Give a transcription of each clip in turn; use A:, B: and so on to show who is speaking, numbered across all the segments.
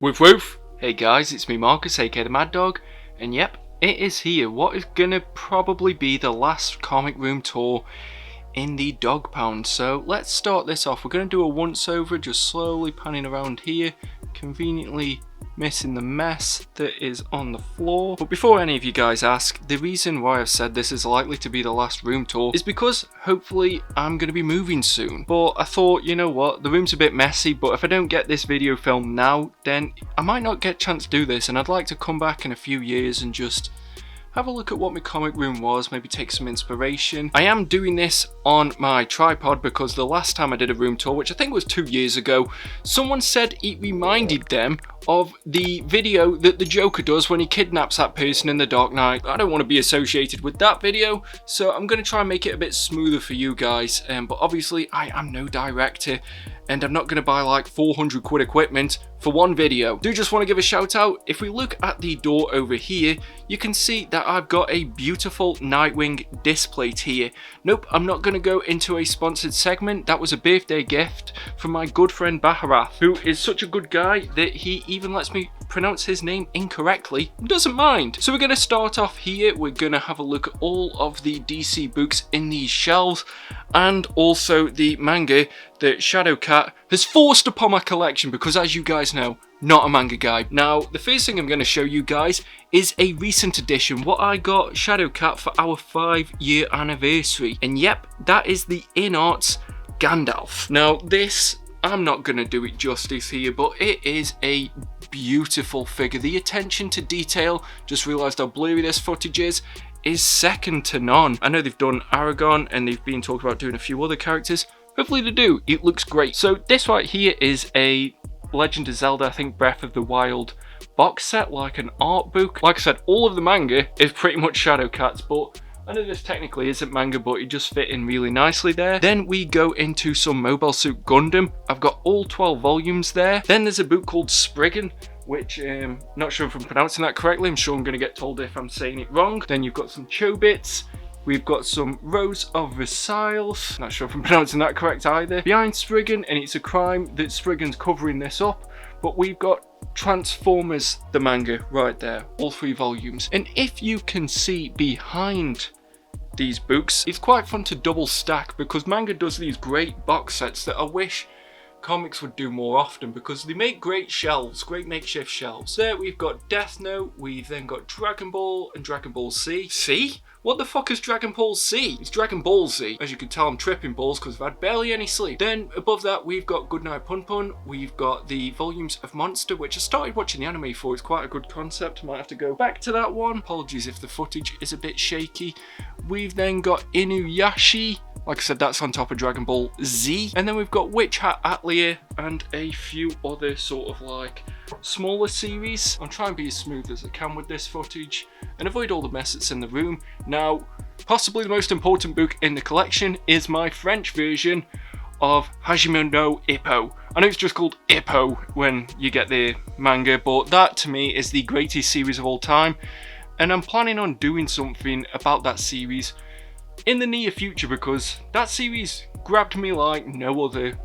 A: Woof woof! Hey guys, it's me Marcus, aka the Mad Dog, and yep, it is here. What is gonna probably be the last comic room tour in the Doggpound. So let's start this off. We're gonna do a once over, just slowly panning around here, conveniently missing the mess that is on the floor. But before any of you guys ask, the reason why I've said this is likely to be the last room tour is because hopefully I'm going to be moving soon. But I thought, you know what, the room's a bit messy, but if I don't get this video filmed now, then I might not get a chance to do this, and I'd like to come back in a few years and just have a look at what my comic room was, maybe take some inspiration. I am doing this on my tripod because the last time I did a room tour, which I think was 2 years ago, someone said it reminded them of the video that the Joker does when he kidnaps that person in The Dark Knight. I don't want to be associated with that video, so I'm going to try and make it a bit smoother for you guys, but obviously I am no director, and I'm not going to buy like 400 quid equipment for one video. Do just want to give a shout out. If we look at the door over here, you can see that I've got a beautiful Nightwing disc plate here. Nope, I'm not going to go into a sponsored segment. That was a birthday gift from my good friend Baharath, who is such a good guy that he even lets me pronounce his name incorrectly and doesn't mind. So we're going to start off here. We're going to have a look at all of the DC books in these shelves, and also the manga that Shadowcat has forced upon my collection because, as you guys know, not a manga guy. Now, the first thing I'm going to show you guys is a recent edition, what I got Shadowcat for our 5-year anniversary. And yep, that is the In Arts Gandalf. Now, this, I'm not going to do it justice here, but it is a beautiful figure. The attention to detail, just realised how blurry this footage is second to none. I know they've done Aragon and they've been talking about doing a few other characters. Hopefully they do. It looks great. So this right here is a Legend of Zelda, I think Breath of the Wild box set, like an art book. Like I said, all of the manga is pretty much Shadowcat's, but I know this technically isn't manga, but it just fit in really nicely there. Then we go into some Mobile Suit Gundam. I've got all 12 volumes there. Then there's a book called Spriggan, which not sure if I'm pronouncing that correctly. I'm sure I'm going to get told if I'm saying it wrong. Then you've got some Chobits. We've got some Rose of Versailles. Not sure if I'm pronouncing that correct either. Behind Spriggan, and it's a crime that Spriggan's covering this up. But we've got Transformers, the manga, right there. All 3 volumes. And if you can see behind these books, it's quite fun to double stack because manga does these great box sets that I wish comics would do more often because they make great shelves, great makeshift shelves. There we've got Death Note, we've then got Dragon Ball and Dragon Ball Z. See? What the fuck is Dragon Ball Z? It's Dragon Ball Z. As you can tell, I'm tripping balls because I've had barely any sleep. Then above that, we've got Goodnight Pun Pun. We've got the volumes of Monster, which I started watching the anime for. It's quite a good concept. I might have to go back to that one. Apologies if the footage is a bit shaky. We've then got Inuyasha. Like I said, that's on top of Dragon Ball Z. And then we've got Witch Hat Atelier and a few other sort of like smaller series. I'm trying to be as smooth as I can with this footage and avoid all the mess that's in the room. Now, possibly the most important book in the collection is my French version of Hajime no Ippo. I know it's just called Ippo when you get the manga, but that to me is the greatest series of all time. And I'm planning on doing something about that series in the near future because that series grabbed me like no other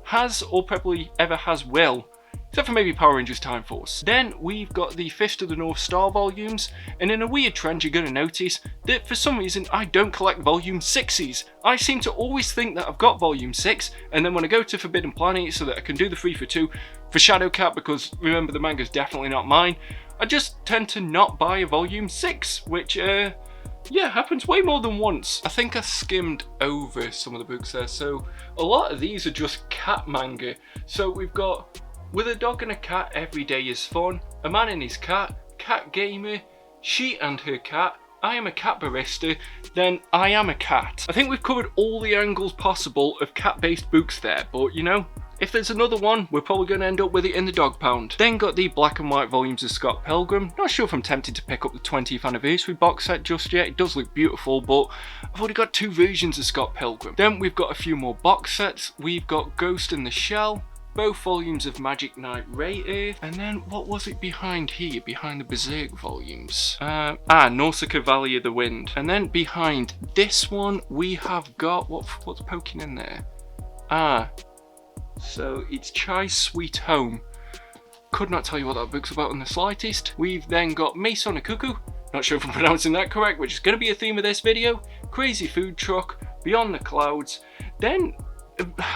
A: has or probably ever has will, except for maybe Power Rangers Time Force. Then we've got the Fist of the North Star volumes, and in a weird trend you're going to notice that for some reason I don't collect volume 6s. I seem to always think that I've got volume 6, and then when I go to Forbidden Planet so that I can do the 3 for 2 for Shadowcat, because remember the manga's definitely not mine, I just tend to not buy a volume 6, which yeah, happens way more than once. I think I skimmed over some of the books there, so a lot of these are just cat manga. So we've got With a Dog and a Cat, Every Day is Fun, A Man and His Cat, Cat Gamer, She and Her Cat, I Am a Cat Barista, then I Am a Cat. I think we've covered all the angles possible of cat-based books there, but you know, if there's another one, we're probably going to end up with it in the Doggpound. Then got the black and white volumes of Scott Pilgrim. Not sure if I'm tempted to pick up the 20th anniversary box set just yet. It does look beautiful, but I've already got 2 versions of Scott Pilgrim. Then we've got a few more box sets. We've got Ghost in the Shell, both volumes of Magic Knight Rated, and then what was it behind here, behind the Berserk volumes? Nausicaa Valley of the Wind. And then behind this one, we have got, what's poking in there? So it's Chai Sweet Home. Could not tell you what that book's about in the slightest. We've then got Mace on a Cuckoo, not sure if I'm pronouncing that correct, which is going to be a theme of this video. Crazy Food Truck, Beyond the Clouds. Then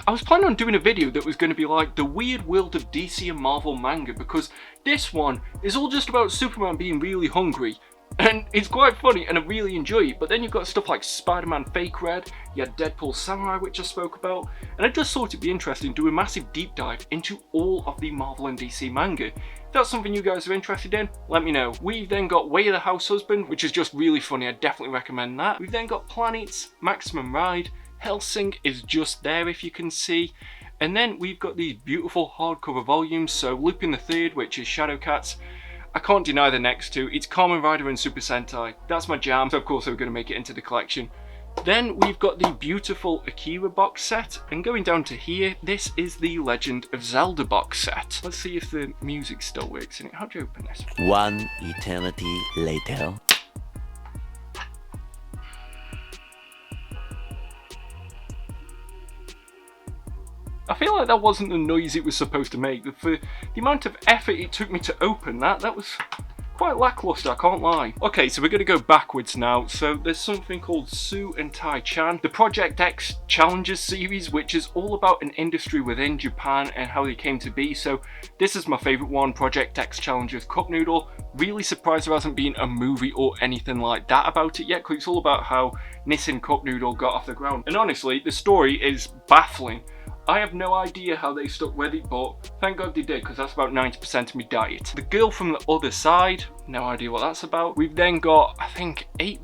A: I was planning on doing a video that was going to be like the weird world of DC and Marvel manga, because this one is all just about Superman being really hungry. And it's quite funny and I really enjoy it, but then you've got stuff like Spider-Man Fake Red, you had Deadpool Samurai, which I spoke about, and I just thought it'd be interesting to do a massive deep dive into all of the Marvel and DC manga. If that's something you guys are interested in, let me know. We've then got Way of the House Husband, which is just really funny, I definitely recommend that. We've then got Planets, Maximum Ride, Hellsing is just there if you can see. And then we've got these beautiful hardcover volumes, so Lupin the Third, which is Shadowcats. I can't deny the next two. It's Kamen Rider and Super Sentai. That's my jam, so of course we're going to make it into the collection. Then we've got the beautiful Akira box set, and going down to here, this is the Legend of Zelda box set. Let's see if the music still works in it. How do you open this?
B: One eternity later.
A: I feel like that wasn't the noise it was supposed to make. For the amount of effort it took me to open that was quite lackluster, I can't lie. Okay, so we're going to go backwards now. So there's something called Sue and Tai-chan, the Project X Challengers series, which is all about an industry within Japan and how they came to be. So this is my favourite one, Project X Challengers Cup Noodle. Really surprised there hasn't been a movie or anything like that about it yet, because it's all about how Nissin Cup Noodle got off the ground. And honestly, the story is baffling. I have no idea how they stuck with it, but thank God they did, because that's about 90% of my diet. The Girl from the Other Side, no idea what that's about. We've then got, I think, 8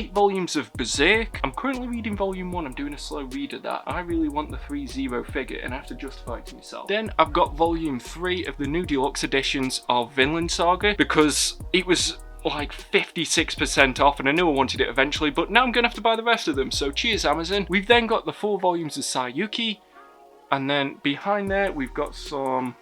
A: volumes of Berserk. I'm currently reading volume 1, I'm doing a slow read of that. I really want the 3-0 figure and I have to justify it to myself. Then I've got volume 3 of the new deluxe editions of Vinland Saga, because it was like 56% off and I knew I wanted it eventually, but now I'm gonna have to buy the rest of them, so cheers Amazon. We've then got the 4 volumes of Sayuki. And then behind there, we've got some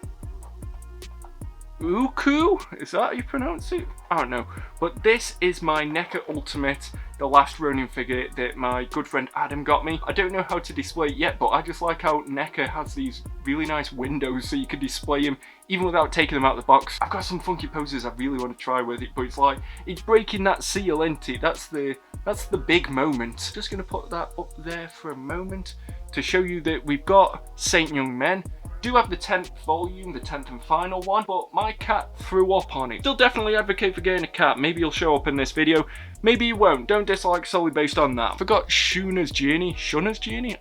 A: Uku? Is that how you pronounce it? I don't know. But this is my NECA Ultimate, the last Ronin figure that my good friend Adam got me. I don't know how to display it yet, but I just like how NECA has these really nice windows so you can display them even without taking them out of the box. I've got some funky poses I really want to try with it, but it's like, it's breaking that seal, isn't it? That's the big moment. Just gonna put that up there for a moment to show you that we've got Saint Young Men. Do have the 10th volume, the 10th and final one, but my cat threw up on it. Still definitely advocate for getting a cat. Maybe he'll show up in this video, maybe he won't. Don't dislike solely based on that. Forgot Shuna's Journey?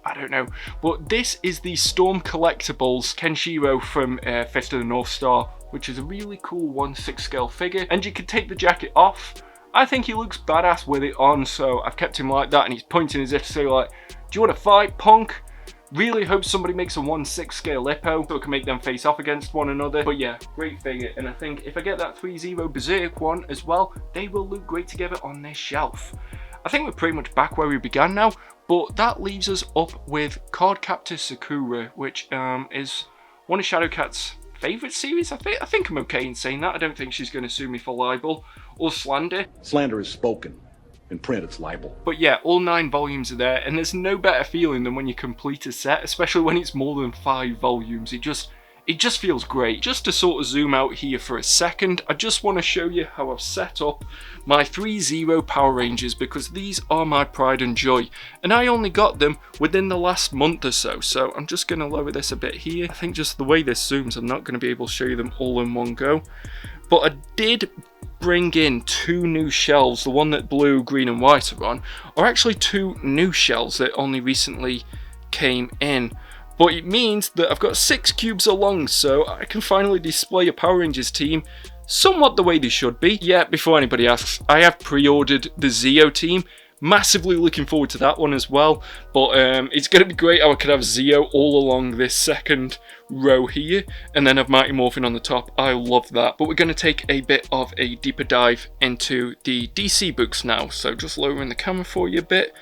A: I don't know. But this is the Storm Collectibles Kenshiro from Fist of the North Star, which is a really cool 1/6 scale figure, and you can take the jacket off. I think he looks badass with it on, so I've kept him like that, and he's pointing as if to say like, do you want to fight, punk? Really hope somebody makes a 1/6 scale Lippo so I can make them face off against one another. But yeah, great figure, and I think if I get that 3-0 Berserk one as well, they will look great together on this shelf. I think we're pretty much back where we began now, but that leaves us up with Cardcaptor Sakura, which is one of Shadowcat's favourite series. I think I'm okay in saying that. I don't think she's going to sue me for libel or slander.
C: Slander is spoken. In print, it's libel.
A: But yeah, all 9 volumes are there, and there's no better feeling than when you complete a set, especially when it's more than 5 volumes. It just feels great. Just to sort of zoom out here for a second, I just want to show you how I've set up my 3-0 Power Rangers, because these are my pride and joy, and I only got them within the last month or so. So I'm just going to lower this a bit here. I think just the way this zooms, I'm not going to be able to show you them all in one go. But I did bring in 2 new shelves. The one that blue, green and white are on are actually 2 new shelves that only recently came in. But it means that I've got 6 cubes along, so I can finally display a Power Rangers team somewhat the way they should be. Yeah, before anybody asks, I have pre-ordered the Zeo team. Massively looking forward to that one as well, but it's going to be great how I could have Zeo all along this second row here, and then have Mighty Morphin on the top. I love that. But we're going to take a bit of a deeper dive into the DC books now, so just lowering the camera for you a bit.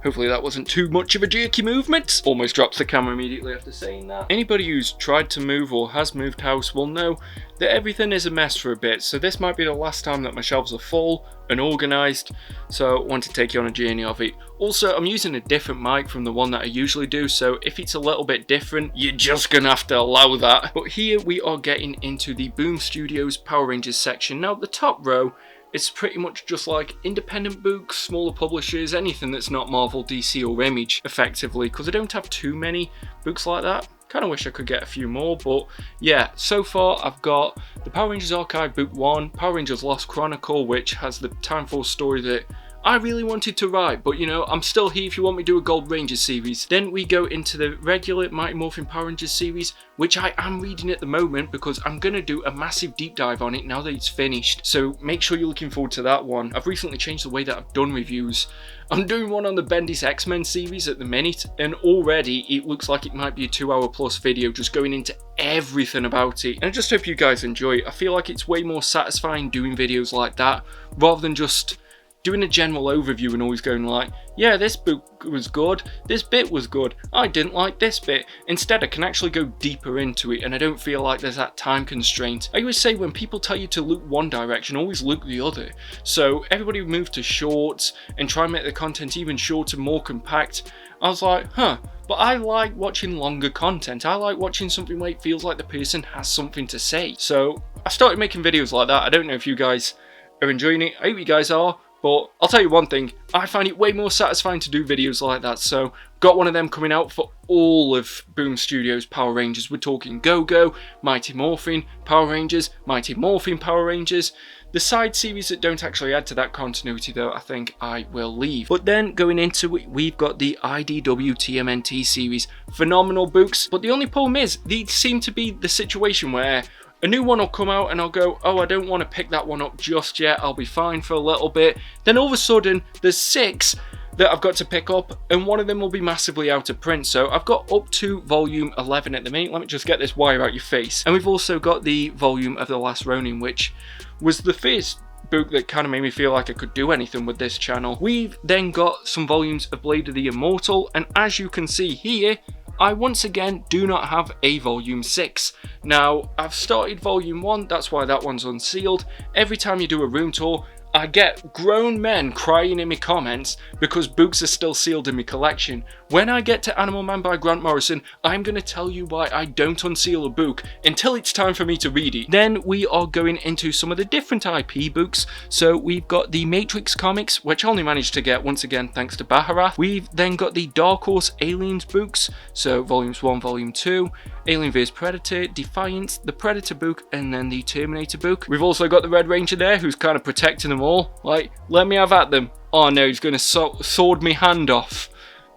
A: Hopefully that wasn't too much of a jerky movement. Almost drops the camera immediately after saying that. Anybody who's tried to move or has moved house will know that everything is a mess for a bit, so this might be the last time that my shelves are full and organised, so I want to take you on a journey of it. Also, I'm using a different mic from the one that I usually do, so if it's a little bit different, you're just gonna have to allow that. But here we are getting into the Boom Studios Power Rangers section. Now, the top row, it's pretty much just like independent books, smaller publishers, anything that's not Marvel, DC or Image, effectively, because I don't have too many books like that. Kind of wish I could get a few more, but yeah, so far I've got the Power Rangers Archive Book 1, Power Rangers Lost Chronicle, which has the Time Force story that I really wanted to write, but you know, I'm still here if you want me to do a Gold Rangers series. Then we go into the regular Mighty Morphin Power Rangers series, which I am reading at the moment because I'm going to do a massive deep dive on it now that it's finished. So make sure you're looking forward to that one. I've recently changed the way that I've done reviews. I'm doing one on the Bendis X-Men series at the minute, and already it looks like it might be a 2-hour plus video just going into everything about it. And I just hope you guys enjoy it. I feel like it's way more satisfying doing videos like that rather than just doing a general overview and always going like, yeah, this book was good, this bit was good, I didn't like this bit. Instead, I can actually go deeper into it and I don't feel like there's that time constraint. I always say when people tell you to look one direction, always look the other. So everybody moved to shorts and try and make the content even shorter, more compact. I was like, but I like watching longer content. I like watching something where it feels like the person has something to say. So I started making videos like that. I don't know if you guys are enjoying it. I hope you guys are. But I'll tell you one thing, I find it way more satisfying to do videos like that, so got one of them coming out for all of Boom Studios Power Rangers. We're talking Go-Go, Mighty Morphin Power Rangers, Mighty Morphin Power Rangers. The side series that don't actually add to that continuity though, I think I will leave. But then going into it, we've got the IDW TMNT series. Phenomenal books, but the only problem is, these seem to be the situation where a new one will come out and I'll go, oh, I don't want to pick that one up just yet, I'll be fine for a little bit. Then all of a sudden, there's 6 that I've got to pick up and one of them will be massively out of print. So I've got up to volume 11 at the minute. Let me just get this wire out your face. And we've also got the volume of The Last Ronin, which was the first book that kind of made me feel like I could do anything with this channel. We've then got some volumes of Blade of the Immortal, and as you can see here, I once again do not have a volume 6. Now, I've started volume 1, that's why that one's unsealed. Every time you do a room tour, I get grown men crying in my comments because books are still sealed in my collection. When I get to Animal Man by Grant Morrison, I'm going to tell you why I don't unseal a book until it's time for me to read it. Then we are going into some of the different IP books. So we've got the Matrix comics, which I only managed to get once again thanks to Baharath. We've then got the Dark Horse Aliens books, so volumes 1, volume 2, Alien vs Predator, Defiance, the Predator book, and then the Terminator book. We've also got the Red Ranger there, who's kind of protecting them all. Like, let me have at them. Oh no, he's going to sword me hand off.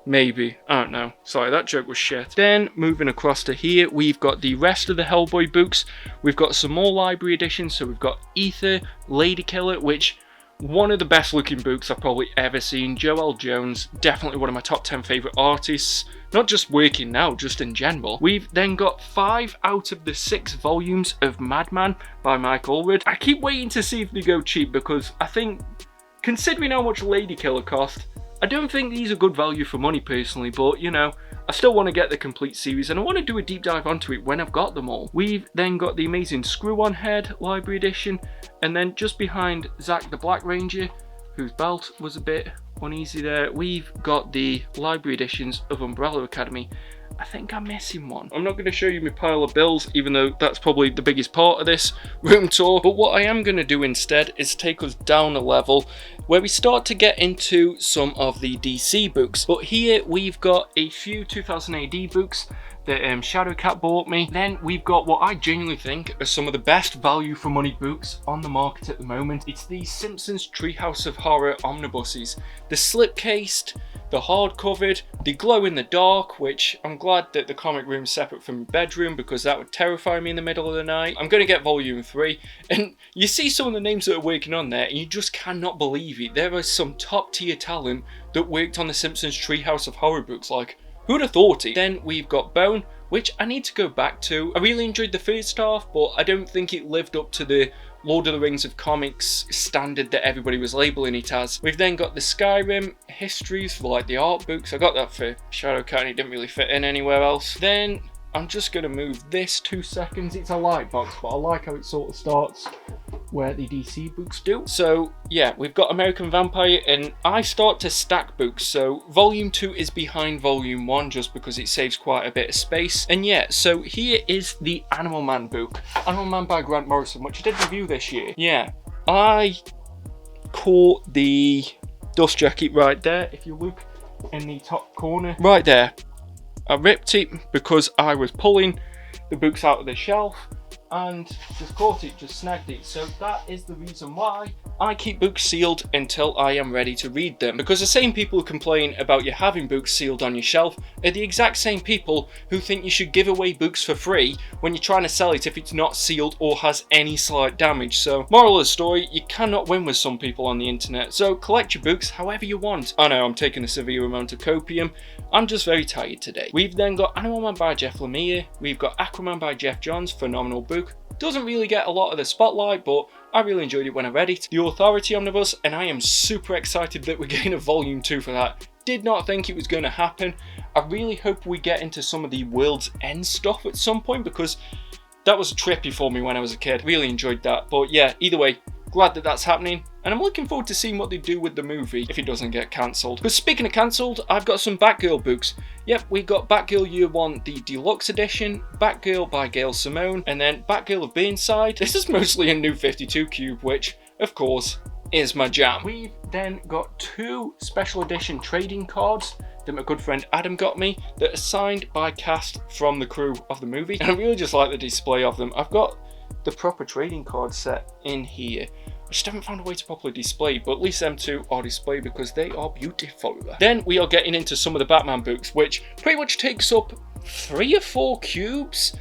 A: Maybe. I don't know. Sorry, that joke was shit. Then, moving across to here, we've got the rest of the Hellboy books. We've got some more library editions, so we've got Ether, Lady Killer, which one of the best looking books I've probably ever seen. Joelle Jones, definitely one of my top 10 favourite artists. Not just working now, just in general. We've then got 5 out of the 6 volumes of Madman by Mike Allred. I keep waiting to see if they go cheap because I think, considering how much Lady Killer cost, I don't think these are good value for money personally, but you know, I still want to get the complete series and I want to do a deep dive onto it when I've got them all. We've then got the amazing Screw-On Head library edition, and then just behind Zack the Black Ranger, whose belt was a bit uneasy there, we've got the library editions of Umbrella Academy. I think I'm missing one. I'm not going to show you my pile of bills, even though that's probably the biggest part of this room tour. But what I am going to do instead is take us down a level where we start to get into some of the DC books. But here we've got a few 2000 AD books that Shadowcat bought me. Then we've got what I genuinely think are some of the best value for money books on the market at the moment. It's the Simpsons Treehouse of Horror omnibuses. The slipcased, the hardcovered, the glow in the dark, which I'm glad that the comic room's separate from my bedroom because that would terrify me in the middle of the night. I'm going to get volume 3, and you see some of the names that are working on there and you just cannot believe it. There is some top tier talent that worked on the Simpsons Treehouse of Horror books, like, who'd have thought it? Then we've got Bone, which I need to go back to. I really enjoyed the first half, but I don't think it lived up to the Lord of the Rings of comics standard that everybody was labeling it as. We've then got the Skyrim histories for like the art books. I got that for Shadowcat, it didn't really fit in anywhere else. Then I'm just going to move this 2 seconds. It's a light box, but I like how it sort of starts where the DC books do. So yeah, we've got American Vampire, and I start to stack books. So volume 2 is behind volume 1 just because it saves quite a bit of space. And yeah, so here is the Animal Man book. Animal Man by Grant Morrison, which I did review this year. Yeah, I caught the dust jacket right there. If you look in the top corner, right there. I ripped it because I was pulling the books out of the shelf and just caught it, just snagged it. So that is the reason why I keep books sealed until I am ready to read them. Because the same people who complain about you having books sealed on your shelf are the exact same people who think you should give away books for free when you're trying to sell it if it's not sealed or has any slight damage. So moral of the story, you cannot win with some people on the internet. So collect your books however you want. I know I'm taking a severe amount of copium. I'm just very tired today. We've then got Animal Man by Jeff Lemire. We've got Aquaman by Jeff Johns, phenomenal book. Doesn't really get a lot of the spotlight, but I really enjoyed it when I read it. The Authority Omnibus, and I am super excited that we're getting a volume 2 for that. Did not think it was going to happen. I really hope we get into some of the World's End stuff at some point, because that was trippy for me when I was a kid. Really enjoyed that. But yeah, either way, glad that that's happening. And I'm looking forward to seeing what they do with the movie if it doesn't get cancelled. But speaking of cancelled, I've got some Batgirl books. Yep, we got Batgirl Year 1, the deluxe edition, Batgirl by Gail Simone, and then Batgirl of Burnside. This is mostly a new 52 cube, which, of course, is my jam. We've then got 2 special edition trading cards that my good friend Adam got me that are signed by cast from the crew of the movie. And I really just like the display of them. I've got the proper trading card set in here. I just haven't found a way to properly display, but at least them 2 are displayed because they are beautiful. Then we are getting into some of the Batman books, which pretty much takes up 3 or 4 cubes.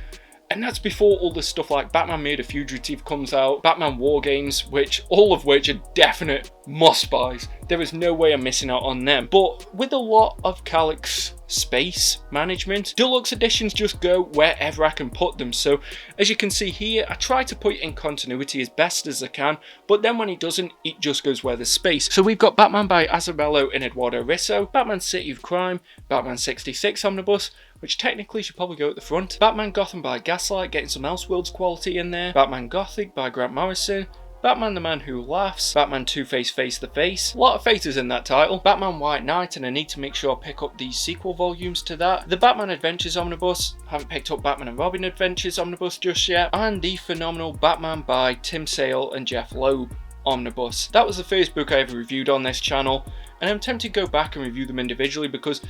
A: And that's before all the stuff like Batman Made a Fugitive comes out, Batman War Games, all of which are definite must-buys. There is no way I'm missing out on them. But with a lot of Calyx space management, deluxe editions just go wherever I can put them. So as you can see here, I try to put it in continuity as best as I can, but then when it doesn't, it just goes where there's space. So we've got Batman by Azzarello and Eduardo Risso, Batman City of Crime, Batman 66 Omnibus, which technically should probably go at the front, Batman Gotham by Gaslight, getting some Elseworlds quality in there, Batman Gothic by Grant Morrison, Batman the Man Who Laughs, Batman Two-Face Face the Face, a lot of faces in that title, Batman White Knight, and I need to make sure I pick up the sequel volumes to that, the Batman Adventures Omnibus, haven't picked up Batman and Robin Adventures Omnibus just yet, and the phenomenal Batman by Tim Sale and Jeff Loeb Omnibus. That was the first book I ever reviewed on this channel, and I'm tempted to go back and review them individually because,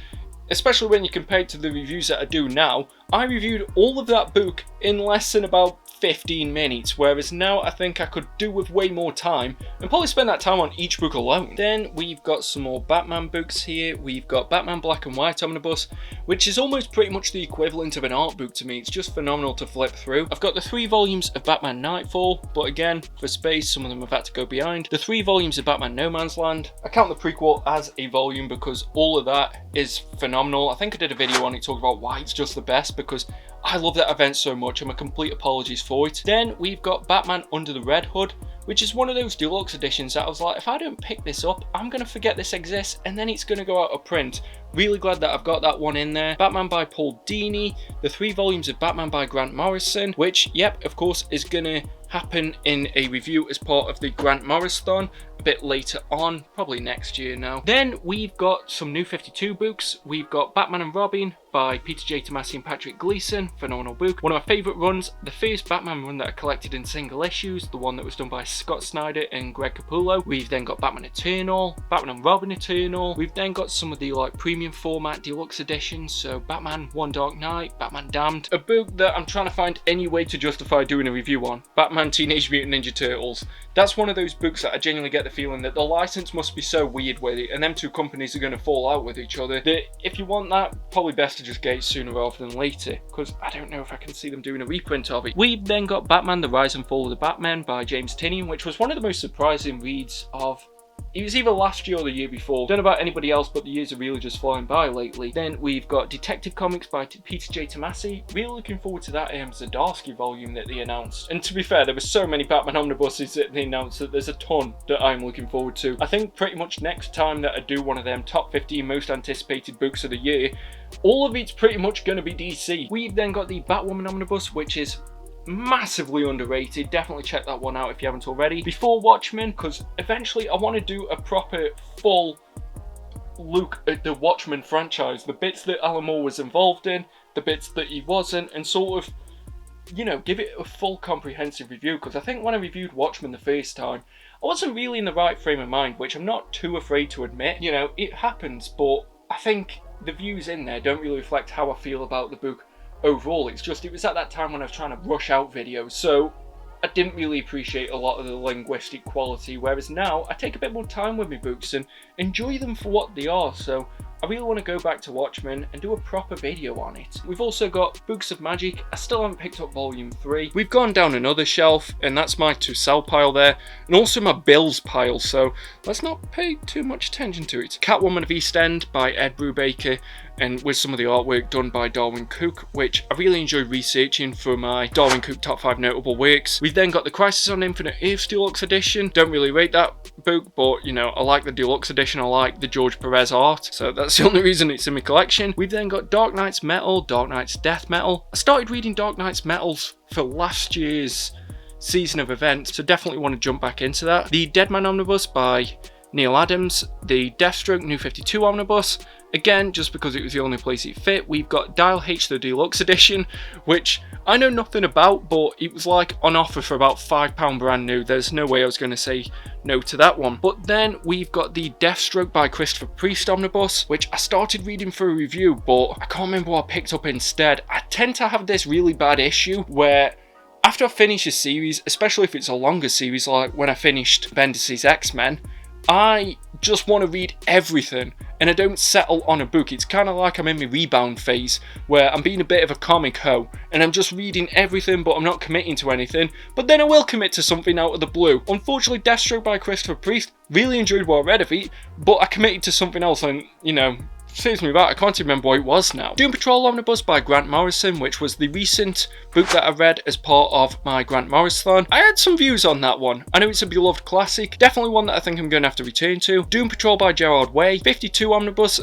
A: especially when you compare it to the reviews that I do now, I reviewed all of that book in less than about 15 minutes, whereas now I think I could do with way more time and probably spend that time on each book alone. Then we've got some more Batman books here. We've got Batman Black and White Omnibus, which is almost pretty much the equivalent of an art book to me. It's just phenomenal to flip through. I've got the 3 volumes of Batman Nightfall, but again, for space, some of them have had to go behind. The 3 volumes of Batman No Man's Land. I count the prequel as a volume because all of that is phenomenal. I think I did a video on it talking about why it's just the best, because I love that event so much and my complete apologies for it. Then we've got Batman Under the Red Hood, which is one of those deluxe editions that I was like, if I don't pick this up, I'm going to forget this exists and then it's going to go out of print. Really glad that I've got that one in there. Batman by Paul Dini, the 3 volumes of Batman by Grant Morrison, which, yep, of course, is going to happen in a review as part of the Grant Morrison a bit later on, probably next year now. Then we've got some new 52 books. We've got Batman and Robin by Peter J. Tomasi and Patrick Gleason, phenomenal book. One of my favourite runs, the first Batman run that I collected in single issues, the one that was done by Scott Snyder and Greg Capullo. We've then got Batman Eternal, Batman and Robin Eternal. We've then got some of the like premium format deluxe editions, so Batman One Dark Knight, Batman Damned, a book that I'm trying to find any way to justify doing a review on, Batman Teenage Mutant Ninja Turtles. That's one of those books that I genuinely get the feeling that the license must be so weird with it, and them 2 companies are going to fall out with each other, that if you want that, probably best to just get it sooner rather than later, because I don't know if I can see them doing a reprint of it. We've then got Batman The Rise and Fall of the Batman by James Tynion, which was one of the most surprising reads of it was either last year or the year before. Don't know about anybody else, but the years are really just flying by lately. Then we've got Detective Comics by Peter J. Tomasi. Really looking forward to that Zdarsky volume that they announced. And to be fair, there were so many Batman omnibuses that they announced that there's a ton that I'm looking forward to. I think pretty much next time that I do one of them top 15 most anticipated books of the year, all of it's pretty much going to be DC. We've then got the Batwoman omnibus, which is massively underrated. Definitely check that one out if you haven't already before Watchmen, because eventually I want to do a proper full look at the Watchmen franchise, the bits that Alan Moore was involved in, the bits that he wasn't, and sort of, you know, give it a full comprehensive review. Because I think when I reviewed Watchmen the first time, I wasn't really in the right frame of mind, which I'm not too afraid to admit. You know, it happens, but I think the views in there don't really reflect how I feel about the book overall. It's just, it was at that time when I was trying to rush out videos, so I didn't really appreciate a lot of the linguistic quality, whereas now I take a bit more time with my books and enjoy them for what they are. So I really want to go back to Watchmen and do a proper video on it. We've also got Books of Magic. I still haven't picked up volume 3. We've gone down another shelf, and that's my to sell pile there, and also my bills pile, so let's not pay too much attention to it. Catwoman of East End by Ed Brubaker, and with some of the artwork done by Darwin Cook, which I really enjoy researching for my Darwin Cook top 5 notable works. We've then got the Crisis on Infinite Earths Deluxe Edition. Don't really rate that book, but you know, I like the Deluxe Edition, I like the George Perez art, so that's the only reason it's in my collection. We've then got Dark Knight's Metal, Dark Knight's Death Metal. I started reading Dark Knight's Metals for last year's season of events, so definitely want to jump back into that. The Deadman Omnibus by Neil Adams, the Deathstroke New 52 Omnibus, again, just because it was the only place it fit. We've got Dial H the Deluxe Edition, which I know nothing about, but it was like on offer for about £5 brand new. There's no way I was going to say no to that one. But then we've got the Deathstroke by Christopher Priest Omnibus, which I started reading for a review, but I can't remember what I picked up instead. I tend to have this really bad issue where after I finish a series, especially if it's a longer series, like when I finished Bendis' X-Men, I just want to read everything and I don't settle on a book. It's kind of like I'm in my rebound phase where I'm being a bit of a comic hoe and I'm just reading everything, but I'm not committing to anything. But then I will commit to something out of the blue. Unfortunately, Deathstroke by Christopher Priest, really enjoyed what I read of it, but I committed to something else, and you know, saves me that, I can't remember what it was now. Doom Patrol Omnibus by Grant Morrison, which was the recent book that I read as part of my Grant Morrison. I had some views on that one. I know it's a beloved classic, definitely one that I think I'm going to have to return to. Doom Patrol by Gerard Way, 52 Omnibus.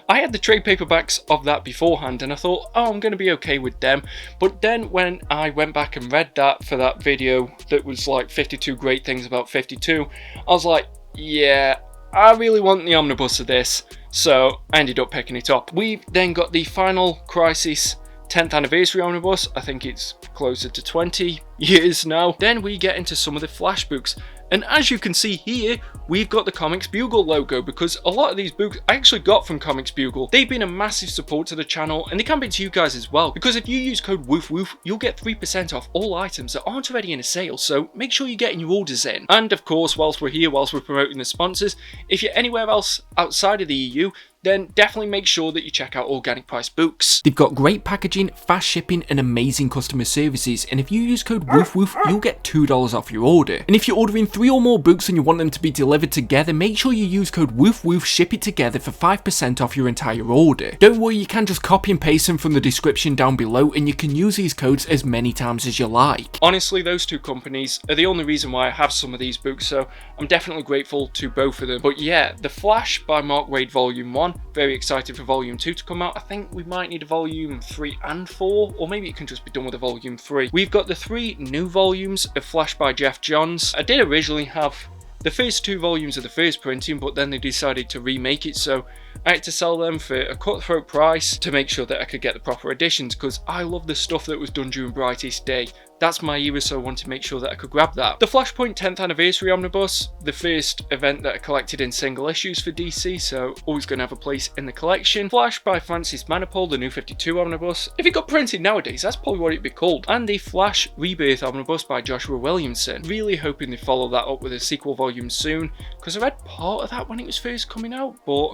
A: I had the trade paperbacks of that beforehand and I thought, oh, I'm going to be okay with them. But then when I went back and read that for that video that was like 52 great things about 52, I was like, yeah, I really want the omnibus of this, so I ended up picking it up. We've then got the Final Crisis 10th Anniversary Omnibus. I think it's closer to 20 years now. Then we get into some of the Flash books, and as you can see here, we've got the Comics Bugle logo, because a lot of these books I actually got from Comics Bugle. They've been a massive support to the channel, and they can be to you guys as well, because if you use code WOOFWOOF, you'll get 3% off all items that aren't already in a sale, so make sure you're getting your orders in. And of course, whilst we're here, whilst we're promoting the sponsors, if you're anywhere else outside of the EU, then definitely make sure that you check out Organic Price Books. They've got great packaging, fast shipping, and amazing customer services, and if you use code WOOFWOOF, you'll get $2 off your order. And if you're ordering 3 or more books and you want them to be delivered together, make sure you use code WOOFWOOF, ship it together for 5% off your entire order. Don't worry, you can just copy and paste them from the description down below, and you can use these codes as many times as you like. Honestly, those two companies are the only reason why I have some of these books, so I'm definitely grateful to both of them. But yeah, The Flash by Mark Waid Volume 1, very excited for Volume 2 to come out. I think we might need a Volume 3 and 4, or maybe it can just be done with a Volume 3. We've got the 3 new volumes of Flash by Jeff Johns. I did originally have the first 2 volumes of the first printing, but then they decided to remake it, so I had to sell them for a cutthroat price to make sure that I could get the proper editions, because I love the stuff that was done during Brightest Day. That's my era, so I wanted to make sure that I could grab that. The Flashpoint 10th Anniversary Omnibus, the first event that I collected in single issues for DC, so always going to have a place in the collection. Flash by Francis Manapul, the New 52 Omnibus. If it got printed nowadays, that's probably what it'd be called. And the Flash Rebirth Omnibus by Joshua Williamson. Really hoping they follow that up with a sequel volume soon, because I read part of that when it was first coming out, but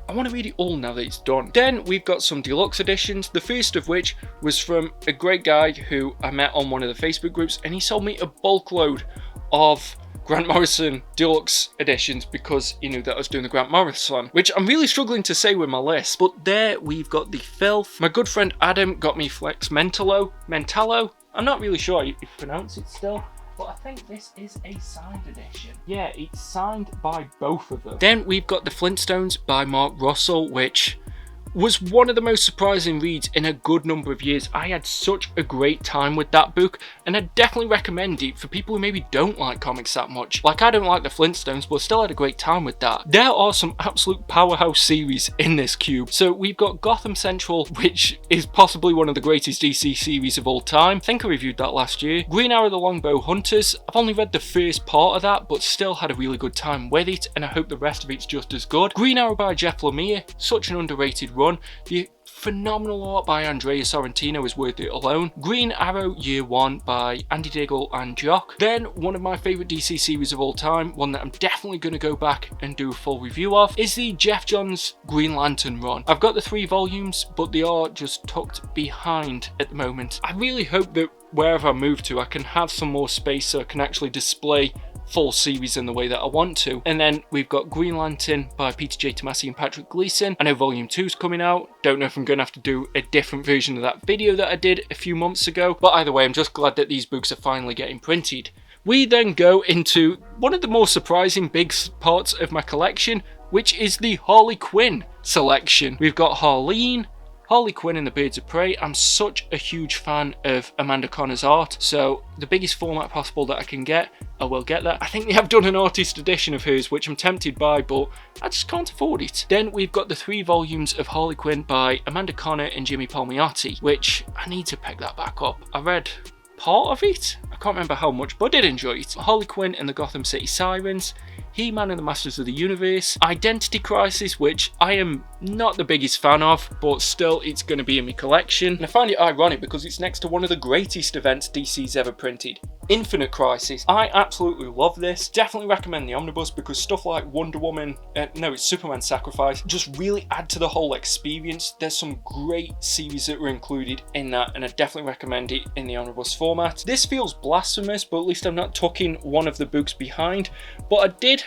A: I want to read it all now that it's done. Then we've got some deluxe editions, the first of which was from a great guy who I met on one of the Facebook groups, and he sold me a bulk load of Grant Morrison Deluxe editions because he knew that I was doing the Grant Morrison, which I'm really struggling to say with my list. But there we've got The Filth. My good friend Adam got me Flex Mentalo. I'm not really sure how you pronounce it still, but I think this is a signed edition. Yeah, it's signed by both of them. Then we've got The Flintstones by Mark Russell, which was one of the most surprising reads in a good number of years. I had such a great time with that book, and I definitely recommend it for people who maybe don't like comics that much. Like, I don't like the Flintstones, but still had a great time with that. There are some absolute powerhouse series in this cube. So we've got Gotham Central, which is possibly one of the greatest DC series of all time. I think I reviewed that last year. Green Arrow the Longbow Hunters. I've only read the first part of that, but still had a really good time with it, and I hope the rest of it's just as good. Green Arrow by Jeff Lemire, such an underrated run. The phenomenal art by Andrea Sorrentino is worth it alone. Green Arrow Year 1 by Andy Diggle and Jock. Then one of my favourite DC series of all time, one that I'm definitely going to go back and do a full review of, is the Jeff Johns Green Lantern run. I've got the 3 volumes, but they are just tucked behind at the moment. I really hope that wherever I move to, I can have some more space so I can actually display full series in the way that I want to. And then we've got Green Lantern by Peter J. Tomasi and Patrick Gleason. I know volume 2 is coming out. Don't know if I'm going to have to do a different version of that video that I did a few months ago, but either way, I'm just glad that these books are finally getting printed. We then go into one of the more surprising big parts of my collection, which is the Harley Quinn selection. We've got Harley Quinn and the Birds of Prey. I'm such a huge fan of Amanda Connor's art, so the biggest format possible that I can get, I will get that. I think they have done an artist edition of hers, which I'm tempted by, but I just can't afford it. Then we've got the 3 volumes of Harley Quinn by Amanda Connor and Jimmy Palmiotti, which I need to pick that back up. I read part of it, I can't remember how much, but I did enjoy it. Harley Quinn and the Gotham City Sirens, He-Man and the Masters of the Universe, Identity Crisis, which I am not the biggest fan of, but still it's going to be in my collection. And I find it ironic because it's next to one of the greatest events DC's ever printed, Infinite Crisis. I absolutely love this. Definitely recommend the Omnibus because stuff like Wonder Woman, it's Superman Sacrifice, just really add to the whole experience. There's some great series that were included in that, and I definitely recommend it in the Omnibus format. This feels blasphemous, but at least I'm not tucking one of the books behind. But I did,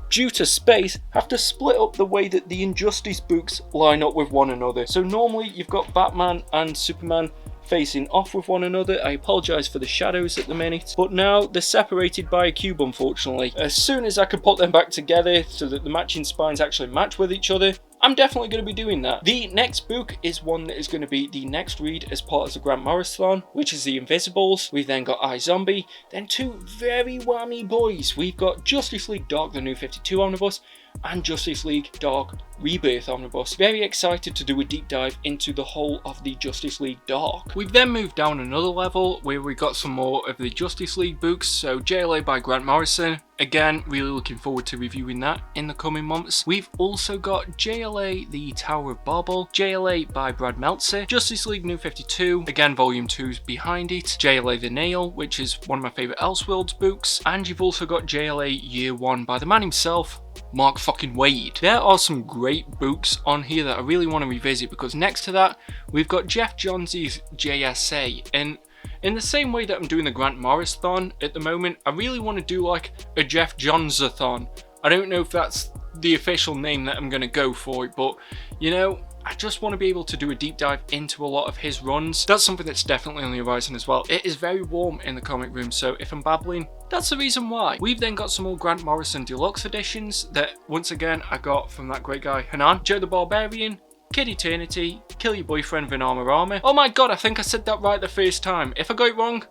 A: due to space, have to split up the way that the Injustice books line up with one another. So normally you've got Batman and Superman facing off with one another. I apologise for the shadows at the minute, but now they're separated by a cube, unfortunately. As soon as I can put them back together so that the matching spines actually match with each other, I'm definitely going to be doing that. The next book is one that is going to be the next read as part of the Grant Morrison, which is The Invisibles. We've then got iZombie, then 2 very whammy boys. We've got Justice League Dark, the New 52 Omnibus, and Justice League Dark Rebirth Omnibus. Very excited to do a deep dive into the whole of the Justice League Dark. We've then moved down another level where we got some more of the Justice League books. So JLA by Grant Morrison. Again, really looking forward to reviewing that in the coming months. We've also got JLA The Tower of Babel, JLA by Brad Meltzer, Justice League New 52, again volume 2's behind it, JLA The Nail, which is one of my favourite Elseworlds books, and you've also got JLA Year 1 by the man himself, Mark fucking Waid. There are some great books on here that I really want to revisit because next to that, we've got Jeff Johns' JSA, and in the same way that I'm doing the Grant Morrison at the moment, I really want to do like a Jeff Johns-a-thon. I don't know if that's the official name that I'm going to go for it, but you know, I just want to be able to do a deep dive into a lot of his runs. That's something that's definitely on the horizon as well. It is very warm in the comic room, so if I'm babbling, that's the reason why. We've then got some more Grant Morrison Deluxe editions that, once again, I got from that great guy, Hanan. Joe the Barbarian, Kid Eternity, Kill Your Boyfriend, Van Armour. Oh my god, I think I said that right the first time. If I got it wrong,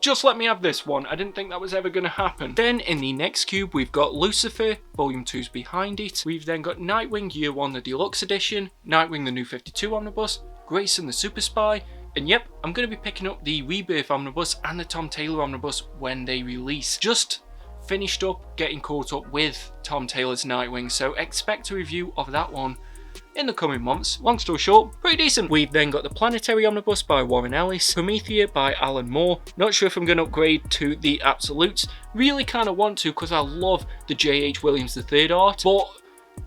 A: just let me have this one. I didn't think that was ever going to happen. Then in the next cube, we've got Lucifer, volume 2's behind it. We've then got Nightwing Year 1, the Deluxe edition, Nightwing the New 52 Omnibus, Grayson the Super Spy, and yep, I'm going to be picking up the Rebirth Omnibus and the Tom Taylor Omnibus when they release. Just finished up getting caught up with Tom Taylor's Nightwing, so expect a review of that one in the coming months. Long story short, pretty decent. We've then got the Planetary Omnibus by Warren Ellis, Promethea by Alan Moore. Not sure if I'm going to upgrade to the Absolutes. Really kind of want to because I love the J.H. Williams III art, but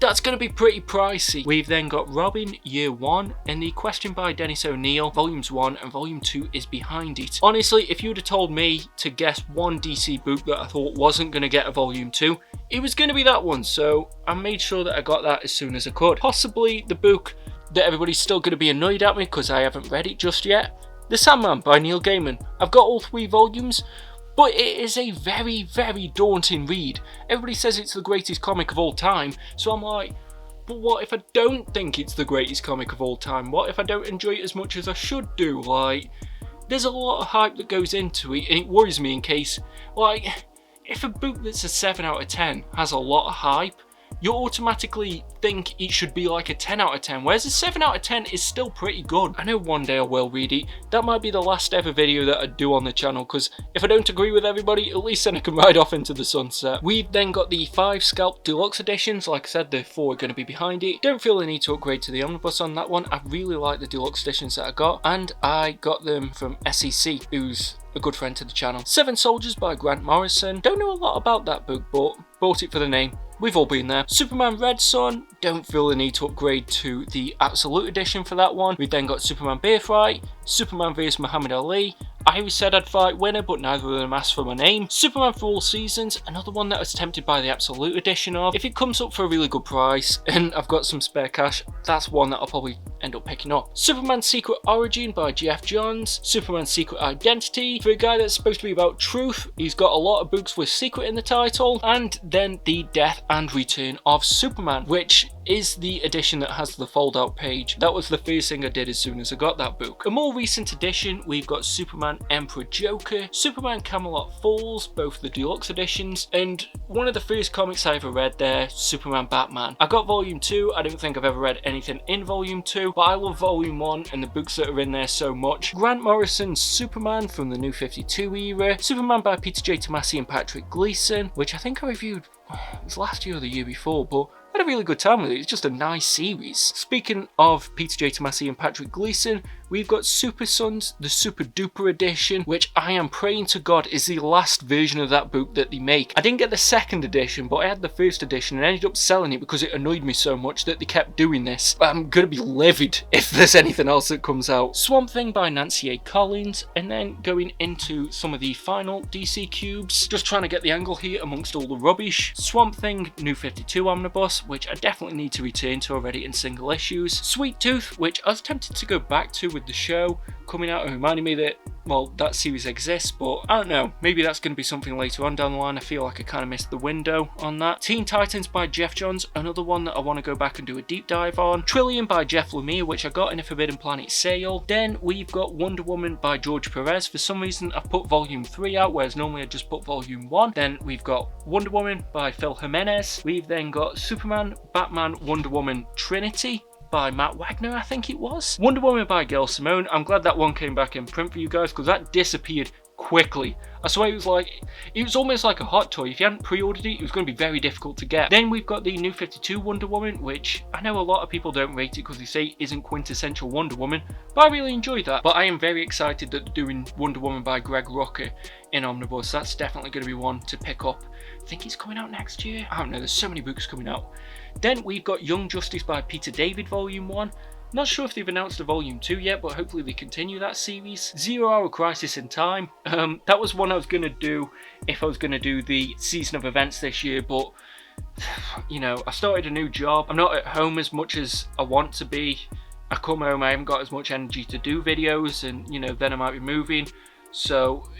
A: that's going to be pretty pricey. We've then got Robin Year 1 and The Question by Dennis O'Neil, Volumes 1 and Volume 2 is behind it. Honestly, if you would have told me to guess one DC book that I thought wasn't going to get a Volume 2, it was going to be that one, so I made sure that I got that as soon as I could. Possibly the book that everybody's still going to be annoyed at me because I haven't read it just yet, The Sandman by Neil Gaiman. I've got all 3 volumes, but it is a very, very daunting read. Everybody says it's the greatest comic of all time, so I'm like, but what if I don't think it's the greatest comic of all time? What if I don't enjoy it as much as I should do? Like, there's a lot of hype that goes into it, and it worries me in case, like, if a book that's a 7 out of 10 has a lot of hype, you automatically think it should be like a 10 out of 10, whereas a 7 out of 10 is still pretty good. I know one day I will read it. That might be the last ever video that I do on the channel, because if I don't agree with everybody, at least then I can ride off into the sunset. We've then got the 5 Scalp Deluxe editions. Like I said, the 4 are going to be behind it. Don't feel the need to upgrade to the Omnibus on that one. I really like the Deluxe editions that I got, and I got them from SEC, who's a good friend to the channel. 7 Soldiers by Grant Morrison. Don't know a lot about that book, but bought it for the name. We've all been there. Superman Red Son. Don't feel the need to upgrade to the Absolute Edition for that one. We've then got Superman Bear Fight, Superman vs Muhammad Ali. I always said I'd fight winner, but neither of them asked for my name. Superman for All Seasons, another one that I was tempted by the Absolute Edition of. If it comes up for a really good price, and I've got some spare cash, that's one that I'll probably end up picking up. Superman Secret Origin by Jeff Johns. Superman Secret Identity. For a guy that's supposed to be about truth, he's got a lot of books with secret in the title. And then The Death and Return of Superman, which is the edition that has the fold out page. That was the first thing I did as soon as I got that book. A more recent edition, we've got Superman Emperor Joker, Superman Camelot Falls, both the deluxe editions, and one of the first comics I ever read there, Superman Batman. I got volume 2, I don't think I've ever read anything in volume 2, but I love volume 1 and the books that are in there so much. Grant Morrison's Superman from the New 52 era, Superman by Peter J. Tomasi and Patrick Gleason, which I think I reviewed, it was last year or the year before, but I had a really good time with it. It's just a nice series. Speaking of Peter J. Tomasi and Patrick Gleason, we've got Super Sons, the Super Duper edition, which I am praying to God is the last version of that book that they make. I didn't get the second edition, but I had the first edition and ended up selling it because it annoyed me so much that they kept doing this. I'm gonna be livid if there's anything else that comes out. Swamp Thing by Nancy A. Collins, and then going into some of the final DC cubes, just trying to get the angle here amongst all the rubbish. Swamp Thing New 52 Omnibus, which I definitely need to return to already in single issues. Sweet Tooth, which I was tempted to go back to with the show coming out and reminding me that, well, that series exists, but I don't know, maybe that's going to be something later on down the line. I feel like I kind of missed the window on that. Teen Titans by Jeff Johns, another one that I want to go back and do a deep dive on. Trillion by Jeff Lemire, which I got in a Forbidden Planet sale. Then we've got Wonder Woman by George Perez. For some reason I put volume 3 out, whereas normally I just put volume 1. Then we've got Wonder Woman by Phil Jimenez. We've then got Superman, Batman, Wonder Woman Trinity by Matt Wagner, I think it was. Wonder Woman by Gail Simone. I'm glad that one came back in print for you guys because that disappeared quickly. I swear it was almost like a hot toy. If you hadn't pre-ordered it, it was going to be very difficult to get. Then we've got the New 52 Wonder Woman, which I know a lot of people don't rate it because they say it isn't quintessential Wonder Woman, but I really enjoyed that. But I am very excited that they're doing Wonder Woman by Greg Rucka in Omnibus. That's definitely going to be one to pick up. I think it's coming out next year. I don't know, there's so many books coming out. Then we've got Young Justice by Peter David Volume 1. Not sure if they've announced a Volume 2 yet, but hopefully they continue that series. 0 Hour Crisis in Time. That was one I was going to do if I was going to do the season of events this year, but you know, I started a new job. I'm not at home as much as I want to be. I come home, I haven't got as much energy to do videos, and you know, then I might be moving. So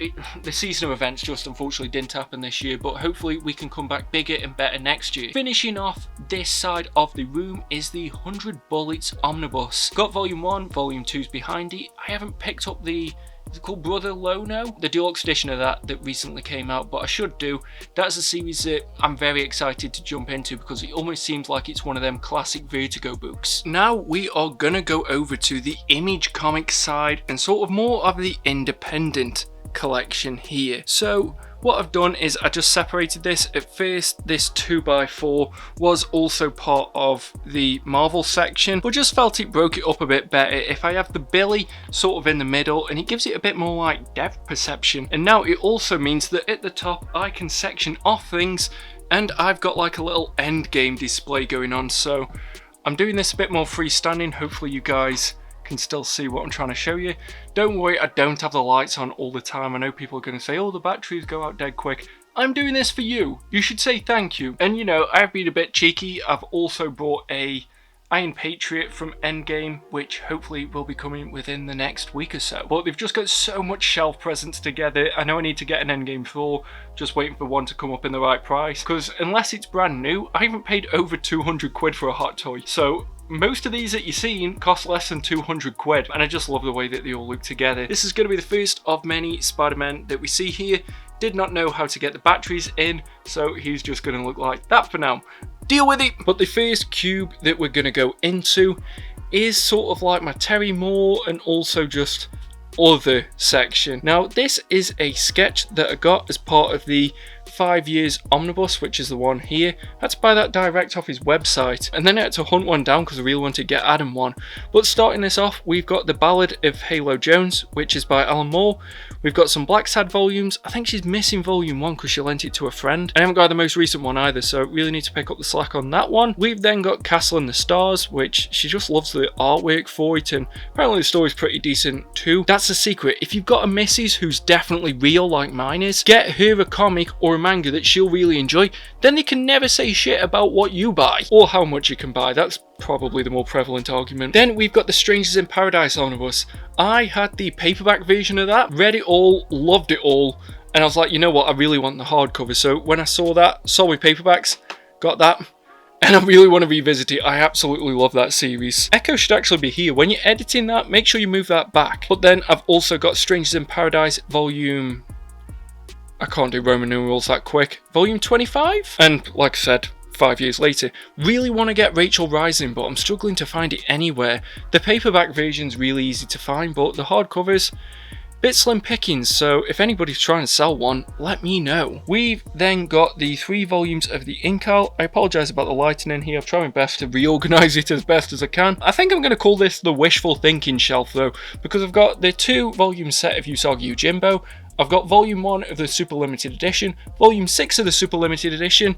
A: the season of events just unfortunately didn't happen this year, but hopefully we can come back bigger and better next year. Finishing off this side of the room is the 100 Bullets Omnibus. Got volume 1, volume 2's behind it. I haven't picked up the, is it called Brother Lono? The deluxe edition of that recently came out, but I should do. That's a series that I'm very excited to jump into because it almost seems like it's one of them classic Vertigo books. Now we are gonna go over to the Image Comics side and sort of more of the independent collection here. So what I've done is I just separated this. At first this 2x4 was also part of the Marvel section, but just felt it broke it up a bit better if I have the Billy sort of in the middle, and it gives it a bit more like depth perception. And now it also means that at the top I can section off things And I've got like a little endgame display going on, so I'm doing this a bit more freestanding. Hopefully you guys can still see what I'm trying to show you. Don't worry, I don't have the lights on all the time. I know people are going to say, oh, the batteries go out dead quick. I'm doing this for you. You should say thank you. And you know, I've been a bit cheeky. I've also bought a Iron Patriot from Endgame, which hopefully will be coming within the next week or so. But they've just got so much shelf presence together. I know I need to get an Endgame 4, just waiting for one to come up in the right price. Because unless it's brand new, I haven't paid over 200 quid for a hot toy. So most of these that you're seeing cost less than 200 quid, and I just love the way that they all look together. This is going to be the first of many Spider-Man that we see here. Did not know how to get the batteries in, so he's just going to look like that for now. Deal with it! But the first cube that we're going to go into is sort of like my Terry Moore and also just other section. Now this is a sketch that I got as part of the 5 years omnibus, which is the one here. I had to buy that direct off his website, and then I had to hunt one down because I really wanted to get Adam one. But starting this off, we've got The Ballad of Halo Jones, which is by Alan Moore. We've got some Black Sad volumes. I think she's missing volume 1 because she lent it to a friend. I haven't got the most recent one either, so really need to pick up the slack on that one. We've then got Castle in the Stars, which she just loves the artwork for it, and apparently the story's pretty decent too. That's the secret. If you've got a missus who's definitely real like mine is, get her a comic or a manga that she'll really enjoy, then they can never say shit about what you buy or how much you can buy. That's probably the more prevalent argument. Then we've got the Strangers in Paradise omnibus. I had the paperback version of that, read it all, loved it all, and I was like, you know what, I really want the hardcover. So when I saw that, saw my paperbacks, got that, and I really want to revisit it. I absolutely love that series. Echo should actually be here. When you're editing that, make sure you move that back. But then I've also got Strangers in Paradise volume, I can't do Roman numerals that quick, volume 25? And like I said, 5 years later, really want to get Rachel Rising, but I'm struggling to find it anywhere. The paperback version's really easy to find, but the hardcovers, bit slim pickings, so if anybody's trying to sell one, let me know. We've then got the 3 volumes of the Incal. I apologise about the lighting in here. I've tried my best to reorganise it as best as I can. I think I'm going to call this the wishful thinking shelf though, because I've got the 2 volume set of Usagi Yojimbo. I've got volume 1 of the Super Limited Edition, volume 6 of the Super Limited Edition,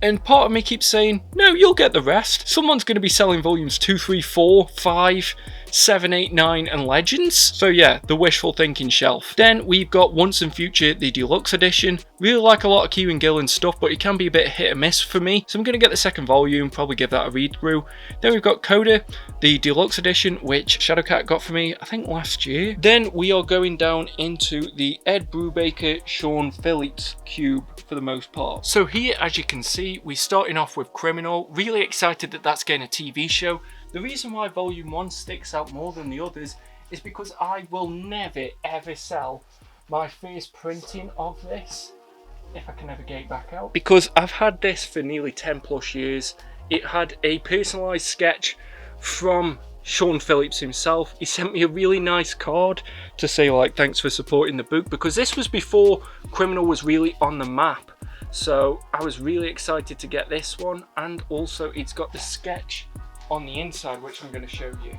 A: and part of me keeps saying, no, you'll get the rest. Someone's going to be selling volumes 2, 3, 4, 5, 7, 8, 9 and Legends. So yeah, the wishful thinking shelf. Then we've got Once and Future, the deluxe edition. Really like a lot of Kieran Gillen stuff, but it can be a bit hit or miss for me. So I'm going to get the second volume, probably give that a read through. Then we've got Coda, the deluxe edition, which Shadowcat got for me, I think last year. Then we are going down into the Ed Brubaker, Sean Phillips cube for the most part. So here, as you can see, we're starting off with Criminal. Really excited that that's getting a TV show. The reason why volume 1 sticks out more than the others is because I will never ever sell my first printing of this, if I can ever get it back out, because I've had this for nearly 10 plus years. It had a personalised sketch from Sean Phillips himself. He sent me a really nice card to say like thanks for supporting the book, because this was before Criminal was really on the map. So I was really excited to get this one, and also it's got the sketch on the inside, which I'm going to show you.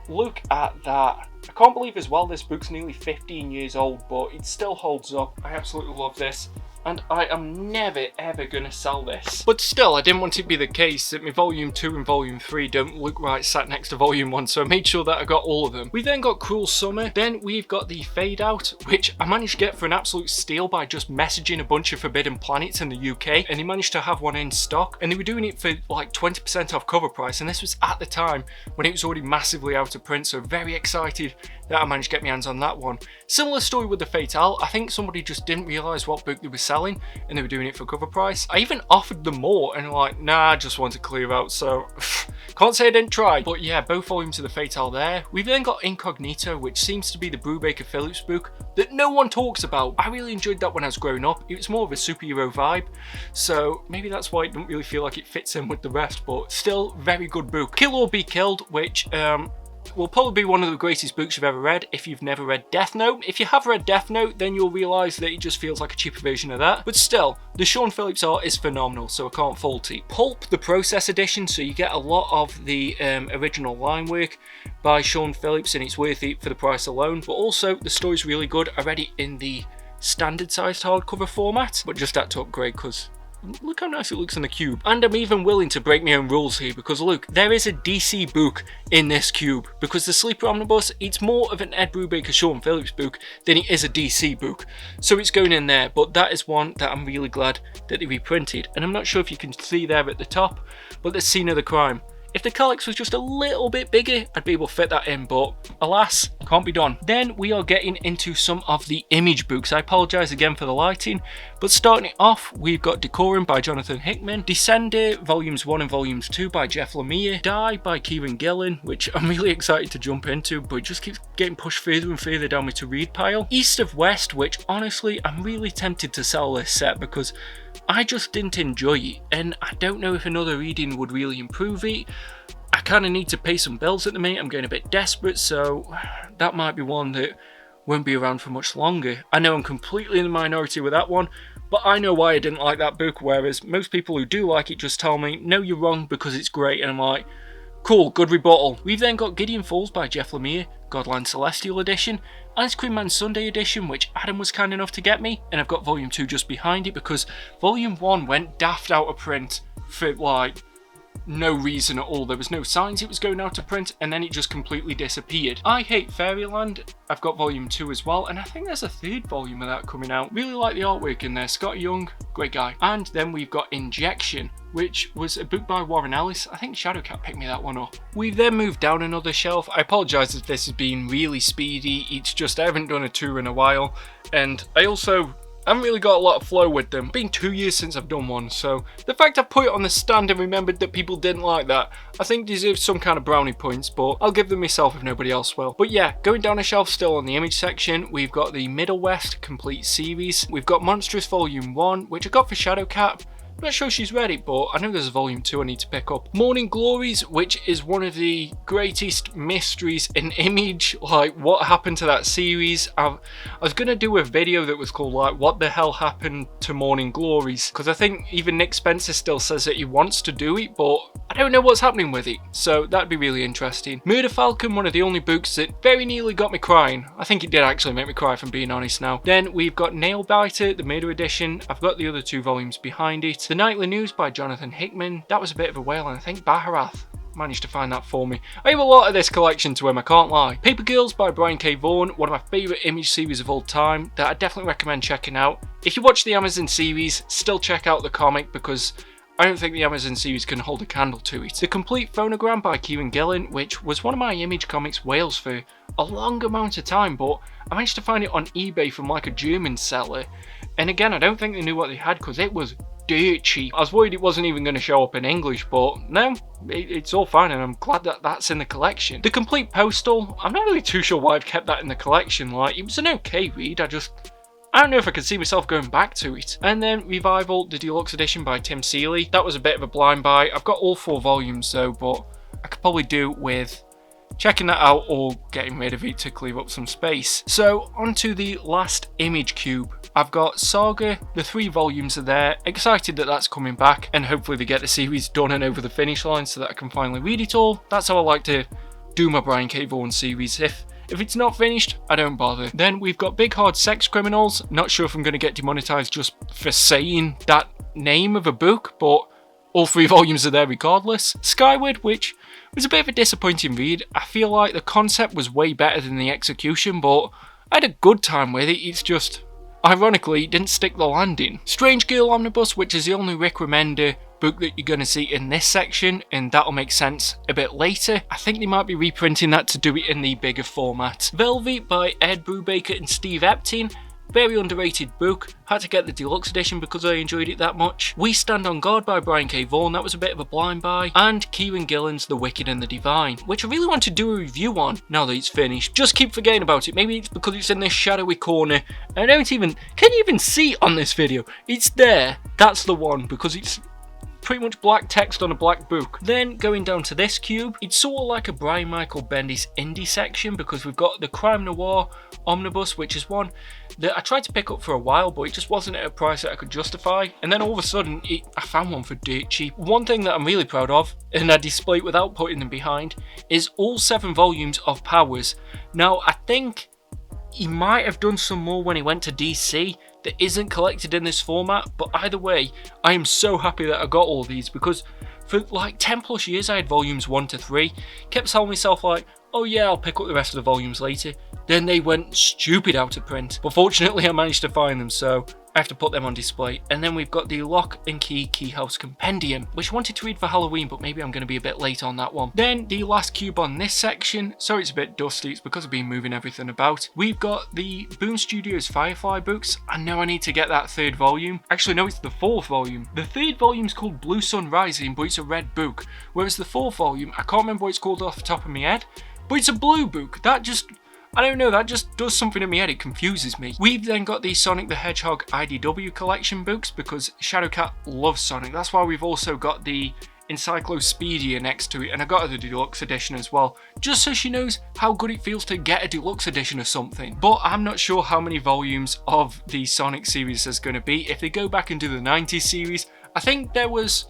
A: Look at that. I can't believe as well this book's nearly 15 years old, but it still holds up. I absolutely love this, and I am never ever going to sell this. But still, I didn't want it to be the case that my volume 2 and volume 3 don't look right sat next to volume 1, so I made sure that I got all of them. We then got Cruel Summer. Then we've got the Fade Out, which I managed to get for an absolute steal by just messaging a bunch of Forbidden Planets in the UK, and they managed to have one in stock, and they were doing it for like 20% off cover price, and this was at the time when it was already massively out of print, so very excited that I managed to get my hands on that one. Similar story with the Fatale. I think somebody just didn't realise what book they were selling and they were doing it for cover price. I even offered them more and they're like, nah, I just want to clear out, so can't say I didn't try. But yeah, both volumes of the Fatale there. We've then got Incognito, which seems to be the Brubaker Phillips book that no one talks about. I really enjoyed that when I was growing up. It was more of a superhero vibe, so maybe that's why it doesn't really feel like it fits in with the rest, but still very good book. Kill or Be Killed, which will probably be one of the greatest books you've ever read if you've never read Death Note. If you have read Death Note, then you'll realise that it just feels like a cheaper version of that. But still, the Sean Phillips art is phenomenal, so I can't fault it. Pulp, the Process Edition, so you get a lot of the original line work by Sean Phillips, and it's worth it for the price alone. But also, the story's really good. I read it in the standard sized hardcover format, but just had to upgrade because look how nice it looks in the cube. And I'm even willing to break my own rules here, because look, there is a DC book in this cube, because the Sleeper Omnibus, it's more of an Ed Brubaker, Sean Phillips book than it is a DC book, so it's going in there. But that is one that I'm really glad that they reprinted, and I'm not sure if you can see there at the top, but the Scene of the Crime. If the Calyx was just a little bit bigger, I'd be able to fit that in, but alas, can't be done. Then we are getting into some of the Image books. I apologise again for the lighting, but starting it off, we've got Decorum by Jonathan Hickman, Descender Volumes 1 and Volumes 2 by Jeff Lemire, Die by Kieran Gillen, which I'm really excited to jump into, but it just keeps getting pushed further and further down my to-read pile. East of West, which honestly, I'm really tempted to sell this set because I just didn't enjoy it, and I don't know if another reading would really improve it. I kind of need to pay some bills at the minute, I'm getting a bit desperate, so that might be one that won't be around for much longer. I know I'm completely in the minority with that one, but I know why I didn't like that book, whereas most people who do like it just tell me, no, you're wrong because it's great, and I'm like, cool, good rebuttal. We've then got Gideon Falls by Jeff Lemire, Godland Celestial Edition, Ice Cream Man Sunday Edition, which Adam was kind enough to get me, and I've got Volume 2 just behind it because Volume 1 went daft out of print for like no reason at all. There was no signs it was going out of print, and then it just completely disappeared. I Hate Fairyland, I've got Volume 2 as well, and I think there's a third volume of that coming out. Really like the artwork in there. Scott Young, great guy. And then we've got Injection, which was a book by Warren Ellis. I think Shadowcat picked me that one up. We've then moved down another shelf. I apologise if this has been really speedy. It's just I haven't done a tour in a while, and I also haven't really got a lot of flow with them. It's been 2 years since I've done one, so the fact I put it on the stand and remembered that people didn't like that, I think deserves some kind of brownie points, but I'll give them myself if nobody else will. But yeah, going down a shelf still on the Image section, we've got the Middle West Complete Series. We've got Monstrous Volume 1, which I got for Shadowcat. Not sure she's ready, but I know there's a Volume 2 I need to pick up. Morning Glories, which is one of the greatest mysteries in Image, like what happened to that series. I was going to do a video that was called like what the hell happened to Morning Glories, because I think even Nick Spencer still says that he wants to do it, but I don't know what's happening with it, so that'd be really interesting. Murder Falcon, one of the only books that very nearly got me crying. I think it did actually make me cry, if I'm being honest now. Then we've got Nailbiter, the Murder Edition. I've got the other 2 volumes behind it. The Nightly News by Jonathan Hickman, that was a bit of a whale, and I think Baharath managed to find that for me. I have a lot of this collection to him, I can't lie. Paper Girls by Brian K. Vaughan, one of my favourite Image series of all time that I definitely recommend checking out. If you watch the Amazon series, still check out the comic because I don't think the Amazon series can hold a candle to it. The Complete Phonogram by Kieran Gillen, which was one of my Image Comics whales for a long amount of time, but I managed to find it on eBay from like a German seller. And again, I don't think they knew what they had because it was dirt cheap. I was worried it wasn't even going to show up in English, but no, it's all fine, and I'm glad that that's in the collection. The Complete Postal, I'm not really too sure why I've kept that in the collection. Like, it was an okay read, I don't know if I could see myself going back to it. And then Revival, the Deluxe Edition by Tim Seeley. That was a bit of a blind buy. I've got all 4 volumes though, but I could probably do with checking that out or getting rid of it to clear up some space. So onto the last Image cube. I've got Saga, the 3 volumes are there. Excited that that's coming back, and hopefully they get the series done and over the finish line so that I can finally read it all. That's how I like to do my Brian K. Vaughan series. If it's not finished, I don't bother. Then we've got Big Hard Sex Criminals. Not sure if I'm going to get demonetized just for saying that name of a book, but all 3 volumes are there regardless. Skyward, which was a bit of a disappointing read. I feel like the concept was way better than the execution, but I had a good time with it. It's just, ironically, it didn't stick the landing. Strange Girl Omnibus, which is the only Rick Remender book that you're going to see in this section, and that'll make sense a bit later. I think they might be reprinting that to do it in the bigger format. Velvet by Ed Brubaker and Steve Epting. Very underrated book. Had to get the deluxe edition because I enjoyed it that much. We Stand on Guard by Brian K. Vaughan, that was a bit of a blind buy. And Kieran Gillen's The Wicked and the Divine, which I really want to do a review on now that it's finished. Just keep forgetting about it. Maybe it's because it's in this shadowy corner. I don't even, can you even see it on this video? It's there. That's the one, because it's pretty much black text on a black book. Then going down to this cube, it's sort of like a Brian Michael Bendis indie section, because we've got the Crime Noir Omnibus, which is one that I tried to pick up for a while, but it just wasn't at a price that I could justify. And then all of a sudden, I found one for dirt cheap. One thing that I'm really proud of, and I display it without putting them behind, is all 7 volumes of Powers. Now, I think he might have done some more when he went to DC that isn't collected in this format, but either way, I am so happy that I got all these, because for like 10 plus years I had volumes 1 to 3, kept telling myself like, oh yeah, I'll pick up the rest of the volumes later. Then they went stupid out of print, but fortunately I managed to find them, so I have to put them on display. And then we've got the Lock and Key Keyhouse Compendium, which I wanted to read for Halloween, but maybe I'm going to be a bit late on that one. Then the last cube on this section, sorry it's a bit dusty, it's because I've been moving everything about. We've got the Boom Studios Firefly books. I know I need to get that 3rd volume. Actually no, it's the 4th volume. The 3rd volume's called Blue Sun Rising, but it's a red book, whereas the 4th volume, I can't remember what it's called off the top of my head, but it's a blue book. That just, I don't know, that just does something in my head, it confuses me. We've then got the Sonic the Hedgehog IDW collection books, because Shadowcat loves Sonic. That's why we've also got the Encyclopedia next to it, and I got her the deluxe edition as well, just so she knows how good it feels to get a deluxe edition of something. But I'm not sure how many volumes of the Sonic series there's going to be. If they go back and do the 90s series, I think there was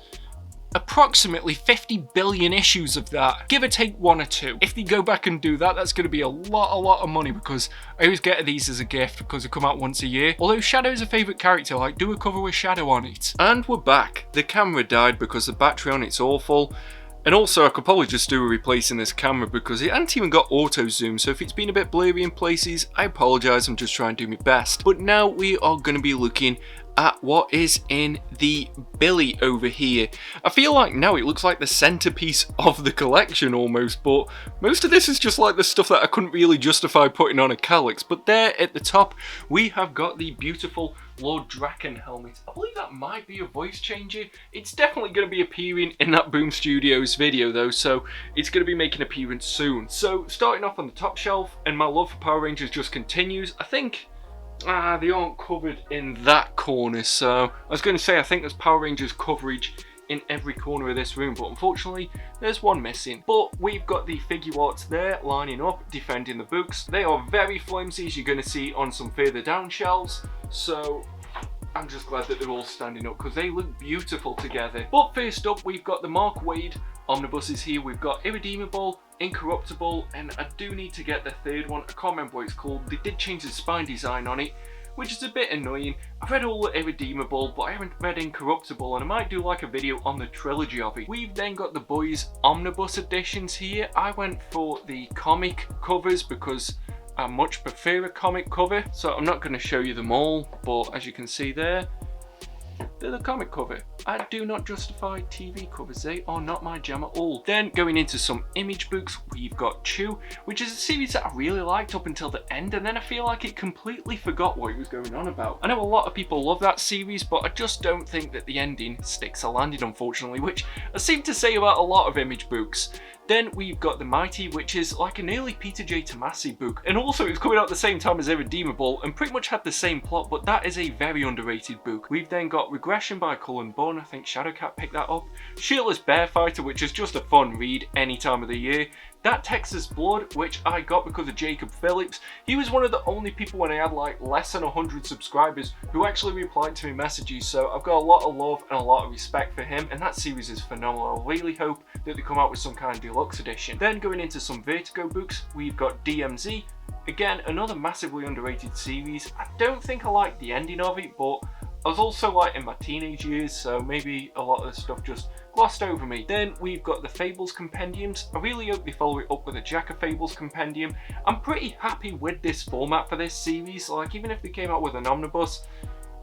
A: approximately 50 billion issues of that, give or take 1 or 2. If they go back and do that, that's going to be a lot of money, because I always get these as a gift because they come out once a year. Although Shadow's a favourite character, like do a cover with Shadow on it. And we're back. The camera died because the battery on it's awful. And also I could probably just do a replacing this camera because it hasn't even got auto zoom, so if it's been a bit blurry in places, I apologise, I'm just trying to do my best. But now we are going to be looking at what is in the Billy over here. I feel like now it looks like the centerpiece of the collection almost, but most of this is just like the stuff that I couldn't really justify putting on a Calyx. But there at the top we have got the beautiful Lord Draken helmet. I believe that might be a voice changer. It's definitely going to be appearing in that Boom Studios video though, so it's going to be making an appearance soon. So starting off on the top shelf, and my love for Power Rangers just continues. I think they aren't covered in that corner, so I was going to say I think there's Power Rangers coverage in every corner of this room, but unfortunately there's one missing. But we've got the figure arts there lining up, defending the books. They are very flimsy, as you're going to see on some further down shelves, so I'm just glad that they're all standing up because they look beautiful together. But first up, we've got the Mark Waid omnibuses here. We've got Irredeemable, Incorruptible, and I do need to get the 3rd one. I can't remember what it's called. They did change the spine design on it, which is a bit annoying. I've read all the Irredeemable, but I haven't read Incorruptible, and I might do like a video on the trilogy of it. We've then got the boys omnibus editions here. I went for the comic covers because I much prefer a comic cover, so I'm not going to show you them all, but as you can see there, they're the comic cover. I do not justify TV covers, they are not my jam at all. Then going into some image books, we've got Chew, which is a series that I really liked up until the end, and then I feel like it completely forgot what it was going on about. I know a lot of people love that series, but I just don't think that the ending sticks a landing, unfortunately, which I seem to say about a lot of image books. Then we've got The Mighty, which is like an early Peter J. Tomasi book, and also it's coming out at the same time as Irredeemable and pretty much had the same plot, but that is a very underrated book. We've then got Regression by Cullen Bunn, I think Shadowcat picked that up. Shirtless Bear Fighter, which is just a fun read any time of the year. That Texas Blood, which I got because of Jacob Phillips. He was one of the only people when I had like less than 100 subscribers who actually replied to me messages, so I've got a lot of love and a lot of respect for him, and that series is phenomenal. I really hope that they come out with some kind of deluxe edition. Then going into some Vertigo books, we've got DMZ. Again, another massively underrated series. I don't think I like the ending of it, but I was also like in my teenage years, so maybe a lot of the stuff just glossed over me. Then we've got the Fables Compendiums. I really hope they follow it up with a Jack of Fables Compendium. I'm pretty happy with this format for this series, like even if they came out with an omnibus.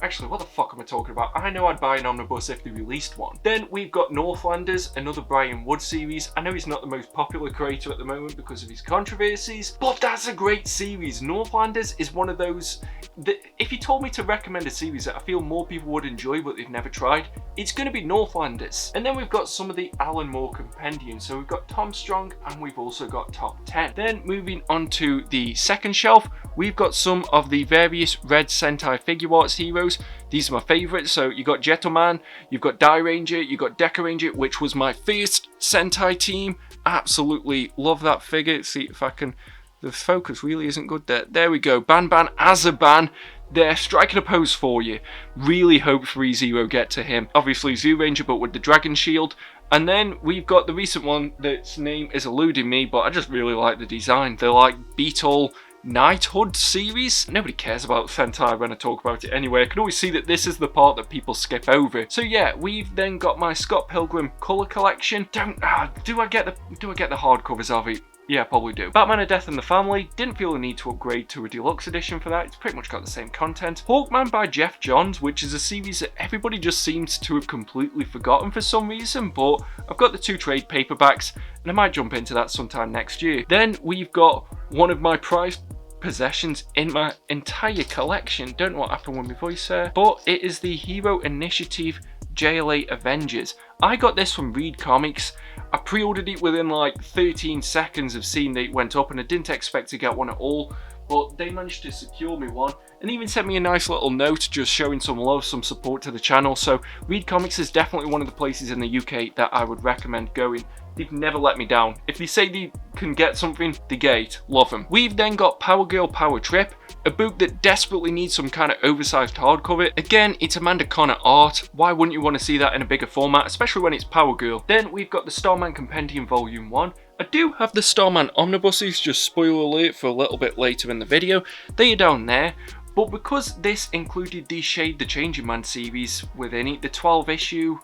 A: Actually, what the fuck am I talking about? I know I'd buy an omnibus if they released one. Then we've got Northlanders, another Brian Wood series. I know he's not the most popular creator at the moment because of his controversies, but that's a great series. Northlanders is one of those that if you told me to recommend a series that I feel more people would enjoy but they've never tried, it's going to be Northlanders. And then we've got some of the Alan Moore compendiums. So we've got Tom Strong and we've also got Top 10. Then moving on to the second shelf, we've got some of the various Red Sentai figure arts heroes. These are my favourites. So you got Gentleman, you've got Die Ranger, you've got Deca Ranger, which was my first Sentai team. Absolutely love that figure. Let's see if I can, the focus really isn't good there. There we go. Ban Azaban. They're striking a pose for you. Really hope FreeZero get to him. Obviously Zoo Ranger, but with the Dragon Shield. And then we've got the recent one that's name is eluding me, but I just really like the design. They're like Beetle Knighthood series. Nobody cares about Sentai when I talk about it anyway. I can always see that this is the part that people skip over. So yeah, we've then got my Scott Pilgrim colour collection. Do I get the hardcovers of it? Yeah, probably do. Batman: A Death in the Family, didn't feel the need to upgrade to a deluxe edition for that. It's pretty much got the same content. Hawkman by Jeff Johns, which is a series that everybody just seems to have completely forgotten for some reason, but I've got the 2 trade paperbacks and I might jump into that sometime next year. Then we've got one of my prized possessions in my entire collection. Don't know what happened with my voice there, but it is the Hero Initiative JLA Avengers. I got this from Read Comics. I pre-ordered it within like 13 seconds of seeing that it went up, and I didn't expect to get one at all, but they managed to secure me one and even sent me a nice little note just showing some love, some support to the channel. So Read Comics is definitely one of the places in the UK that I would recommend going. They've never let me down. If they say they can get something, they get it. Love them. We've then got Power Girl Power Trip, a book that desperately needs some kind of oversized hardcover. Again, it's Amanda Connor art. Why wouldn't you want to see that in a bigger format, especially when it's Power Girl? Then we've got the Starman Compendium Volume 1. I do have the Starman Omnibuses, just spoiler alert for a little bit later in the video. They are down there. But because this included the Shade the Changing Man series within it, the 12-issue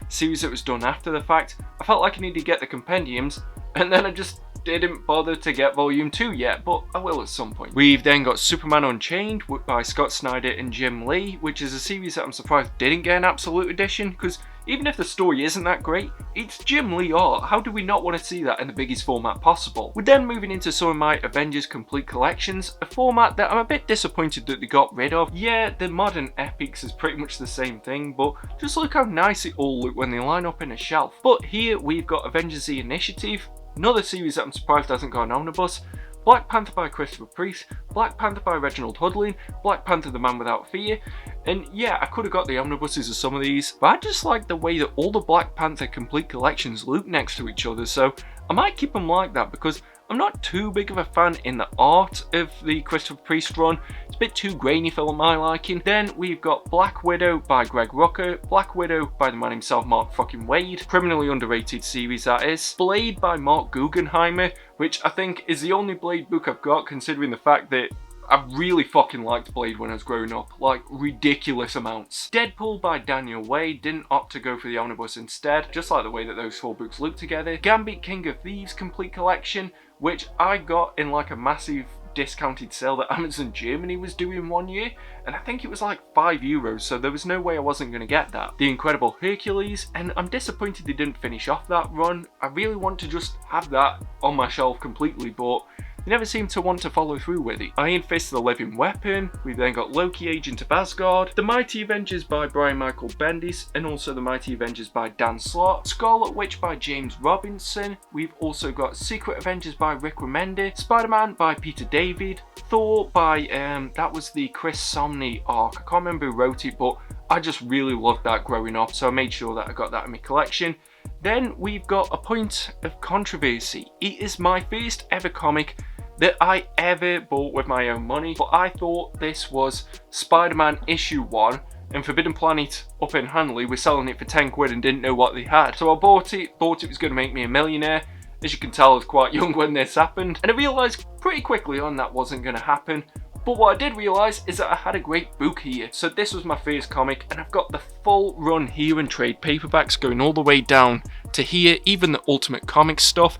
A: series that was done after the fact, I felt like I needed to get the compendiums, and then I just didn't bother to get volume 2 yet, but I will at some point. We've then got Superman Unchained by Scott Snyder and Jim Lee, which is a series that I'm surprised didn't get an absolute edition, because even if the story isn't that great, it's Jim Lee art. How do we not want to see that in the biggest format possible? We're then moving into some of my Avengers Complete collections, a format that I'm a bit disappointed that they got rid of. Yeah, the modern epics is pretty much the same thing, but just look how nice it all look when they line up in a shelf. But here we've got Avengers The Initiative, another series that I'm surprised hasn't got an omnibus. Black Panther by Christopher Priest, Black Panther by Reginald Hudlin, Black Panther the Man Without Fear, and yeah, I could have got the omnibuses of some of these, but I just like the way that all the Black Panther complete collections look next to each other, so I might keep them like that because I'm not too big of a fan in the art of the Christopher Priest run. It's a bit too grainy for my liking. Then we've got Black Widow by Greg Rucka, Black Widow by the man himself, Mark fucking Waid, criminally underrated series that is. Blade by Mark Guggenheimer, which I think is the only Blade book I've got, considering the fact that I really fucking liked Blade when I was growing up, like ridiculous amounts. Deadpool by Daniel Wade, didn't opt to go for the omnibus instead, just like the way that those 4 books look together. Gambit King of Thieves complete collection, which I got in like a massive discounted sale that Amazon Germany was doing one year, and I think it was like €5, so there was no way I wasn't going to get that. The Incredible Hercules, and I'm disappointed they didn't finish off that run. I really want to just have that on my shelf completely, but they never seem to want to follow through with it. Iron Fist the Living Weapon, we've then got Loki Agent of Asgard, The Mighty Avengers by Brian Michael Bendis, and also The Mighty Avengers by Dan Slott, Scarlet Witch by James Robinson, we've also got Secret Avengers by Rick Remender, Spider-Man by Peter David, Thor by, that was the Chris Samnee arc, I can't remember who wrote it, but I just really loved that growing up, so I made sure that I got that in my collection. Then we've got A Point of Controversy. It is my first ever comic that I ever bought with my own money, but I thought this was Spider-Man issue 1, and Forbidden Planet up in Hanley were selling it for 10 quid and didn't know what they had. So I bought it, thought it was going to make me a millionaire. As you can tell, I was quite young when this happened, and I realised pretty quickly on that wasn't going to happen. But what I did realise is that I had a great book here. So this was my first comic, and I've got the full run here in trade paperbacks going all the way down to here, even the Ultimate Comics stuff.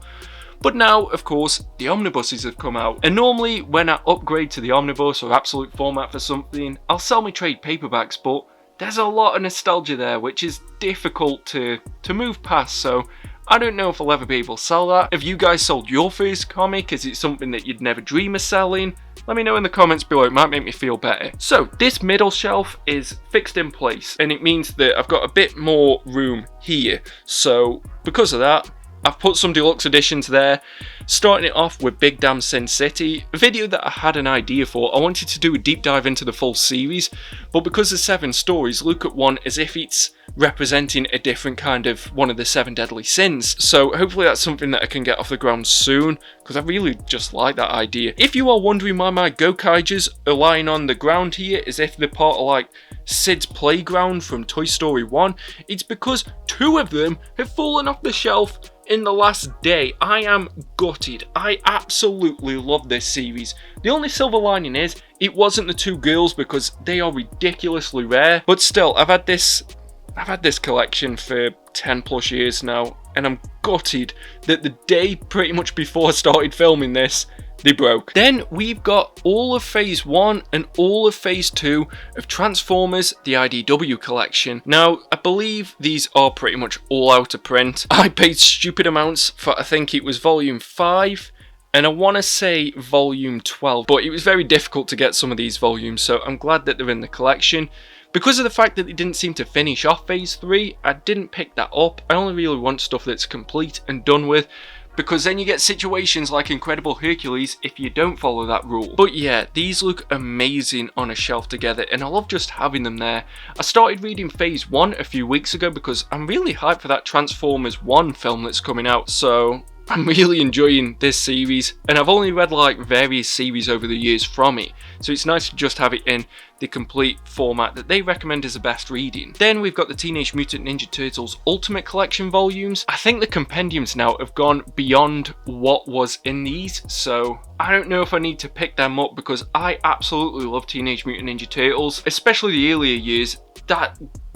A: But now, of course, the omnibuses have come out, and normally when I upgrade to the omnibus or absolute format for something, I'll sell my trade paperbacks, but there's a lot of nostalgia there, which is difficult to move past, so I don't know if I'll ever be able to sell that. Have you guys sold your first comic? Is it something that you'd never dream of selling? Let me know in the comments below, it might make me feel better. So, this middle shelf is fixed in place, and it means that I've got a bit more room here. So, because of that, I've put some deluxe editions there, starting it off with Big Damn Sin City, a video that I had an idea for. I wanted to do a deep dive into the full series, but because there's 7 stories, look at one as if it's representing a different kind of one of the 7 deadly sins. So hopefully that's something that I can get off the ground soon, because I really just like that idea. If you are wondering why my Gokaijas are lying on the ground here as if they're part of like Sid's playground from Toy Story 1, it's because 2 of them have fallen off the shelf in the last day. I am gutted. I absolutely love this series. The only silver lining is it wasn't the two girls because they are ridiculously rare. But still, I've had this collection for 10 plus years now, and I'm gutted that the day pretty much before I started filming this, they broke. Then we've got all of Phase 1 and all of Phase 2 of Transformers, the IDW collection. Now, I believe these are pretty much all out of print. I paid stupid amounts for, I think it was Volume 5, and I want to say Volume 12, but it was very difficult to get some of these volumes, so I'm glad that they're in the collection. Because of the fact that they didn't seem to finish off Phase 3, I didn't pick that up. I only really want stuff that's complete and done with, because then you get situations like Incredible Hercules if you don't follow that rule. But yeah, these look amazing on a shelf together, and I love just having them there. I started reading Phase 1 a few weeks ago because I'm really hyped for that Transformers 1 film that's coming out, so I'm really enjoying this series, and I've only read like various series over the years from it, so it's nice to just have it in the complete format that they recommend as the best reading. Then we've got the Teenage Mutant Ninja Turtles Ultimate Collection volumes. I think the compendiums now have gone beyond what was in these, so I don't know if I need to pick them up because I absolutely love Teenage Mutant Ninja Turtles, especially the earlier years.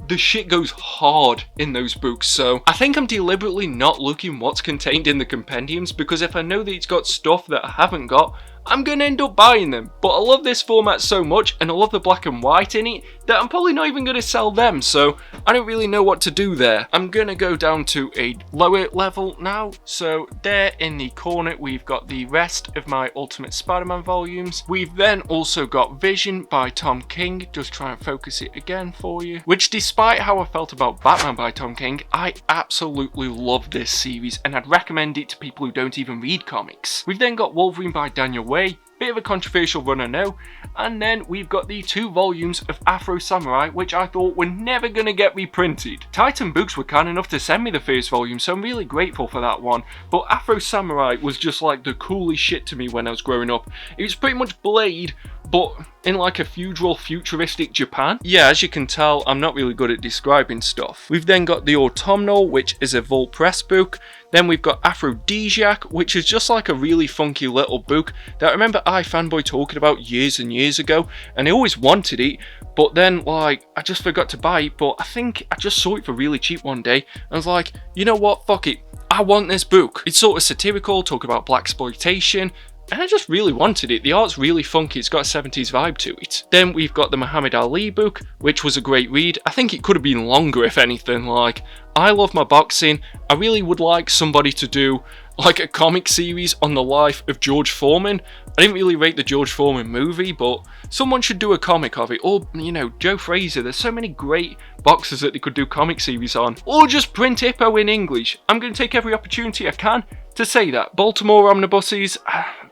A: The shit goes hard in those books, so I think I'm deliberately not looking what's contained in the compendiums, because if I know that it's got stuff that I haven't got, I'm gonna end up buying them. But I love this format so much, and I love the black and white in it, that I'm probably not even gonna sell them, so I don't really know what to do there. I'm gonna go down to a lower level now, so there in the corner we've got the rest of my Ultimate Spider-Man volumes. We've then also got Vision by Tom King, just try and focus it again for you, which despite how I felt about Batman by Tom King, I absolutely love this series, and I'd recommend it to people who don't even read comics. We've then got Wolverine by Daniel Way, bit of a controversial run I know, and then we've got the 2 volumes of Afro Samurai, which I thought were never going to get reprinted. Titan Books were kind enough to send me the first volume, so I'm really grateful for that one, but Afro Samurai was just like the coolest shit to me when I was growing up. It was pretty much Blade, but in like a feudal, futuristic Japan. Yeah, as you can tell, I'm not really good at describing stuff. We've then got The Autumnal, which is a Vault Press book. Then we've got Aphrodisiac, which is just like a really funky little book that I remember iFanboy talking about years and years ago, and I always wanted it, but then like I just forgot to buy it. But I think I just saw it for really cheap one day, and I was like, you know what, fuck it, I want this book. It's sort of satirical, talking about blaxploitation, and I just really wanted it. The art's really funky, it's got a 70s vibe to it. Then we've got the Muhammad Ali book, which was a great read. I think it could have been longer if anything. Like, I love my boxing. I really would like somebody to do like a comic series on the life of George Foreman. I didn't really rate the George Foreman movie, but someone should do a comic of it. Or, you know, Joe Frazier. There's so many great boxers that they could do comic series on. Or just print Hippo in English. I'm going to take every opportunity I can to say that. Baltimore Omnibuses,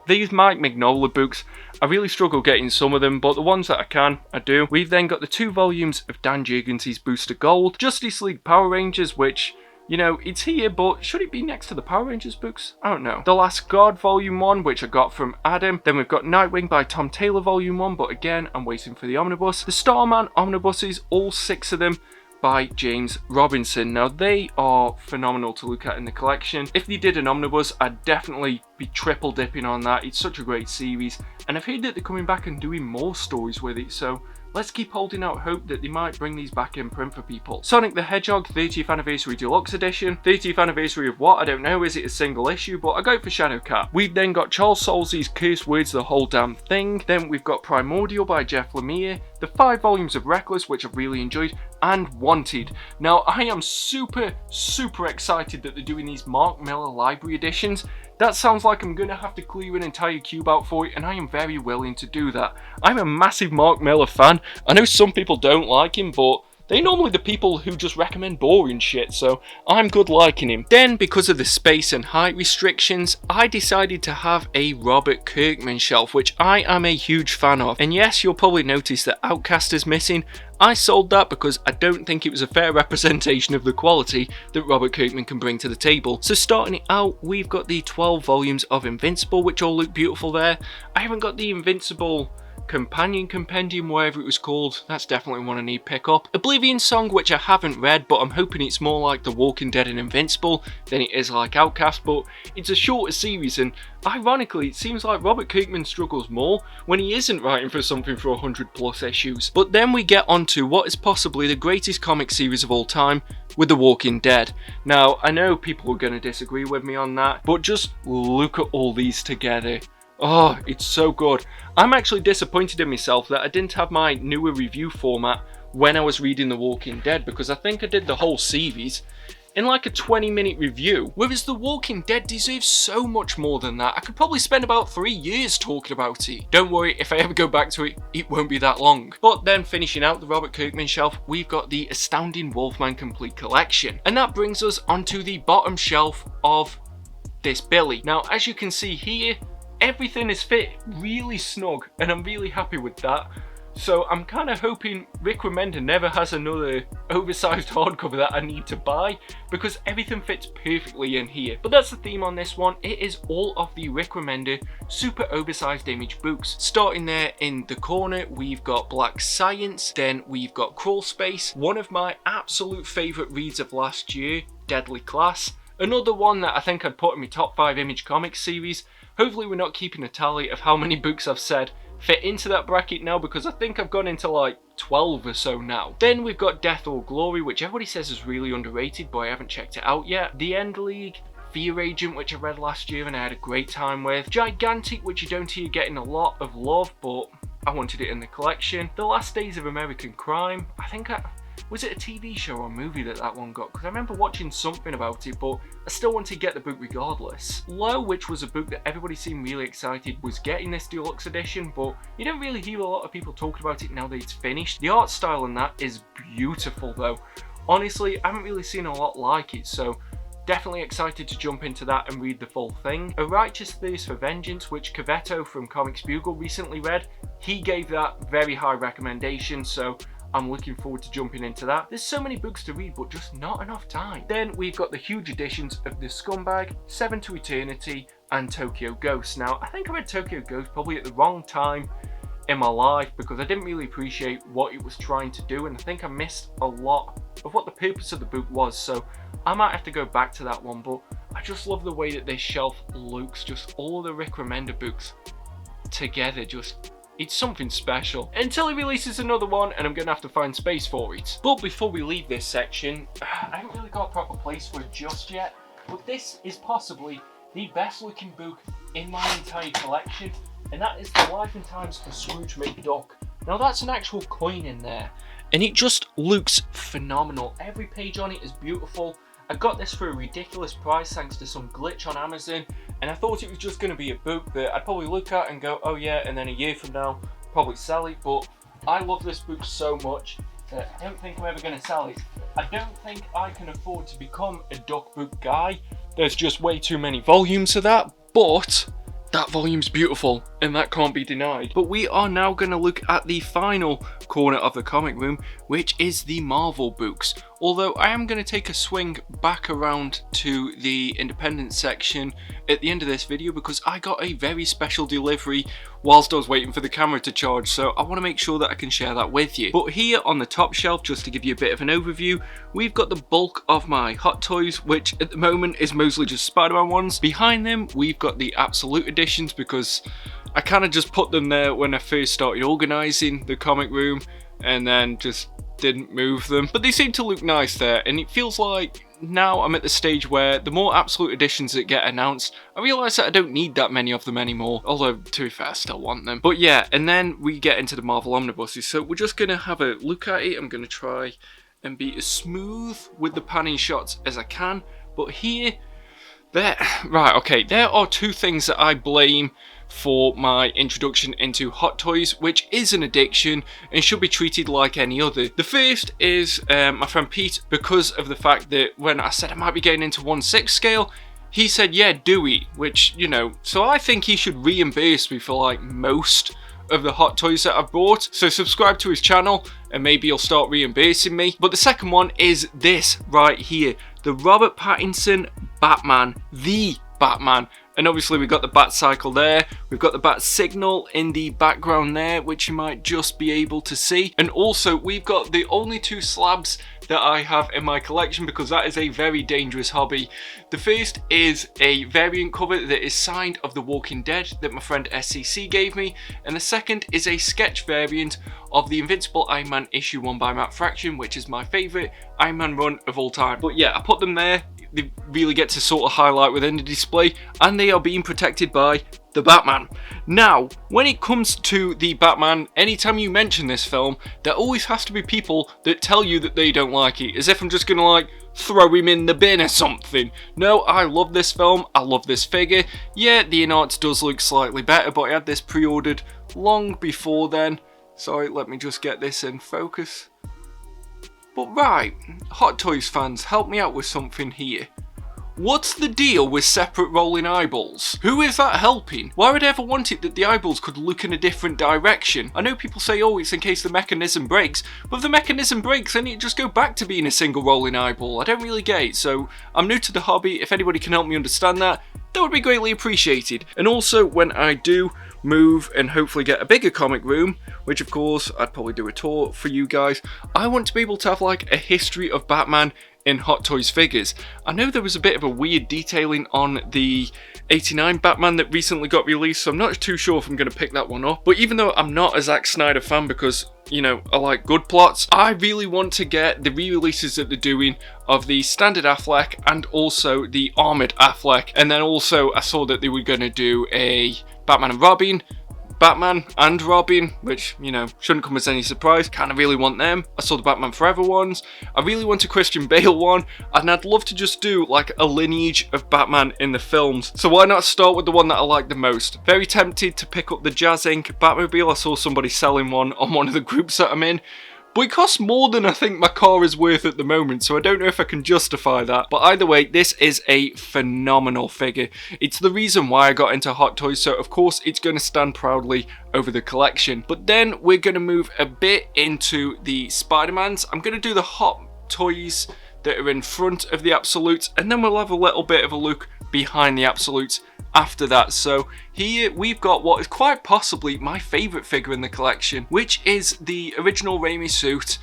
A: these Mike Mignola books, I really struggle getting some of them, but the ones that I can, I do. We've then got the 2 volumes of Dan Jurgensen's Booster Gold, Justice League Power Rangers, which, you know, it's here, but should it be next to the Power Rangers books? I don't know. The Last Guard Volume 1, which I got from Adam. Then we've got Nightwing by Tom Taylor Volume 1, but again, I'm waiting for the omnibus. The Starman Omnibuses, all 6 of them, by James Robinson. Now, they are phenomenal to look at in the collection. If they did an omnibus, I'd definitely be triple dipping on that. It's such a great series, and I've heard that they're coming back and doing more stories with it, so let's keep holding out hope that they might bring these back in print for people. Sonic the Hedgehog 30th Anniversary Deluxe Edition. 30th Anniversary of what? I don't know. Is it a single issue? But I go for Shadowcat. We've then got Charles Soule's Cursed Words, The Whole Damn Thing. Then we've got Primordial by Jeff Lemire. The 5 volumes of Reckless, which I've really enjoyed. And Wanted. Now, I am super excited that they're doing these Mark Millar library editions. That sounds like I'm going to have to clear an entire cube out for it, and I am very willing to do that. I'm a massive Mark Millar fan. I know some people don't like him, but they're normally the people who just recommend boring shit, so I'm good liking him. Then, because of the space and height restrictions, I decided to have a Robert Kirkman shelf, which I am a huge fan of. And yes, you'll probably notice that Outcast is missing. I sold that because I don't think it was a fair representation of the quality that Robert Kirkman can bring to the table. So starting it out, we've got the 12 volumes of Invincible, which all look beautiful there. I haven't got the Invincible Companion Compendium, whatever it was called. That's definitely one I need to pick up. Oblivion Song, which I haven't read, but I'm hoping it's more like The Walking Dead and Invincible than it is like Outcast, but it's a shorter series, and ironically, it seems like Robert Kirkman struggles more when he isn't writing for something for 100 plus issues. But then we get onto what is possibly the greatest comic series of all time, with The Walking Dead. Now, I know people are going to disagree with me on that, but just look at all these together. Oh, it's so good. I'm actually disappointed in myself that I didn't have my newer review format when I was reading The Walking Dead, because I think I did the whole series in like a 20-minute review, whereas The Walking Dead deserves so much more than that. I could probably spend about 3 years talking about it. Don't worry, if I ever go back to it, it won't be that long. But then finishing out the Robert Kirkman shelf, we've got the Astounding Wolfman Complete Collection. And that brings us onto the bottom shelf of this Billy. Now, as you can see here, everything is fit really snug, and I'm really happy with that. So I'm kind of hoping Rick Remender never has another oversized hardcover that I need to buy, because everything fits perfectly in here. But that's the theme on this one. It is all of the Rick Remender super oversized image books. Starting there in the corner, we've got Black Science, then we've got Crawl Space, one of my absolute favourite reads of last year, Deadly Class. Another one that I think I'd put in my top 5 Image Comics series. Hopefully we're not keeping a tally of how many books I've said fit into that bracket now, because I think I've gone into like 12 or so now. Then we've got Death or Glory, which everybody says is really underrated, but I haven't checked it out yet. The End League, Fear Agent, which I read last year and I had a great time with. Gigantic, which you don't hear getting a lot of love, but I wanted it in the collection. The Last Days of American Crime, was it a TV show or a movie that one got? Because I remember watching something about it, but I still wanted to get the book regardless. Low, which was a book that everybody seemed really excited was getting this deluxe edition, but you don't really hear a lot of people talking about it now that it's finished. The art style in that is beautiful though. Honestly, I haven't really seen a lot like it, so definitely excited to jump into that and read the full thing. A Righteous Thirst for Vengeance, which Cavetto from Comics Bugle recently read. He gave that very high recommendation, so I'm looking forward to jumping into that. There's so many books to read, but just not enough time. Then we've got the huge editions of The Scumbag, Seven to Eternity, and Tokyo Ghost. Now, I think I read Tokyo Ghost probably at the wrong time in my life, because I didn't really appreciate what it was trying to do, and I think I missed a lot of what the purpose of the book was, so I might have to go back to that one. But I just love the way that this shelf looks, just all the Rick Remender books together, it's something special. Until he releases another one, and I'm going to have to find space for it. But before we leave this section, I haven't really got a proper place for it just yet, but this is possibly the best looking book in my entire collection, and that is The Life and Times of Scrooge McDuck. Now that's an actual coin in there, and it just looks phenomenal. Every page on it is beautiful. I got this for a ridiculous price thanks to some glitch on Amazon, and I thought it was just going to be a book that I'd probably look at and go, oh yeah, and then a year from now probably sell it. But I love this book so much that I don't think I'm ever going to sell it. I don't think I can afford to become a duck book guy. There's just way too many volumes of that, but that volume's beautiful and that can't be denied. But we are now going to look at the final corner of the comic room, which is the Marvel books. Although I am going to take a swing back around to the independent section at the end of this video, because I got a very special delivery whilst I was waiting for the camera to charge, so I want to make sure that I can share that with you. But here on the top shelf, just to give you a bit of an overview, we've got the bulk of my Hot Toys, which at the moment is mostly just Spider-Man ones. Behind them, we've got the Absolute editions, because I kind of just put them there when I first started organising the comic room, and then just didn't move them. But they seem to look nice there, and it feels like now I'm at the stage where the more Absolute editions that get announced, I realise that I don't need that many of them anymore, although to be fair I still want them. But yeah, and then we get into the Marvel Omnibuses, so we're just going to have a look at it. I'm going to try and be as smooth with the panning shots as I can, but here, there are two things that I blame for my introduction into Hot Toys, which is an addiction and should be treated like any other. The first is my friend Pete, because of the fact that when I said I might be getting into 1/6 scale, he said, yeah, do it, which, you know, so I think he should reimburse me for like most of the Hot Toys that I've bought. So subscribe to his channel and maybe he'll start reimbursing me. But the second one is this right here, the Robert Pattinson Batman, the Batman And obviously we've got the bat cycle there, we've got the bat signal in the background there, which you might just be able to see. And also we've got the only 2 slabs that I have in my collection, because that is a very dangerous hobby. The first is a variant cover that is signed of The Walking Dead that my friend SCC gave me, and the second is a sketch variant of the Invincible Iron Man issue 1 by Matt Fraction, which is my favourite Iron Man run of all time. But yeah, I put them there. They really get to sort of highlight within the display, and they are being protected by the Batman. Now, when it comes to the Batman, anytime you mention this film, there always has to be people that tell you that they don't like it, as if I'm just gonna like throw him in the bin or something. No, I love this film, I love this figure. Yeah, the in-art does look slightly better, but I had this pre-ordered long before then. Sorry, let me just get this in focus. But right, Hot Toys fans, help me out with something here. What's the deal with separate rolling eyeballs? Who is that helping? Why would I ever want it that the eyeballs could look in a different direction? I know people say, oh, it's in case the mechanism breaks, but if the mechanism breaks, then it just go back to being a single rolling eyeball. I don't really get it, so I'm new to the hobby. If anybody can help me understand that, that would be greatly appreciated. And also, when I do move and hopefully get a bigger comic room, which of course I'd probably do a tour for you guys, I want to be able to have like a history of Batman in Hot Toys figures. I know there was a bit of a weird detailing on the 89 Batman that recently got released, so I'm not too sure if I'm going to pick that one up. But even though I'm not a Zack Snyder fan, because, you know, I like good plots, I really want to get the re-releases that they're doing of the standard Affleck and also the armoured Affleck. And then also I saw that they were going to do a Batman and Robin, Batman and Robin, which, you know, shouldn't come as any surprise. Kind of really want them. I saw the Batman Forever ones. I really want a Christian Bale one, and I'd love to just do like a lineage of Batman in the films. So why not start with the one that I like the most? Very tempted to pick up the Jazz Inc. Batmobile. I saw somebody selling one on one of the groups that I'm in. But it costs more than I think my car is worth at the moment, so I don't know if I can justify that. But either way, this is a phenomenal figure. It's the reason why I got into Hot Toys, so of course it's going to stand proudly over the collection. But then we're going to move a bit into the Spider-Mans. I'm going to do the Hot Toys that are in front of the Absolutes, and then we'll have a little bit of a look behind the Absolutes after that. So here we've got what is quite possibly my favourite figure in the collection, which is the original Raimi suit,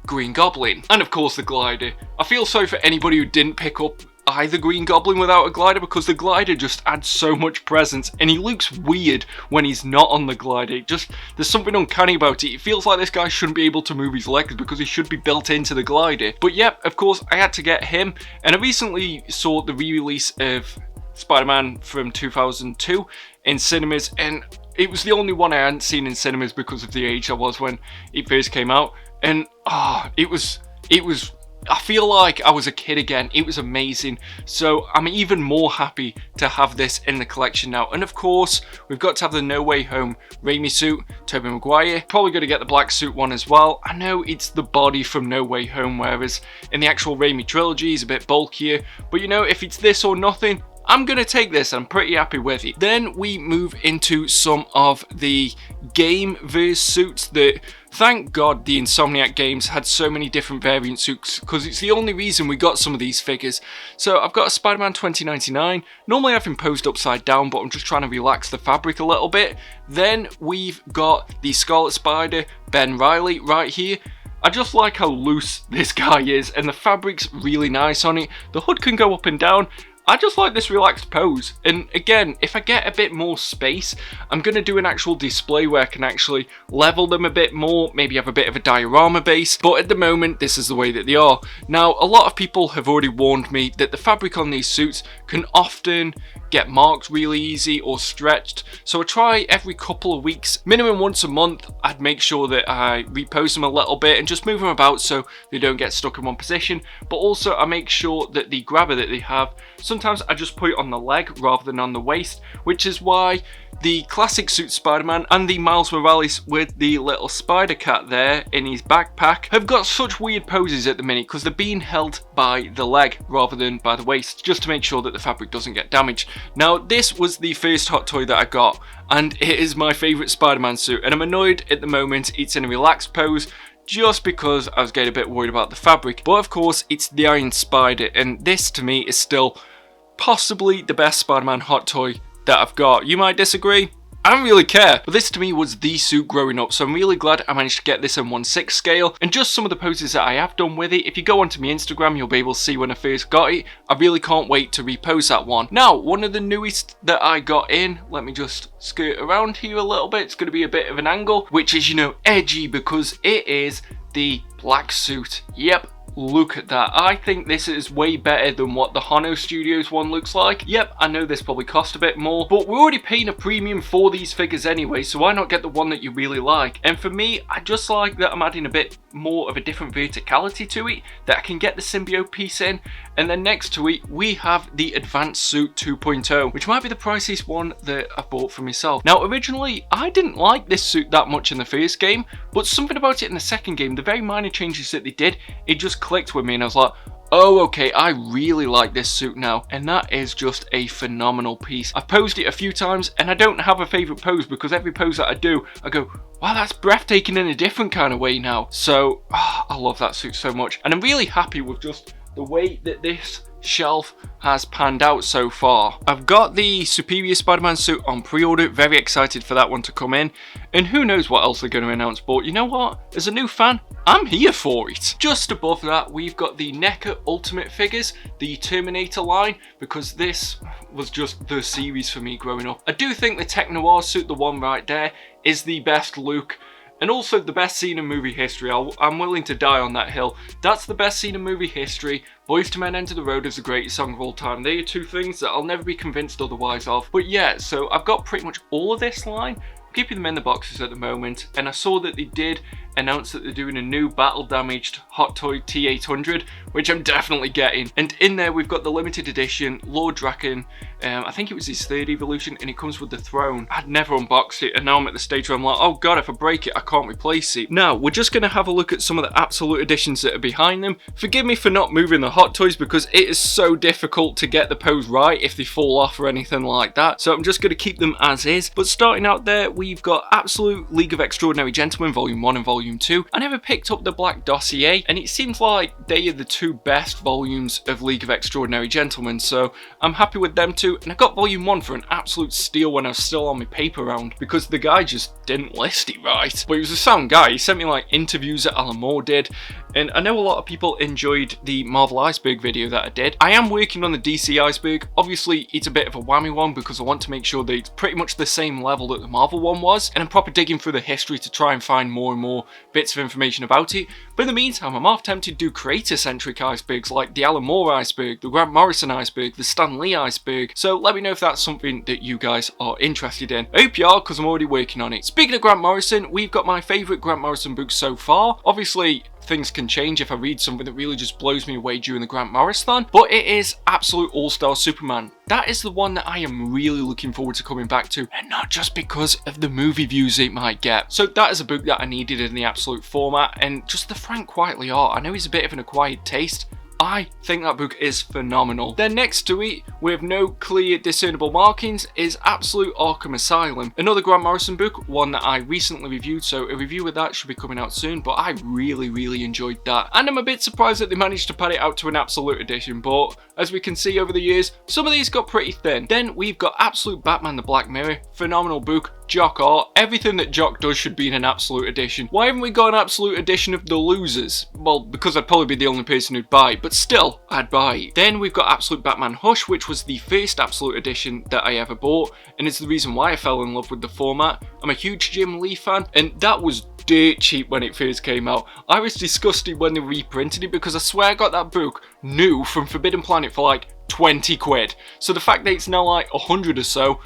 A: Green Goblin. And of course the glider. I feel sorry for anybody who didn't pick up either Green Goblin without a glider, because the glider just adds so much presence, and he looks weird when he's not on the glider. There's something uncanny about it. It feels like this guy shouldn't be able to move his legs because he should be built into the glider. But yep, of course I had to get him, and I recently saw the re-release of Spider-Man from 2002 in cinemas, and it was the only one I hadn't seen in cinemas because of the age I was when it first came out, and it was I feel like I was a kid again. It was amazing. So I'm even more happy to have this in the collection now. And of course, we've got to have the No Way Home Raimi suit, Tobey Maguire. Probably going to get the black suit one as well. I know it's the body from No Way Home, whereas in the actual Raimi trilogy is a bit bulkier. But you know, if it's this or nothing, I'm going to take this. I'm pretty happy with it. Then we move into some of the game-verse suits that, thank God the Insomniac games had so many different variant suits, because it's the only reason we got some of these figures. So I've got a Spider-Man 2099. Normally I've him posed upside down, but I'm just trying to relax the fabric a little bit. Then we've got the Scarlet Spider, Ben Reilly, right here. I just like how loose this guy is, and the fabric's really nice on it. The hood can go up and down. I just like this relaxed pose, and again, if I get a bit more space, I'm going to do an actual display where I can actually level them a bit more, maybe have a bit of a diorama base, but at the moment, this is the way that they are. Now, a lot of people have already warned me that the fabric on these suits can often get marked really easy or stretched, so I try every couple of weeks, minimum once a month, I'd make sure that I repose them a little bit and just move them about so they don't get stuck in one position, but also I make sure that the grabber that they have, sometimes I just put it on the leg rather than on the waist, which is why the classic suit Spider-Man and the Miles Morales with the little spider cat there in his backpack have got such weird poses at the minute because they're being held by the leg rather than by the waist, just to make sure that the fabric doesn't get damaged. Now, this was the first hot toy that I got, and it is my favourite Spider-Man suit, and I'm annoyed at the moment it's in a relaxed pose, just because I was getting a bit worried about the fabric. But of course, it's the Iron Spider, and this to me is still possibly the best Spider-Man hot toy that I've got. You might disagree. I don't really care, but this to me was the suit growing up, so I'm really glad I managed to get this in 1/6 scale, and just some of the poses that I have done with it. If you go onto my Instagram, you'll be able to see when I first got it. I really can't wait to repost that one. Now, one of the newest that I got in, let me just skirt around here a little bit, it's going to be a bit of an angle, which is, you know, edgy, because it is the black suit. Yep. Look at that. I think this is way better than what the Hono Studios one looks like. Yep, I know this probably cost a bit more, but we're already paying a premium for these figures anyway, so why not get the one that you really like? And for me, I just like that I'm adding a bit more of a different verticality to it, that I can get the symbiote piece in, and then next to it, we have the Advanced Suit 2.0, which might be the priciest one that I bought for myself. Now, originally, I didn't like this suit that much in the first game, but something about it in the second game, the very minor changes that they did, it just clicked with me, and I was like, oh, okay, I really like this suit now, and that is just a phenomenal piece. I've posed it a few times, and I don't have a favourite pose, because every pose that I do, I go, wow, that's breathtaking in a different kind of way now. So, I love that suit so much, and I'm really happy with just the way that this shelf has panned out so far. I've got the Superior Spider-Man suit on pre-order, very excited for that one to come in, and who knows what else they're going to announce, but you know what, as a new fan, I'm here for it. Just above that, we've got the NECA Ultimate figures, the Terminator line, because this was just the series for me growing up. I do think the Tech Noir suit, the one right there, is the best look, and also the best scene in movie history. I'm willing to die on that hill. That's the best scene in movie history. Boyz II Men Enter the Road is the greatest song of all time. They are two things that I'll never be convinced otherwise of. But yeah, so I've got pretty much all of this line. I'm keeping them in the boxes at the moment, and I saw that they did announce that they're doing a new battle damaged Hot Toy T800, which I'm definitely getting. And in there we've got the limited edition Lord Draken, I think it was his third evolution, and it comes with the throne. I'd never unboxed it, and now I'm at the stage where I'm like, oh god, if I break it I can't replace it. Now we're just going to have a look at some of the absolute editions that are behind them. Forgive me for not moving the Hot Toys, because it is so difficult to get the pose right if they fall off or anything like that, so I'm just going to keep them as is. But starting out there, we've got Absolute League of Extraordinary Gentlemen Volume 1 and Volume 2. I never picked up the Black Dossier, and it seems like they are the two best volumes of League of Extraordinary Gentlemen, so I'm happy with them too. And I got Volume 1 for an absolute steal when I was still on my paper round, because the guy just didn't list it right. But he was a sound guy. He sent me like interviews that Alan Moore did, and I know a lot of people enjoyed the Marvel Iceberg video that I did. I am working on the DC Iceberg. Obviously, it's a bit of a whammy one, because I want to make sure that it's pretty much the same level that the Marvel one was, and I'm proper digging through the history to try and find more and more bits of information about it. But in the meantime, I'm half tempted to do creator-centric icebergs like the Alan Moore iceberg, the Grant Morrison iceberg, the Stan Lee iceberg. So let me know if that's something that you guys are interested in. I hope you are, because I'm already working on it. Speaking of Grant Morrison, we've got my favourite Grant Morrison book so far. Obviously, things can change if I read something that really just blows me away during the Grant Morrison, but it is Absolute All-Star Superman. That is the one that I am really looking forward to coming back to, and not just because of the movie views it might get. So that is a book that I needed in the Absolute format, and just the Frank Quitely art. I know he's a bit of an acquired taste. I think that book is phenomenal. Then next to it, with no clear discernible markings, is Absolute Arkham Asylum. Another Grant Morrison book, one that I recently reviewed, so a review of that should be coming out soon, but I really enjoyed that. And I'm a bit surprised that they managed to pad it out to an Absolute edition, but as we can see over the years, some of these got pretty thin. Then we've got Absolute Batman the Black Mirror, phenomenal book. Jock art, everything that Jock does should be in an Absolute edition. Why haven't we got an Absolute edition of The Losers? Well, because I'd probably be the only person who'd buy it, but still, I'd buy it. Then we've got Absolute Batman Hush, which was the first Absolute edition that I ever bought, and it's the reason why I fell in love with the format. I'm a huge Jim Lee fan, and that was dirt cheap when it first came out. I was disgusted when they reprinted it, because I swear I got that book new from Forbidden Planet for like 20 quid. So the fact that it's now like 100 or so,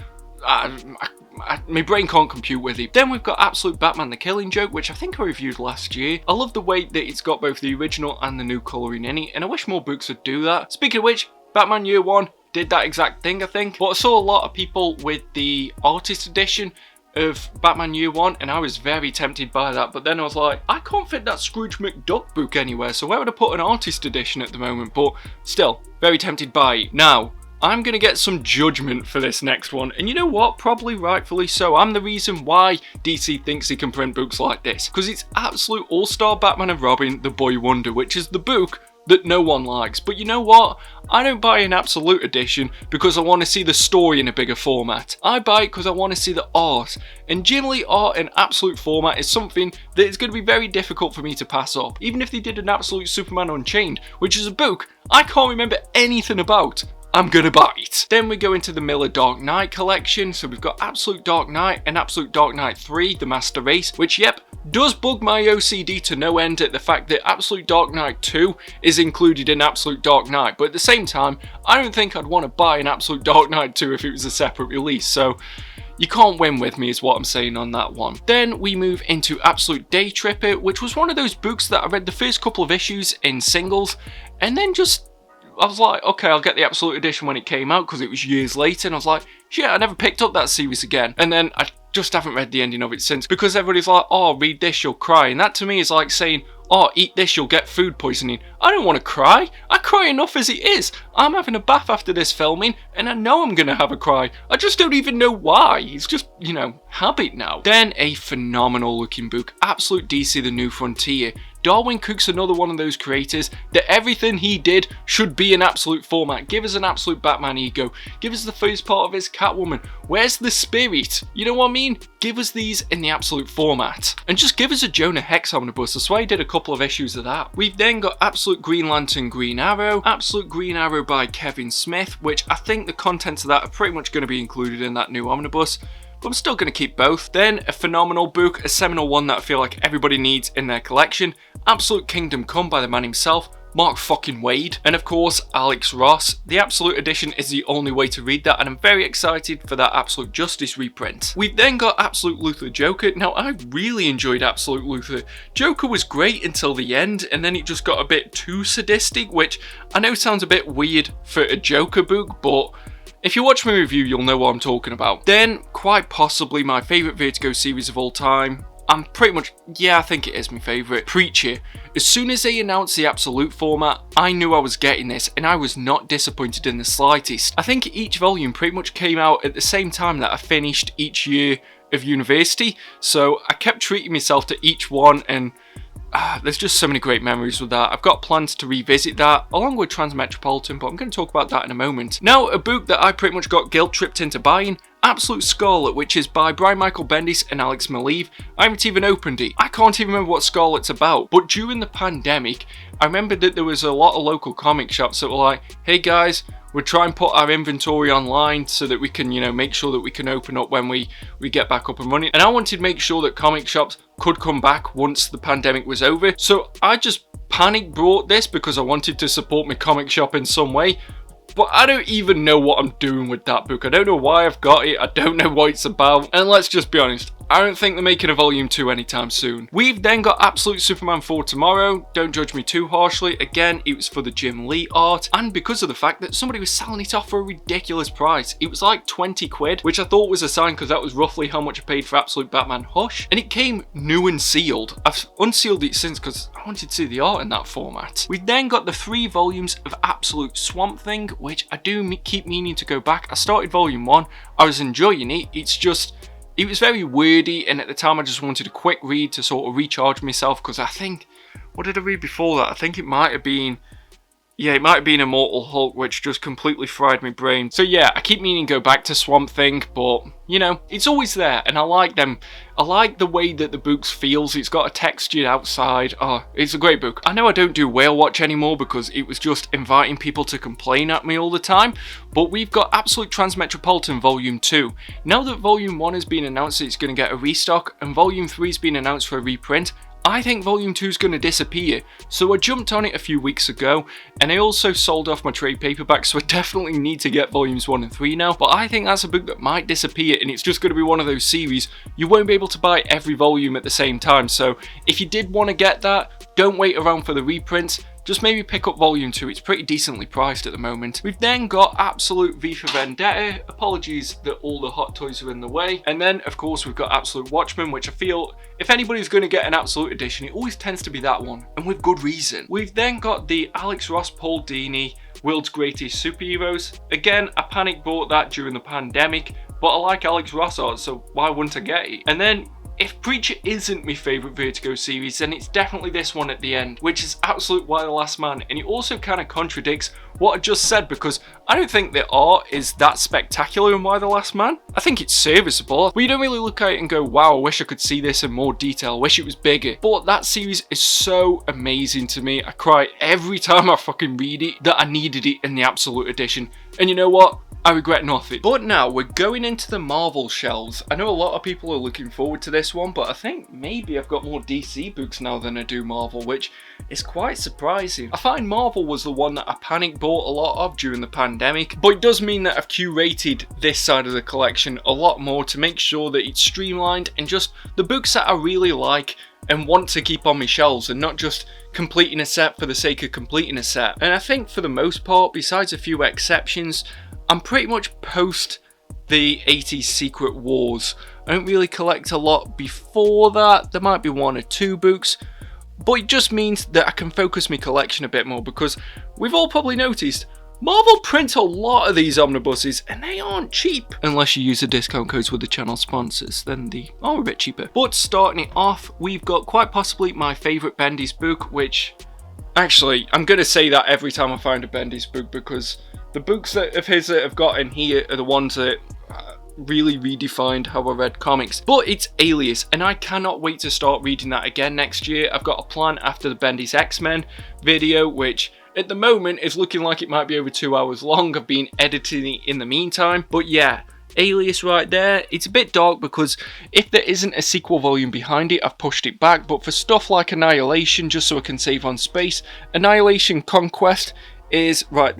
A: my brain can't compute with it. Then we've got Absolute Batman the Killing Joke, which I think I reviewed last year. I love the way that it's got both the original and the new colouring in it, and I wish more books would do that. Speaking of which, Batman Year One did that exact thing, I think. But I saw a lot of people with the artist edition of Batman Year One, and I was very tempted by that, but then I was like, I can't fit that Scrooge McDuck book anywhere, so where would I put an artist edition at the moment? But still, very tempted by it. Now, I'm going to get some judgment for this next one, and you know what? Probably rightfully so. I'm the reason why DC thinks he can print books like this, because it's Absolute All-Star Batman and Robin, The Boy Wonder, which is the book that no one likes. But you know what? I don't buy an Absolute Edition because I want to see the story in a bigger format. I buy it because I want to see the art. And generally art in Absolute format is something that is going to be very difficult for me to pass up. Even if they did an Absolute Superman Unchained, which is a book I can't remember anything about, I'm gonna buy it. Then we go into the Miller Dark Knight collection. So we've got Absolute Dark Knight and Absolute Dark Knight 3, The Master Race, which, yep, does bug my OCD to no end at the fact that Absolute Dark Knight 2 is included in Absolute Dark Knight. But at the same time, I don't think I'd want to buy an Absolute Dark Knight 2 if it was a separate release. So you can't win with me is what I'm saying on that one. Then we move into Absolute Day Tripper, which was one of those books that I read the first couple of issues in singles, and then I was like, okay, I'll get the Absolute Edition when it came out because it was years later, and I was like, shit, I never picked up that series again. And then I just haven't read the ending of it since because everybody's like, oh, read this, you'll cry. And that to me is like saying, oh, eat this, you'll get food poisoning. I don't want to cry. I cry enough as it is. I'm having a bath after this filming, and I know I'm going to have a cry. I just don't even know why. It's just, you know, habit now. Then a phenomenal looking book, Absolute DC The New Frontier. Darwin Cook's another one of those creators that everything he did should be in Absolute format. Give us an Absolute Batman ego. Give us the first part of his Catwoman. Where's the spirit? You know what I mean? Give us these in the Absolute format. And just give us a Jonah Hex Omnibus. That's why I did a couple of issues of that. We've then got Absolute Green Lantern Green Arrow. Absolute Green Arrow by Kevin Smith, which I think the contents of that are pretty much going to be included in that new omnibus. But I'm still going to keep both. Then a phenomenal book, a seminal one that I feel like everybody needs in their collection. Absolute Kingdom Come by the man himself, Mark fucking Wade. And of course, Alex Ross. The Absolute Edition is the only way to read that, and I'm very excited for that Absolute Justice reprint. We've then got Absolute Luthor Joker. Now, I really enjoyed Absolute Luthor. Joker was great until the end, and then it just got a bit too sadistic, which I know sounds a bit weird for a Joker book, but if you watch my review, you'll know what I'm talking about. Then, quite possibly my favourite Vertigo series of all time. I'm pretty much, yeah, I think it is my favourite. Preacher. As soon as they announced the Absolute format, I knew I was getting this, and I was not disappointed in the slightest. I think each volume pretty much came out at the same time that I finished each year of university, so I kept treating myself to each one, and there's just so many great memories with that. I've got plans to revisit that along with Transmetropolitan, but I'm going to talk about that in a moment. Now, a book that I pretty much got guilt tripped into buying, Absolute Scarlet, which is by Brian Michael Bendis and Alex Maleev. I haven't even opened it. I can't even remember what Scarlet's about, but during the pandemic, I remembered that there was a lot of local comic shops that were like, hey guys, we're trying to put our inventory online so that we can, you know, make sure that we can open up when we get back up and running. And I wanted to make sure that comic shops could come back once the pandemic was over. So I just panic bought this because I wanted to support my comic shop in some way. But I don't even know what I'm doing with that book. I don't know why I've got it. I don't know what it's about. And let's just be honest, I don't think they're making a volume 2 anytime soon. We've then got Absolute Superman 4 tomorrow. Don't judge me too harshly. Again, it was for the Jim Lee art, and because of the fact that somebody was selling it off for a ridiculous price. It was like 20 quid, which I thought was a sign because that was roughly how much I paid for Absolute Batman Hush. And it came new and sealed. I've unsealed it since because I wanted to see the art in that format. We've then got the 3 volumes of Absolute Swamp Thing, which I do keep meaning to go back. I started volume 1. I was enjoying it. It's just, it was very wordy, and at the time I just wanted a quick read to sort of recharge myself, because I think, what did I read before that? I think it might have been, yeah, it might have been Immortal Hulk, which just completely fried my brain. So yeah, I keep meaning to go back to Swamp Thing, but, you know, it's always there, and I like them. I like the way that the book feels. It's got a textured outside. Oh, it's a great book. I know I don't do Whale Watch anymore because it was just inviting people to complain at me all the time, but we've got Absolute Transmetropolitan Volume 2. Now that Volume 1 has been announced that it's going to get a restock, and Volume 3 has been announced for a reprint, I think Volume 2 is going to disappear, so I jumped on it a few weeks ago, and I also sold off my trade paperback, so I definitely need to get Volumes 1 and 3 now, but I think that's a book that might disappear, and it's just going to be one of those series you won't be able to buy every volume at the same time, so if you did want to get that, don't wait around for the reprints. Just maybe pick up Volume 2, it's pretty decently priced at the moment. We've then got Absolute V for Vendetta. Apologies that all the hot toys are in the way. And then, of course, we've got Absolute Watchmen, which I feel, if anybody's going to get an Absolute edition, it always tends to be that one, and with good reason. We've then got the Alex Ross Paul Dini World's Greatest Superheroes. Again, I panic bought that during the pandemic, but I like Alex Ross art, so why wouldn't I get it? And then if Preacher isn't my favourite Vertigo series, then it's definitely this one at the end, which is Absolute Why the Last Man, and it also kind of contradicts what I just said, because I don't think the art is that spectacular in Why the Last Man. I think it's serviceable, but you don't really look at it and go, wow, I wish I could see this in more detail, I wish it was bigger. But that series is so amazing to me. I cry every time I fucking read it that I needed it in the Absolute edition, and you know what? I regret nothing. But now we're going into the Marvel shelves. I know a lot of people are looking forward to this one, but I think maybe I've got more DC books now than I do Marvel, which is quite surprising. I find Marvel was the one that I panic bought a lot of during the pandemic, but it does mean that I've curated this side of the collection a lot more to make sure that it's streamlined and just the books that I really like and want to keep on my shelves, and not just completing a set for the sake of completing a set. And I think for the most part, besides a few exceptions, I'm pretty much post the 80s Secret Wars. I don't really collect a lot before that. There might be one or two books, but it just means that I can focus my collection a bit more, because we've all probably noticed Marvel print a lot of these omnibuses and they aren't cheap. Unless you use the discount codes with the channel sponsors, then they are a bit cheaper. But starting it off, we've got quite possibly my favourite Bendis book, which actually, I'm going to say that every time I find a Bendis book, because the books of his that I've got in here are the ones that really redefined how I read comics. But it's Alias, and I cannot wait to start reading that again next year. I've got a plan after the Bendis X-Men video, which at the moment is looking like it might be over 2 hours long. I've been editing it in the meantime. But yeah, Alias right there. It's a bit dark because if there isn't a sequel volume behind it, I've pushed it back. But for stuff like Annihilation, just so I can save on space, Annihilation Conquest is right.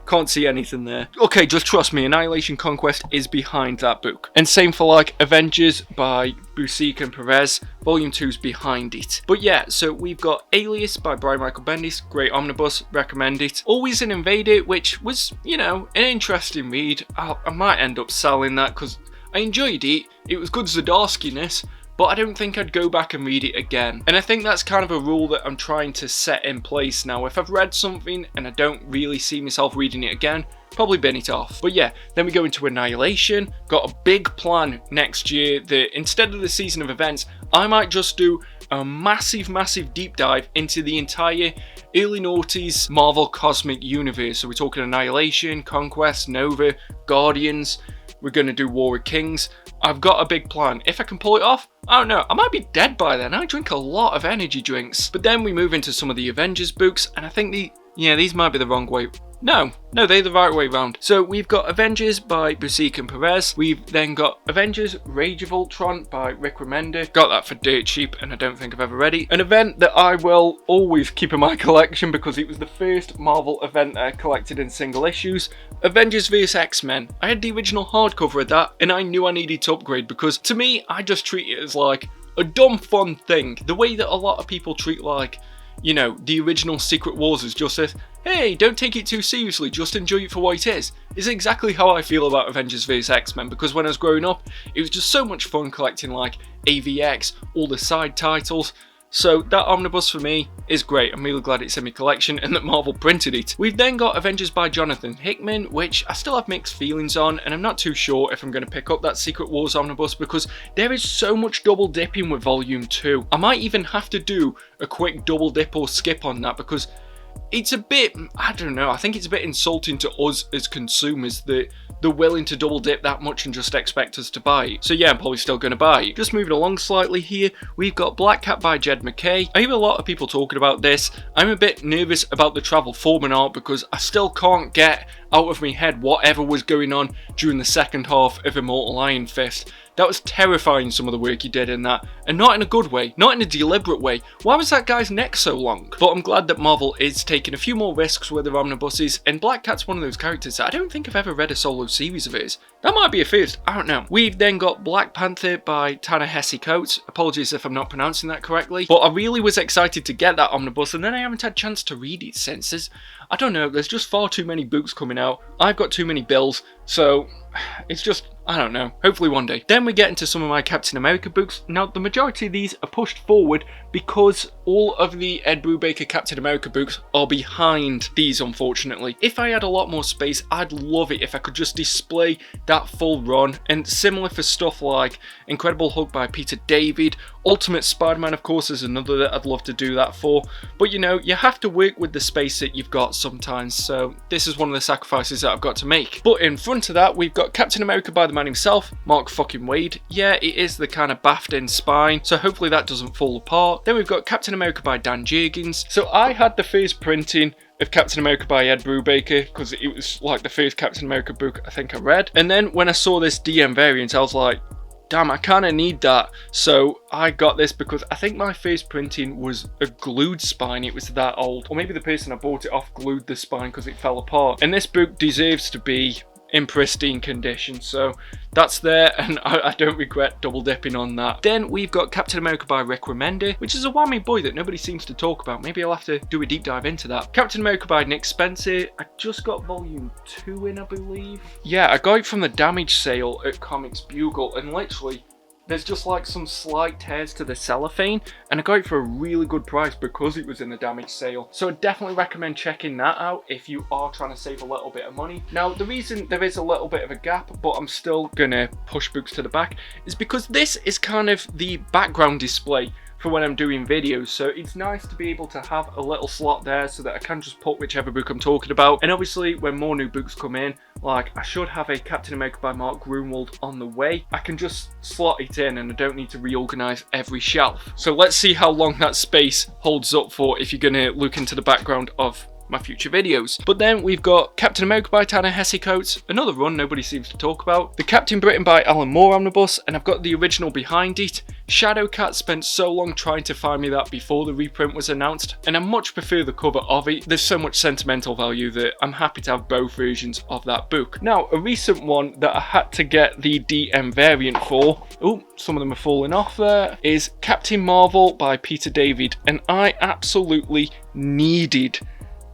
A: Can't see anything there. Okay, just trust me, Annihilation Conquest is behind that book. And same for like Avengers by Busiek and Perez, volume 2's behind it. But yeah, so we've got Alias by Brian Michael Bendis, great omnibus, recommend it. Always an Invader, which was, you know, an interesting read. I might end up selling that because I enjoyed it. It was good Zdarsky-ness, but I don't think I'd go back and read it again. And I think that's kind of a rule that I'm trying to set in place now. If I've read something and I don't really see myself reading it again, probably bin it off. But yeah, then we go into Annihilation. Got a big plan next year that instead of the season of events, I might just do a massive deep dive into the entire early noughties Marvel Cosmic Universe. So we're talking Annihilation, Conquest, Nova, Guardians. We're going to do War of Kings. I've got a big plan. If I can pull it off, I don't know. I might be dead by then. I drink a lot of energy drinks. But then we move into some of the Avengers books, and I think these might be the wrong way. No, they're the right way round. So we've got Avengers by Busiek and Perez. We've then got Avengers Rage of Ultron by Rick Remender. Got that for dirt cheap, and I don't think I've ever read it. An event that I will always keep in my collection because it was the first Marvel event that I collected in single issues. Avengers vs X-Men. I had the original hardcover of that, and I knew I needed to upgrade because to me, I just treat it as like a dumb fun thing. The way that a lot of people treat like, you know, the original Secret Wars as just as, hey, don't take it too seriously, just enjoy it for what it is exactly how I feel about Avengers vs X-Men, because when I was growing up, it was just so much fun collecting like AVX, all the side titles. So that omnibus for me is great. I'm really glad it's in my collection and that Marvel printed it. We've then got Avengers by Jonathan Hickman, which I still have mixed feelings on, and I'm not too sure if I'm going to pick up that Secret Wars omnibus because there is so much double dipping with volume 2. I might even have to do a quick double dip or skip on that because it's a bit, I don't know, I think it's a bit insulting to us as consumers that they're willing to double dip that much and just expect us to buy it. So yeah, I'm probably still going to buy it. Just moving along slightly here, we've got Black Cat by Jed McKay. I hear a lot of people talking about this. I'm a bit nervous about the Travel Foreman art because I still can't get out of my head whatever was going on during the second half of Immortal Iron Fist. That was terrifying, some of the work he did in that, and not in a good way, not in a deliberate way. Why was that guy's neck so long? But I'm glad that Marvel is taking a few more risks with their omnibuses, and Black Cat's one of those characters that I don't think I've ever read a solo series of his. That might be a first, I don't know. We've then got Black Panther by Ta-Nehisi Coates. Apologies if I'm not pronouncing that correctly, but I really was excited to get that omnibus, and then I haven't had a chance to read it since. I don't know, there's just far too many books coming out. I've got too many bills, so it's just, I don't know, hopefully one day. Then we get into some of my Captain America books. Now, the majority of these are pushed forward because all of the Ed Brubaker Captain America books are behind these, unfortunately. If I had a lot more space, I'd love it if I could just display that full run. And similar for stuff like Incredible Hulk by Peter David, Ultimate Spider-Man, of course, is another that I'd love to do that for. But you know, you have to work with the space that you've got sometimes, so this is one of the sacrifices that I've got to make. But in front of that, we've got Captain America by the man himself, Mark fucking Waid. Yeah, it is the kind of baffed-in spine, so hopefully that doesn't fall apart. Then we've got Captain America by Dan Jurgens. So I had the first printing of Captain America by Ed Brubaker because it was like the first Captain America book I think I read. And then when I saw this DM variant, I was like, damn, I kind of need that. So I got this because I think my first printing was a glued spine. It was that old. Or maybe the person I bought it off glued the spine because it fell apart. And this book deserves to be in pristine condition, so that's there, and I don't regret double dipping on that. Then we've got Captain America by Rick Remender, which is a whammy boy that nobody seems to talk about. Maybe I'll have to do a deep dive into that. Captain America by Nick Spencer. I just got volume 2 in, I believe. Yeah, I got it from the damage sale at Comics Bugle, and literally there's just like some slight tears to the cellophane, and I got it for a really good price because it was in the damage sale. So I definitely recommend checking that out if you are trying to save a little bit of money. Now, the reason there is a little bit of a gap, but I'm still gonna push books to the back, is because this is kind of the background display for when I'm doing videos, so it's nice to be able to have a little slot there so that I can just put whichever book I'm talking about. And obviously when more new books come in, like I should have a Captain America by Mark Grunwald on the way, I can just slot it in and I don't need to reorganize every shelf. So let's see how long that space holds up for if you're gonna look into the background of my future videos. But then we've got Captain America by Ta-Nehisi Coates, another run nobody seems to talk about. The Captain Britain by Alan Moore Omnibus, and I've got the original behind it. Shadowcat spent so long trying to find me that before the reprint was announced, and I much prefer the cover of it. There's so much sentimental value that I'm happy to have both versions of that book. Now, a recent one that I had to get the DM variant for, oh, some of them are falling off there, is Captain Marvel by Peter David, and I absolutely needed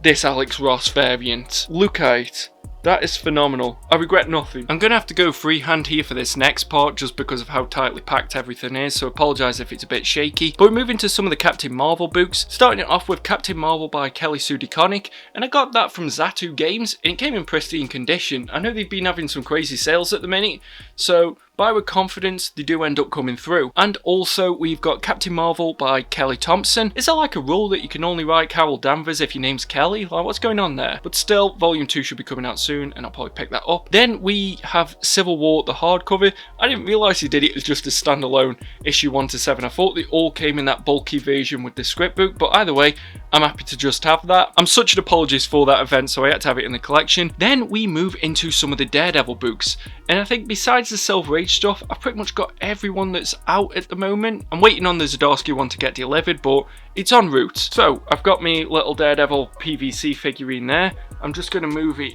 A: this Alex Ross variant. Look at it. That is phenomenal. I regret nothing. I'm going to have to go freehand here for this next part just because of how tightly packed everything is, so apologise if it's a bit shaky. But we're moving to some of the Captain Marvel books, starting it off with Captain Marvel by Kelly Sue DeConnick, and I got that from Zatu Games, and it came in pristine condition. I know they've been having some crazy sales at the minute, so buy with confidence, they do end up coming through. And also we've got Captain Marvel by Kelly Thompson. Is there like a rule that you can only write Carol Danvers if your name's Kelly? Like, what's going on there? But still, volume 2 should be coming out soon, and I'll probably pick that up. Then we have Civil War, the hardcover. I didn't realise he did it as just a standalone issue 1 to 7. I thought they all came in that bulky version with the script book, but either way, I'm happy to just have that. I'm such an apologist for that event, so I had to have it in the collection. Then we move into some of the Daredevil books, and I think besides the Silver Age stuff, I've pretty much got everyone that's out at the moment. I'm waiting on the Zdarsky one to get delivered, but it's en route. So I've got me little Daredevil PVC figurine there. I'm just going to move it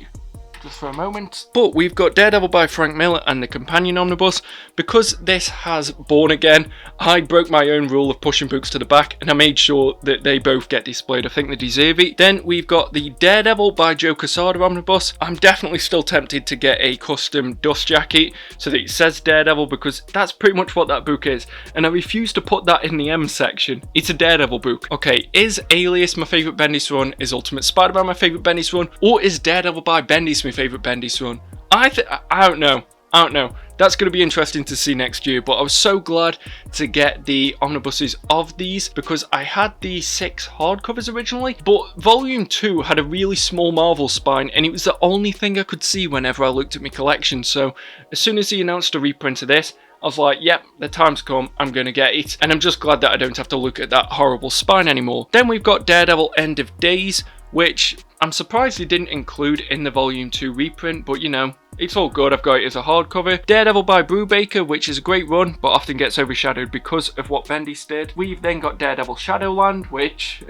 A: just for a moment. But we've got Daredevil by Frank Miller and the Companion Omnibus. Because this has Born Again, I broke my own rule of pushing books to the back, and I made sure that they both get displayed. I think they deserve it. Then we've got the Daredevil by Joe Quesada Omnibus. I'm definitely still tempted to get a custom dust jacket so that it says Daredevil, because that's pretty much what that book is, and I refuse to put that in the M section. It's a Daredevil book. Okay, is Alias my favourite Bendis run? Is Ultimate Spider-Man my favourite Bendis run? Or is Daredevil by Bendis my favourite Bendis run? I don't know. That's going to be interesting to see next year, but I was so glad to get the omnibuses of these because I had the 6 hardcovers originally, but volume 2 had a really small Marvel spine, and it was the only thing I could see whenever I looked at my collection. So as soon as he announced a reprint of this, I was like, yep, the time's come, I'm going to get it. And I'm just glad that I don't have to look at that horrible spine anymore. Then we've got Daredevil End of Days, which I'm surprised they didn't include in the volume 2 reprint, but you know, it's all good. I've got it as a hardcover. Daredevil by Brubaker, which is a great run, but often gets overshadowed because of what Bendis did. We've then got Daredevil Shadowland, which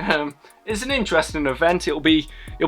A: it's an interesting event. It'll be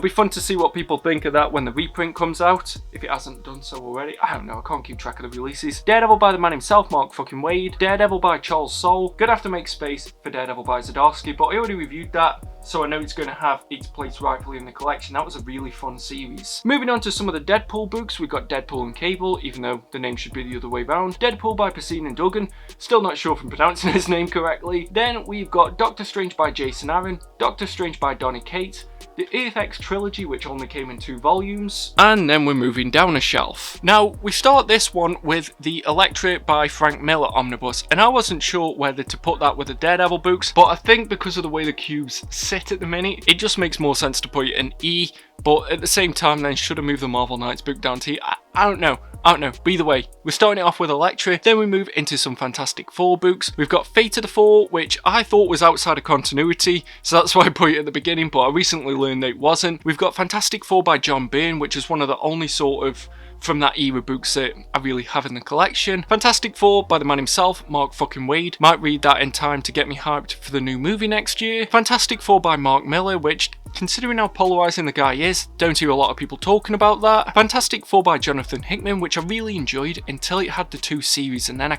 A: fun to see what people think of that when the reprint comes out, if it hasn't done so already. I don't know, I can't keep track of the releases. Daredevil by the man himself, Mark fucking Waid. Daredevil by Charles Soule. Gonna have to make space for Daredevil by Zdarsky, but I already reviewed that, so I know it's going to have its place rightfully in the collection. That was a really fun series. Moving on to some of the Deadpool books, we've got Deadpool and Cable, even though the name should be the other way around. Deadpool by Pacine and Duggan, still not sure if I'm pronouncing his name correctly. Then we've got Doctor Strange by Jason Aaron, Doctor Strange by Donny Cates, the EFX trilogy, which only came in 2 volumes, and then we're moving down a shelf. Now, we start this one with the Elektra by Frank Miller omnibus, and I wasn't sure whether to put that with the Daredevil books, but I think because of the way the cubes sit at the minute, it just makes more sense to put it in E, but at the same time then should I move the Marvel Knights book down to E? I don't know. But either way, we're starting it off with Elektra, then we move into some Fantastic Four books. We've got Fate of the Four, which I thought was outside of continuity, so that's why I put it at the beginning, but I recently learned that it wasn't. We've got Fantastic Four by John Byrne, which is one of the only sort of from that era books that I really have in the collection. Fantastic Four by the man himself, Mark fucking Waid. Might read that in time to get me hyped for the new movie next year. Fantastic Four by Mark Miller, which, considering how polarizing the guy is, don't hear a lot of people talking about that. Fantastic Four by Jonathan Hickman, which I really enjoyed until it had the 2 series, and then I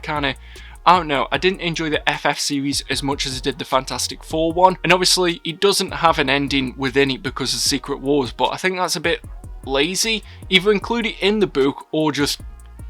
A: don't know, I didn't enjoy the FF series as much as I did the Fantastic Four one. And obviously, it doesn't have an ending within it because of Secret Wars, but I think that's a bit lazy. Either include it in the book or just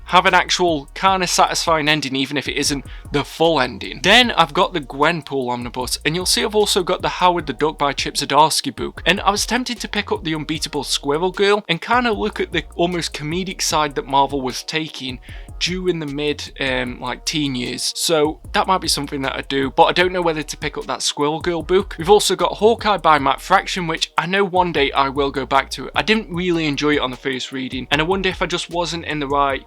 A: have an actual kind of satisfying ending, even if it isn't the full ending. Then I've got the Gwenpool omnibus, and you'll see I've also got the Howard the Duck by Chip Zdarsky book, and I was tempted to pick up the Unbeatable Squirrel Girl and kind of look at the almost comedic side that Marvel was taking during the mid like teen years, so that might be something that I do, but I don't know whether to pick up that Squirrel Girl book. We've also got Hawkeye by Matt Fraction, which I know one day I will go back to. I didn't really enjoy it on the first reading, and I wonder if I just wasn't in the right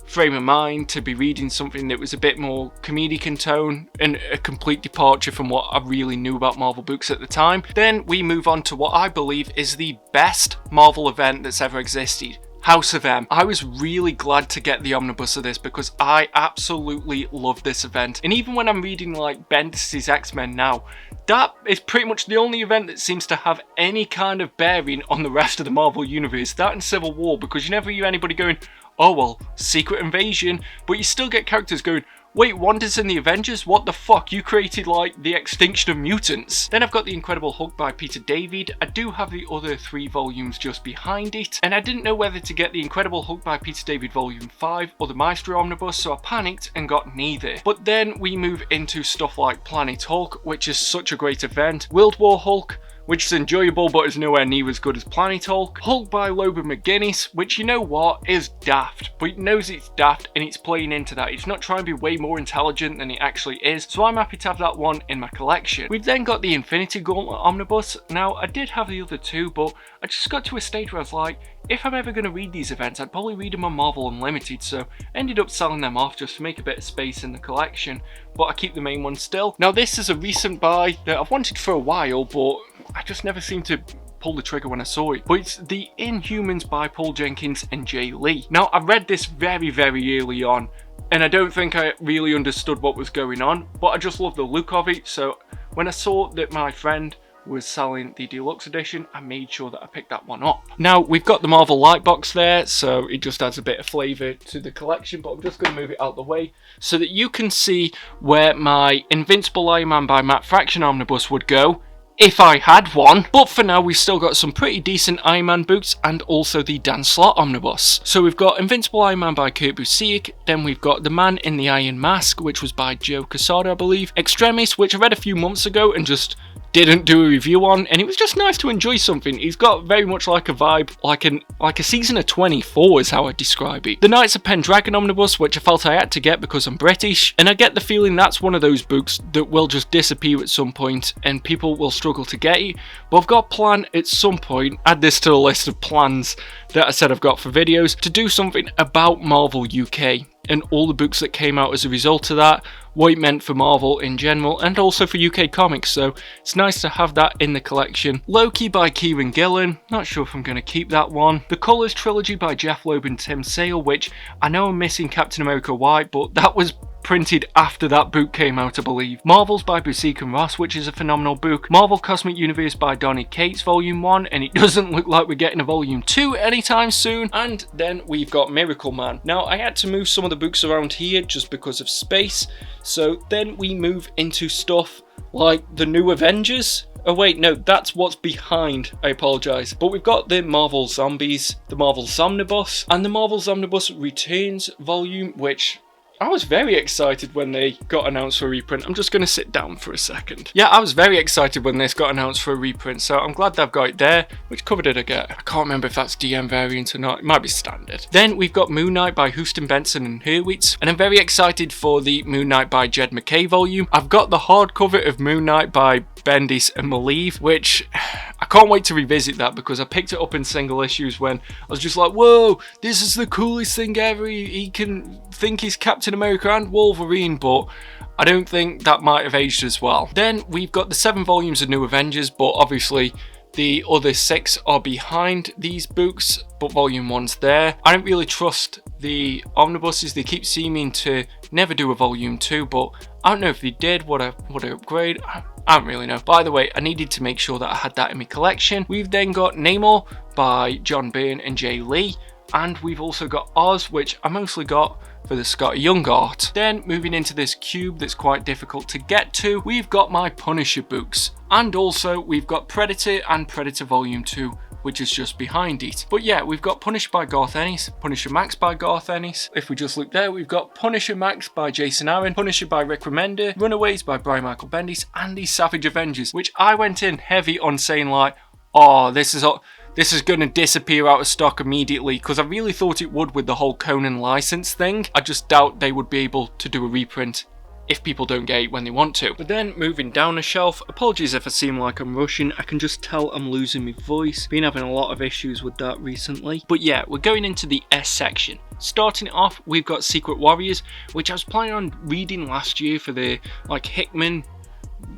A: frame of mind to be reading something that was a bit more comedic in tone and a complete departure from what I really knew about Marvel books at the time. Then we move on to what I believe is the best Marvel event that's ever existed, House of M. I was really glad to get the omnibus of this because I absolutely love this event, and even when I'm reading like Bendis' X-Men now, that is pretty much the only event that seems to have any kind of bearing on the rest of the Marvel universe, that and Civil War, because you never hear anybody going, oh well, Secret Invasion, but you still get characters going, wait, Wanda's in the Avengers? What the fuck? You created like the extinction of mutants. Then I've got the Incredible Hulk by Peter David. I do have the other 3 volumes just behind it, and I didn't know whether to get the Incredible Hulk by Peter David Volume 5 or the Maestro Omnibus, so I panicked and got neither. But then we move into stuff like Planet Hulk, which is such a great event, World War Hulk, which is enjoyable but is nowhere near as good as Planet Hulk. Hulk by Loban McGuinness, which, you know what, is daft, but it knows it's daft and it's playing into that. It's not trying to be way more intelligent than it actually is, so I'm happy to have that one in my collection. We've then got the Infinity Gauntlet Omnibus. Now, I did have the other 2, but I just got to a stage where I was like, if I'm ever going to read these events, I'd probably read them on Marvel Unlimited, so I ended up selling them off just to make a bit of space in the collection, but I keep the main one still. Now, this is a recent buy that I've wanted for a while, but I just never seemed to pull the trigger when I saw it. But it's the Inhumans by Paul Jenkins and Jay Lee. Now, I read this very, very early on, and I don't think I really understood what was going on, but I just love the look of it, so when I saw that my friend was selling the deluxe edition, I made sure that I picked that one up. Now, we've got the Marvel Lightbox there, so it just adds a bit of flavour to the collection, but I'm just going to move it out the way so that you can see where my Invincible Iron Man by Matt Fraction omnibus would go, if I had one. But for now, we've still got some pretty decent Iron Man books and also the Dan Slott omnibus. So we've got Invincible Iron Man by Kurt Busiek, then we've got The Man in the Iron Mask, which was by Joe Quesada, I believe, Extremis, which I read a few months ago and just didn't do a review on, and it was just nice to enjoy something. He's got very much like a vibe, like a season of 24 is how I describe it. The Knights of Pendragon omnibus, which I felt I had to get because I'm British, and I get the feeling that's one of those books that will just disappear at some point and people will struggle to get it, but I've got a plan at some point, add this to the list of plans that I said I've got for videos, to do something about Marvel UK and all the books that came out as a result of that, what it meant for Marvel in general, and also for UK comics, so it's nice to have that in the collection. Loki by Kieran Gillen, not sure if I'm going to keep that one. The Colours trilogy by Jeff Loeb and Tim Sale, which I know I'm missing Captain America White, but that was printed after that book came out, I believe. Marvels by Busiek and Ross, which is a phenomenal book. Marvel Cosmic Universe by Donny Cates, Volume 1, and it doesn't look like we're getting a Volume 2 anytime soon. And then we've got Miracle Man. Now, I had to move some of the books around here just because of space. So then we move into stuff like the New Avengers. Oh wait, no, that's what's behind, I apologise. But we've got the Marvel Zombies, the Marvel Omnibus, and the Marvel Omnibus Returns volume, which I was very excited when they got announced for a reprint. I'm just going to sit down for a second. Yeah, I was very excited when this got announced for a reprint, so I'm glad they've got it there. Which cover did I get? I can't remember if that's DM variant or not. It might be standard. Then we've got Moon Knight by Houston Benson and Hurwitz, and I'm very excited for the Moon Knight by Jed McKay volume. I've got the hardcover of Moon Knight by Bendis and Malieve, which I can't wait to revisit that because I picked it up in single issues when I was just like, whoa, this is the coolest thing ever. He can think he's Captain America and Wolverine, but I don't think that might have aged as well. Then we've got the 7 volumes of New Avengers, but obviously the other 6 are behind these books, but volume 1's there. I don't really trust the omnibuses. They keep seeming to never do a volume 2, but I don't know if they did. What a upgrade. I don't really know. By the way, I needed to make sure that I had that in my collection. We've then got Namor by John Byrne and Jay Lee. And we've also got Oz, which I mostly got for the Scott Young art. Then moving into this cube that's quite difficult to get to, we've got my Punisher books. And also we've got Predator and Predator Volume 2, which is just behind it. But yeah, we've got Punisher by Garth Ennis, Punisher Max by Garth Ennis. If we just look there, we've got Punisher Max by Jason Aaron, Punisher by Rick Remender, Runaways by Brian Michael Bendis, and the Savage Avengers, which I went in heavy on saying like, oh, this is going to disappear out of stock immediately, because I really thought it would with the whole Conan license thing. I just doubt they would be able to do a reprint if people don't get it when they want to. But then moving down a shelf, apologies if I seem like I'm rushing, I can just tell I'm losing my voice. Been having a lot of issues with that recently. But yeah, we're going into the S section. Starting it off, we've got Secret Warriors, which I was planning on reading last year for the Hickman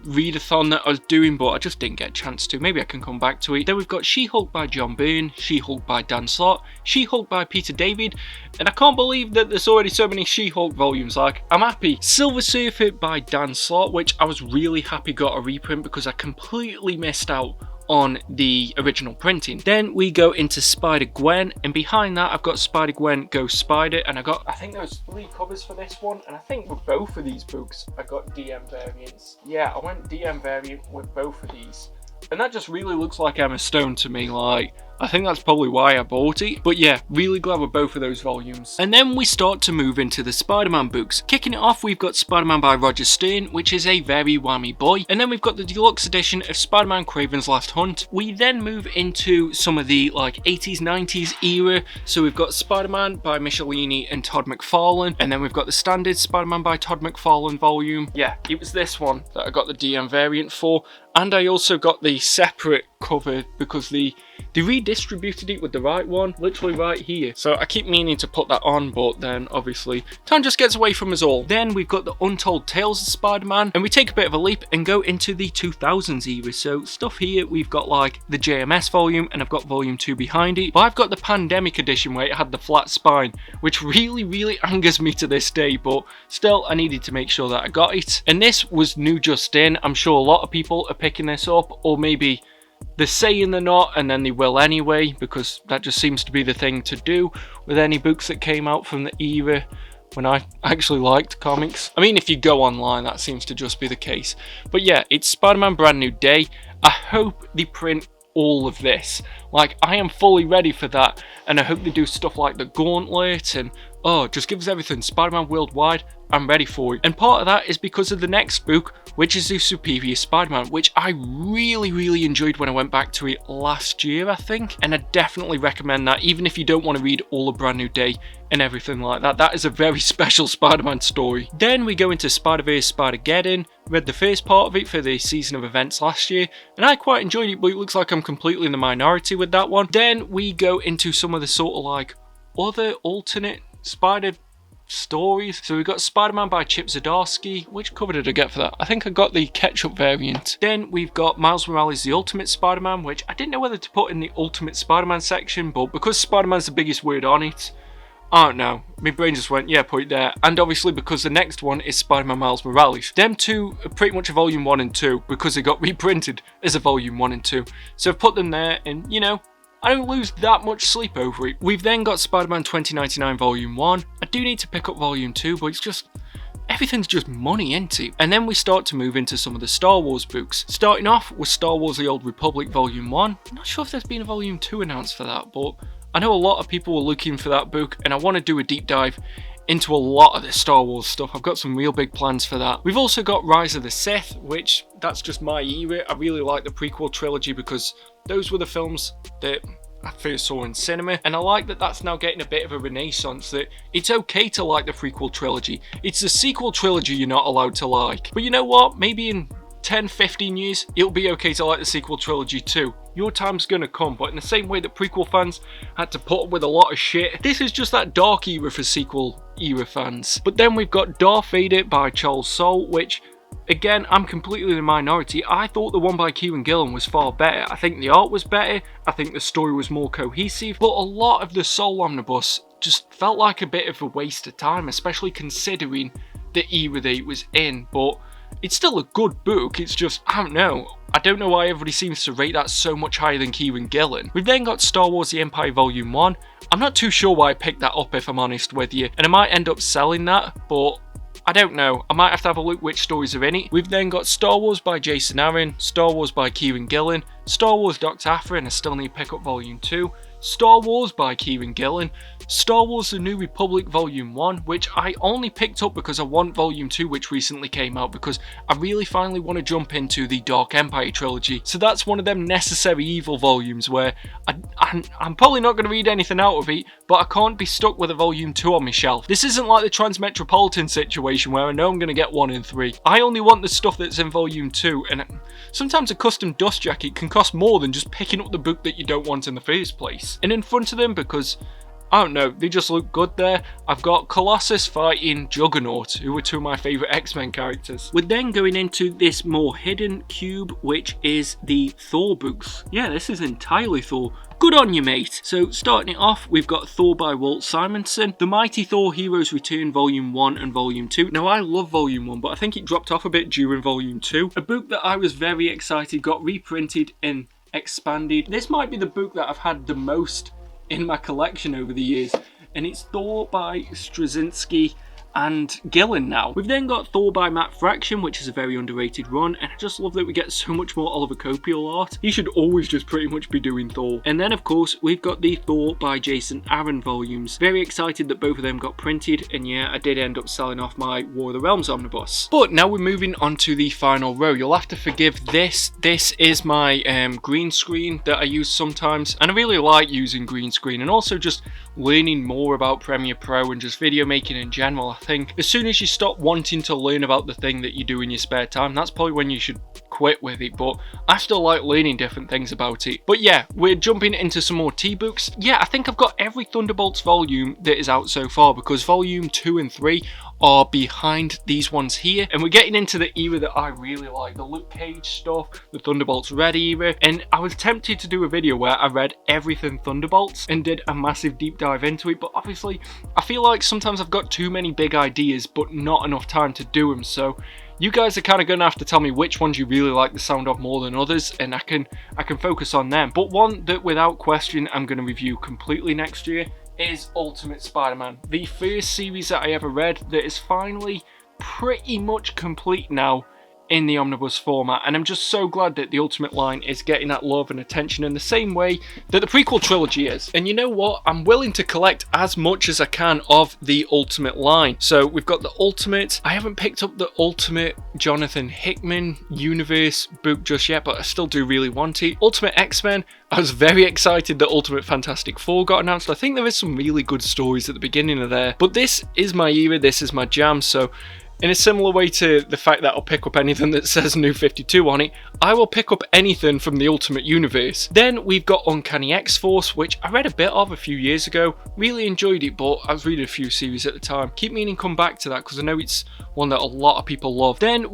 A: readathon that I was doing, but I just didn't get a chance to. Maybe I can come back to it. Then we've got She-Hulk by John Byrne, She-Hulk by Dan Slott, She-Hulk by Peter David, and I can't believe that there's already so many She-Hulk volumes. Like, I'm happy. Silver Surfer by Dan Slott, which I was really happy got a reprint because I completely missed out on the original printing. Then we go into Spider-Gwen, and behind that I've got Spider-Gwen Go Spider, and I think there was 3 covers for this one, and I think with both of these books I got DM variants. Yeah, I went DM variant with both of these, and that just really looks like Emma Stone to me. Like, I think that's probably why I bought it. But yeah, really glad with both of those volumes. And then we start to move into the Spider-Man books. Kicking it off, we've got Spider-Man by Roger Stern, which is a very whammy boy. And then we've got the deluxe edition of Spider-Man Kraven's Last Hunt. We then move into some of the 80s, 90s era. So we've got Spider-Man by Michelini and Todd McFarlane. And then we've got the standard Spider-Man by Todd McFarlane volume. Yeah, it was this one that I got the DM variant for. And I also got the separate cover because they redistributed it with the right one, literally right here. So I keep meaning to put that on, but then obviously time just gets away from us all. Then we've got the Untold Tales of Spider-Man, and we take a bit of a leap and go into the 2000s era. So stuff here, we've got the JMS volume, and I've got volume 2 behind it, but I've got the Pandemic edition where it had the flat spine, which really angers me to this day, but still I needed to make sure that I got it. And this was new just in. I'm sure a lot of people are picking this up, or maybe they're saying they're not and then they will anyway, because that just seems to be the thing to do with any books that came out from the era when I actually liked comics. I mean, if you go online, that seems to just be the case. But yeah, it's Spider-Man Brand New Day. I hope they print all of this. I am fully ready for that, and I hope they do stuff like the Gauntlet and just give us everything. Spider-Man Worldwide, I'm ready for it. And part of that is because of the next book, which is the Superior Spider-Man, which I really enjoyed when I went back to it last year, I think. And I definitely recommend that, even if you don't want to read all of Brand New Day and everything like that. That is a very special Spider-Man story. Then we go into Spider-Verse Spider-Geddon. Read the first part of it for the season of events last year, and I quite enjoyed it, but it looks like I'm completely in the minority with that one. Then we go into some of the sort of other alternate Spider stories. So we've got Spider-Man by Chip Zdarsky. Which cover did I get for that? I think I got the ketchup variant. Then we've got Miles Morales The Ultimate Spider-Man, which I didn't know whether to put in the Ultimate Spider-Man section, but because Spider-Man's the biggest word on it, I don't know, my brain just went, yeah, put it there. And obviously because the next one is Spider-Man Miles Morales. Them two are pretty much a volume 1 and 2 because they got reprinted as a volume 1 and 2. So I've put them there and, you know, I don't lose that much sleep over it. We've then got Spider-Man 2099 volume 1. I do need to pick up volume 2, but it's just, everything's just money, ain't it? And then we start to move into some of the Star Wars books. Starting off with Star Wars The Old Republic volume 1. I'm not sure if there's been a volume 2 announced for that, but I know a lot of people were looking for that book, and I want to do a deep dive into a lot of the Star Wars stuff. I've got some real big plans for that. We've also got Rise of the Sith, which, that's just my era. I really like the prequel trilogy because those were the films that I first saw in cinema, and I like that that's now getting a bit of a renaissance, that it's okay to like the prequel trilogy. It's the sequel trilogy you're not allowed to like. But you know what? Maybe in 10-15 years, it'll be okay to like the sequel trilogy too. Your time's gonna come, but in the same way that prequel fans had to put up with a lot of shit, this is just that dark era for sequel era fans. But then we've got Darth Vader by Charles Soule, which, again, I'm completely in the minority. I thought the one by Kieran Gillen was far better. I think the art was better, I think the story was more cohesive, but a lot of the Soule Omnibus just felt like a bit of a waste of time, especially considering the era that it was in. But it's still a good book, it's just, I don't know why everybody seems to rate that so much higher than Kieran Gillen. We've then got Star Wars The Empire Volume 1. I'm not too sure why I picked that up, if I'm honest with you, and I might end up selling that, but I don't know. I might have to have a look which stories are in it. We've then got Star Wars by Jason Aaron, Star Wars by Kieran Gillen, Star Wars Dr. Aphra, and I still need to pick up Volume 2, Star Wars by Kieran Gillen, Star Wars The New Republic Volume 1, which I only picked up because I want Volume 2, which recently came out, because I really finally want to jump into the Dark Empire trilogy. So that's one of them necessary evil volumes where I'm probably not going to read anything out of it, but I can't be stuck with a Volume 2 on my shelf. This isn't like the Transmetropolitan situation where I know I'm going to get 1 and 3. I only want the stuff that's in Volume 2, and sometimes a custom dust jacket can cost more than just picking up the book that you don't want in the first place. And in front of them, because I don't know, they just look good there, I've got Colossus fighting Juggernaut, who are two of my favourite X-Men characters. We're then going into this more hidden cube, which is the Thor books. Yeah, this is entirely Thor. Good on you, mate. So starting it off, we've got Thor by Walt Simonson, The Mighty Thor Heroes Return Volume 1 and Volume 2. Now I love Volume 1, but I think it dropped off a bit during Volume 2. A book that I was very excited got reprinted and expanded. This might be the book that I've had the most in my collection over the years, and it's Thor by Straczynski and Gillen now. We've then got Thor by Matt Fraction, which is a very underrated run, and I just love that we get so much more Oliver Copiel art. He should always just pretty much be doing Thor. And then of course we've got the Thor by Jason Aaron volumes. Very excited that both of them got printed, and yeah, I did end up selling off my War of the Realms omnibus. But now we're moving on to the final row. You'll have to forgive this. This is my green screen that I use sometimes, and I really like using green screen, and also just learning more about Premiere Pro and just video making in general. I think as soon as you stop wanting to learn about the thing that you do in your spare time, that's probably when you should quit with it, but I still like learning different things about it. But yeah, we're jumping into some more T-books. Yeah, I think I've got every Thunderbolts volume that is out so far, because volume 2 and 3 are behind these ones here, and we're getting into the era that I really like, the Luke Cage stuff, the Thunderbolts Red era, and I was tempted to do a video where I read everything Thunderbolts and did a massive deep dive into it, but obviously I feel like sometimes I've got too many big ideas but not enough time to do them, so you guys are kind of going to have to tell me which ones you really like the sound of more than others, and I can focus on them. But one that without question I'm going to review completely next year is Ultimate Spider-Man, the first series that I ever read that is finally pretty much complete now in the omnibus format, and I'm just so glad that the Ultimate line is getting that love and attention in the same way that the prequel trilogy is. And you know what, I'm willing to collect as much as I can of the Ultimate line. So we've got the Ultimate, I haven't picked up the Ultimate Jonathan Hickman universe book just yet, but I still do really want it. Ultimate X-Men, I was very excited that Ultimate Fantastic Four got announced. I think there is some really good stories at the beginning of there, but this is my era, this is my jam, so In a similar way to the fact that I'll pick up anything that says New 52 on it, I will pick up anything from the Ultimate Universe. Then we've got Uncanny X-Force, which I read a bit of a few years ago, really enjoyed it, but I was reading a few series at the time. Keep meaning to come back to that because I know it's one that a lot of people love. Then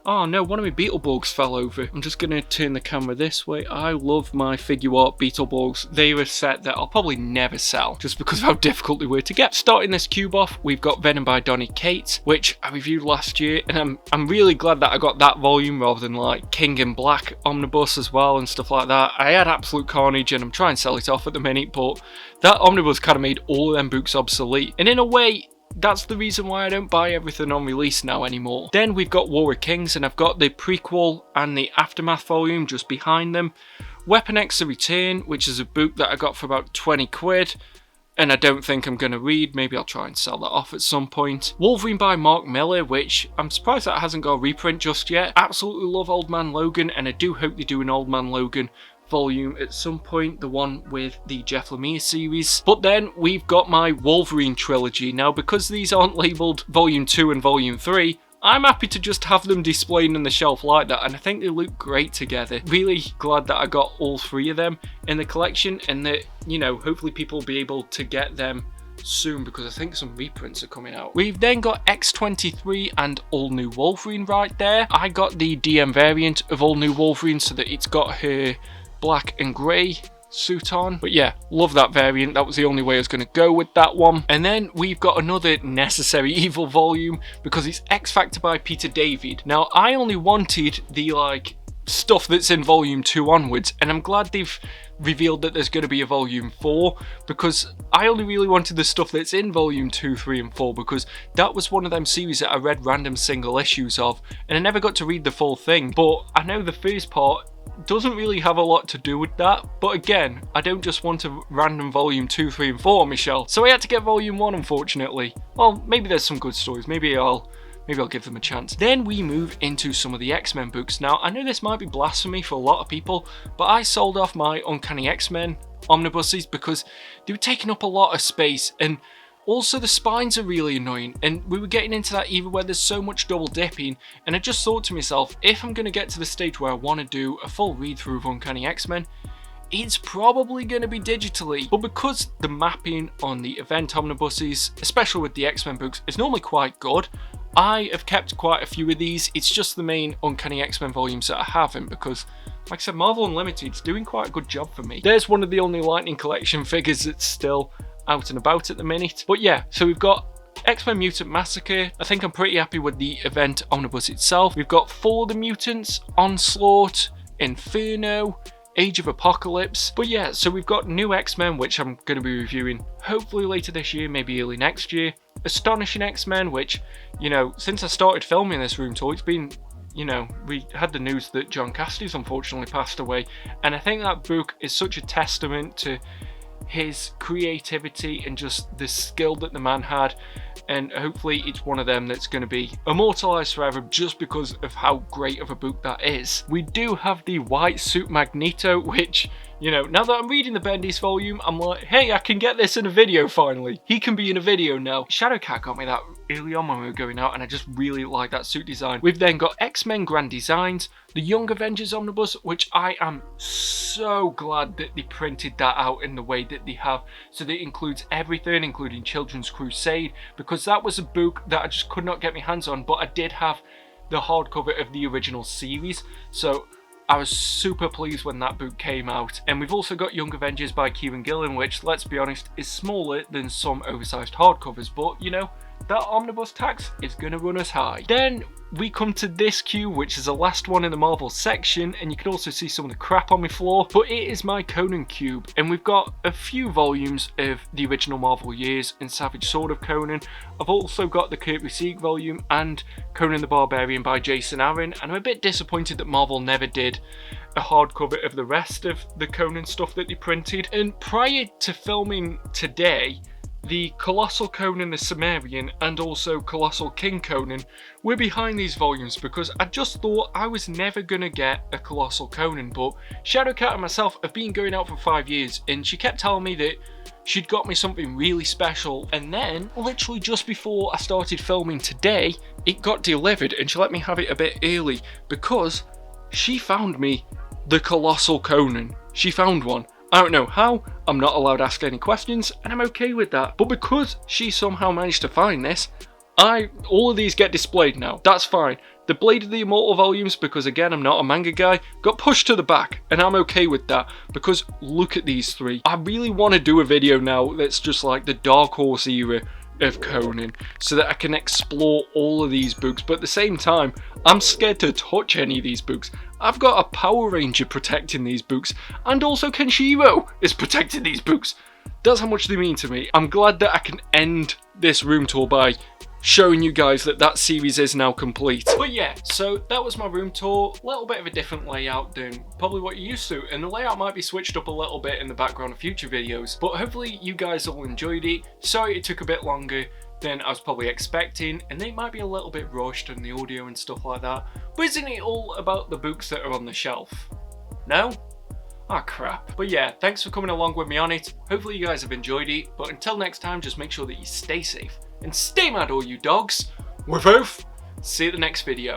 A: oh no, one of my Beetleborgs fell over. I'm just going to turn the camera this way. I love my figure art Beetleborgs. They were a set that I'll probably never sell just because of how difficult they were to get. Starting this cube off, we've got Venom by Donny Cates, which I reviewed last year, and I'm really glad that I got that volume rather than like King in Black Omnibus as well and stuff like that. I had Absolute Carnage and I'm trying to sell it off at the minute, but that Omnibus kind of made all of them books obsolete. And in a way, that's the reason why I don't buy everything on release now anymore. Then we've got War of Kings, and I've got the prequel and the Aftermath volume just behind them. Weapon X The Return, which is a book that I got for about 20 quid. And I don't think I'm going to read. Maybe I'll try and sell that off at some point. Wolverine by Mark Millar, which I'm surprised that hasn't got a reprint just yet. Absolutely love Old Man Logan, and I do hope they do an Old Man Logan volume at some point, the one with the Jeff Lemire series. But then we've got my Wolverine trilogy. Now, because these aren't labelled Volume 2 and Volume 3, I'm happy to just have them displayed on the shelf like that, and I think they look great together. Really glad that I got all three of them in the collection, and that, you know, hopefully people will be able to get them soon because I think some reprints are coming out. We've then got X-23 and All New Wolverine right there. I got the DM variant of All New Wolverine so that it's got her black and grey suit on, but yeah, love that variant. That was the only way I was going to go with that one. And then we've got another Necessary Evil volume because it's X Factor by Peter David. Now, I only wanted the like stuff that's in volume 2 onwards, and I'm glad they've revealed that there's going to be a volume 4, because I only really wanted the stuff that's in volume 2, 3 and 4, because that was one of them series that I read random single issues of, and I never got to read the full thing. But I know the first part doesn't really have a lot to do with that, but again, I don't just want a random volume 2, 3 and 4 on my shelf, so I had to get volume 1, unfortunately. Well, maybe there's some good stories, maybe I'll give them a chance. Then we move into some of the X-Men books. Now, I know this might be blasphemy for a lot of people, but I sold off my Uncanny X-Men omnibuses because they were taking up a lot of space, and also the spines are really annoying, and we were getting into that either where there's so much double dipping, and I just thought to myself, if I'm going to get to the stage where I want to do a full read through of Uncanny X-Men, it's probably going to be digitally. But because the mapping on the event omnibuses, especially with the X-Men books, is normally quite good, I have kept quite a few of these. It's just the main Uncanny X-Men volumes that I haven't, because like I said, Marvel Unlimited's doing quite a good job for me. There's one of the only Lightning Collection figures that's still out and about at the minute. But yeah, so we've got X-Men Mutant Massacre. I think I'm pretty happy with the event omnibus itself. We've got For the Mutants, Onslaught, Inferno, Age of Apocalypse. But yeah, so we've got new X-Men, which I'm going to be reviewing hopefully later this year, maybe early next year. Astonishing X-Men, which, you know, since I started filming this room tour, it's been, you know, we had the news that John Cassidy's unfortunately passed away, and I think that book is such a testament to his creativity and just the skill that the man had, and hopefully it's one of them that's going to be immortalized forever just because of how great of a book that is. We do have the White Suit Magneto, which, you know, now that I'm reading the Bendis volume, I'm like, hey, I can get this in a video finally. He can be in a video now. Shadowcat got me that early on when we were going out, and I just really like that suit design. We've then got X-Men Grand Designs, the Young Avengers Omnibus, which I am so glad that they printed that out in the way that they have, so that it includes everything, including Children's Crusade, because that was a book that I just could not get my hands on, but I did have the hardcover of the original series, so I was super pleased when that book came out. And we've also got Young Avengers by Kieran Gillen, which, let's be honest, is smaller than some oversized hardcovers, but, you know, that omnibus tax is going to run us high. Then we come to this queue, which is the last one in the Marvel section, and you can also see some of the crap on my floor, but it is my Conan cube, and we've got a few volumes of the original Marvel years and Savage Sword of Conan. I've also got the Kurt Busiek volume and Conan the Barbarian by Jason Aaron, and I'm a bit disappointed that Marvel never did a hardcover of the rest of the Conan stuff that they printed. And prior to filming today, the Colossal Conan the Cimmerian and also Colossal King Conan were behind these volumes because I just thought I was never going to get a Colossal Conan, but Shadowcat and myself have been going out for 5 years, and she kept telling me that she'd got me something really special, and then literally just before I started filming today, it got delivered and she let me have it a bit early because she found me the Colossal Conan. She found one. I don't know how, I'm not allowed to ask any questions, and I'm okay with that. But because she somehow managed to find this, all of these get displayed now. That's fine. The Blade of the Immortal volumes, because again I'm not a manga guy, got pushed to the back, and I'm okay with that because look at these three. I really want to do a video now that's just like the Dark Horse era of Conan, so that I can explore all of these books, but at the same time I'm scared to touch any of these books. I've got a Power Ranger protecting these books, and also Kenshiro is protecting these books. That's how much they mean to me. I'm glad that I can end this room tour by showing you guys that that series is now complete. But yeah, so that was my room tour. A little bit of a different layout than probably what you're used to, and the layout might be switched up a little bit in the background of future videos, but hopefully you guys all enjoyed it. Sorry it took a bit longer than I was probably expecting, and they might be a little bit rushed in the audio and stuff like that, but isn't it all about the books that are on the shelf? No? Ah, crap. But yeah, thanks for coming along with me on it. Hopefully you guys have enjoyed it, but until next time, just make sure that you stay safe and stay mad, all you dogs. We're both. See you at the next video.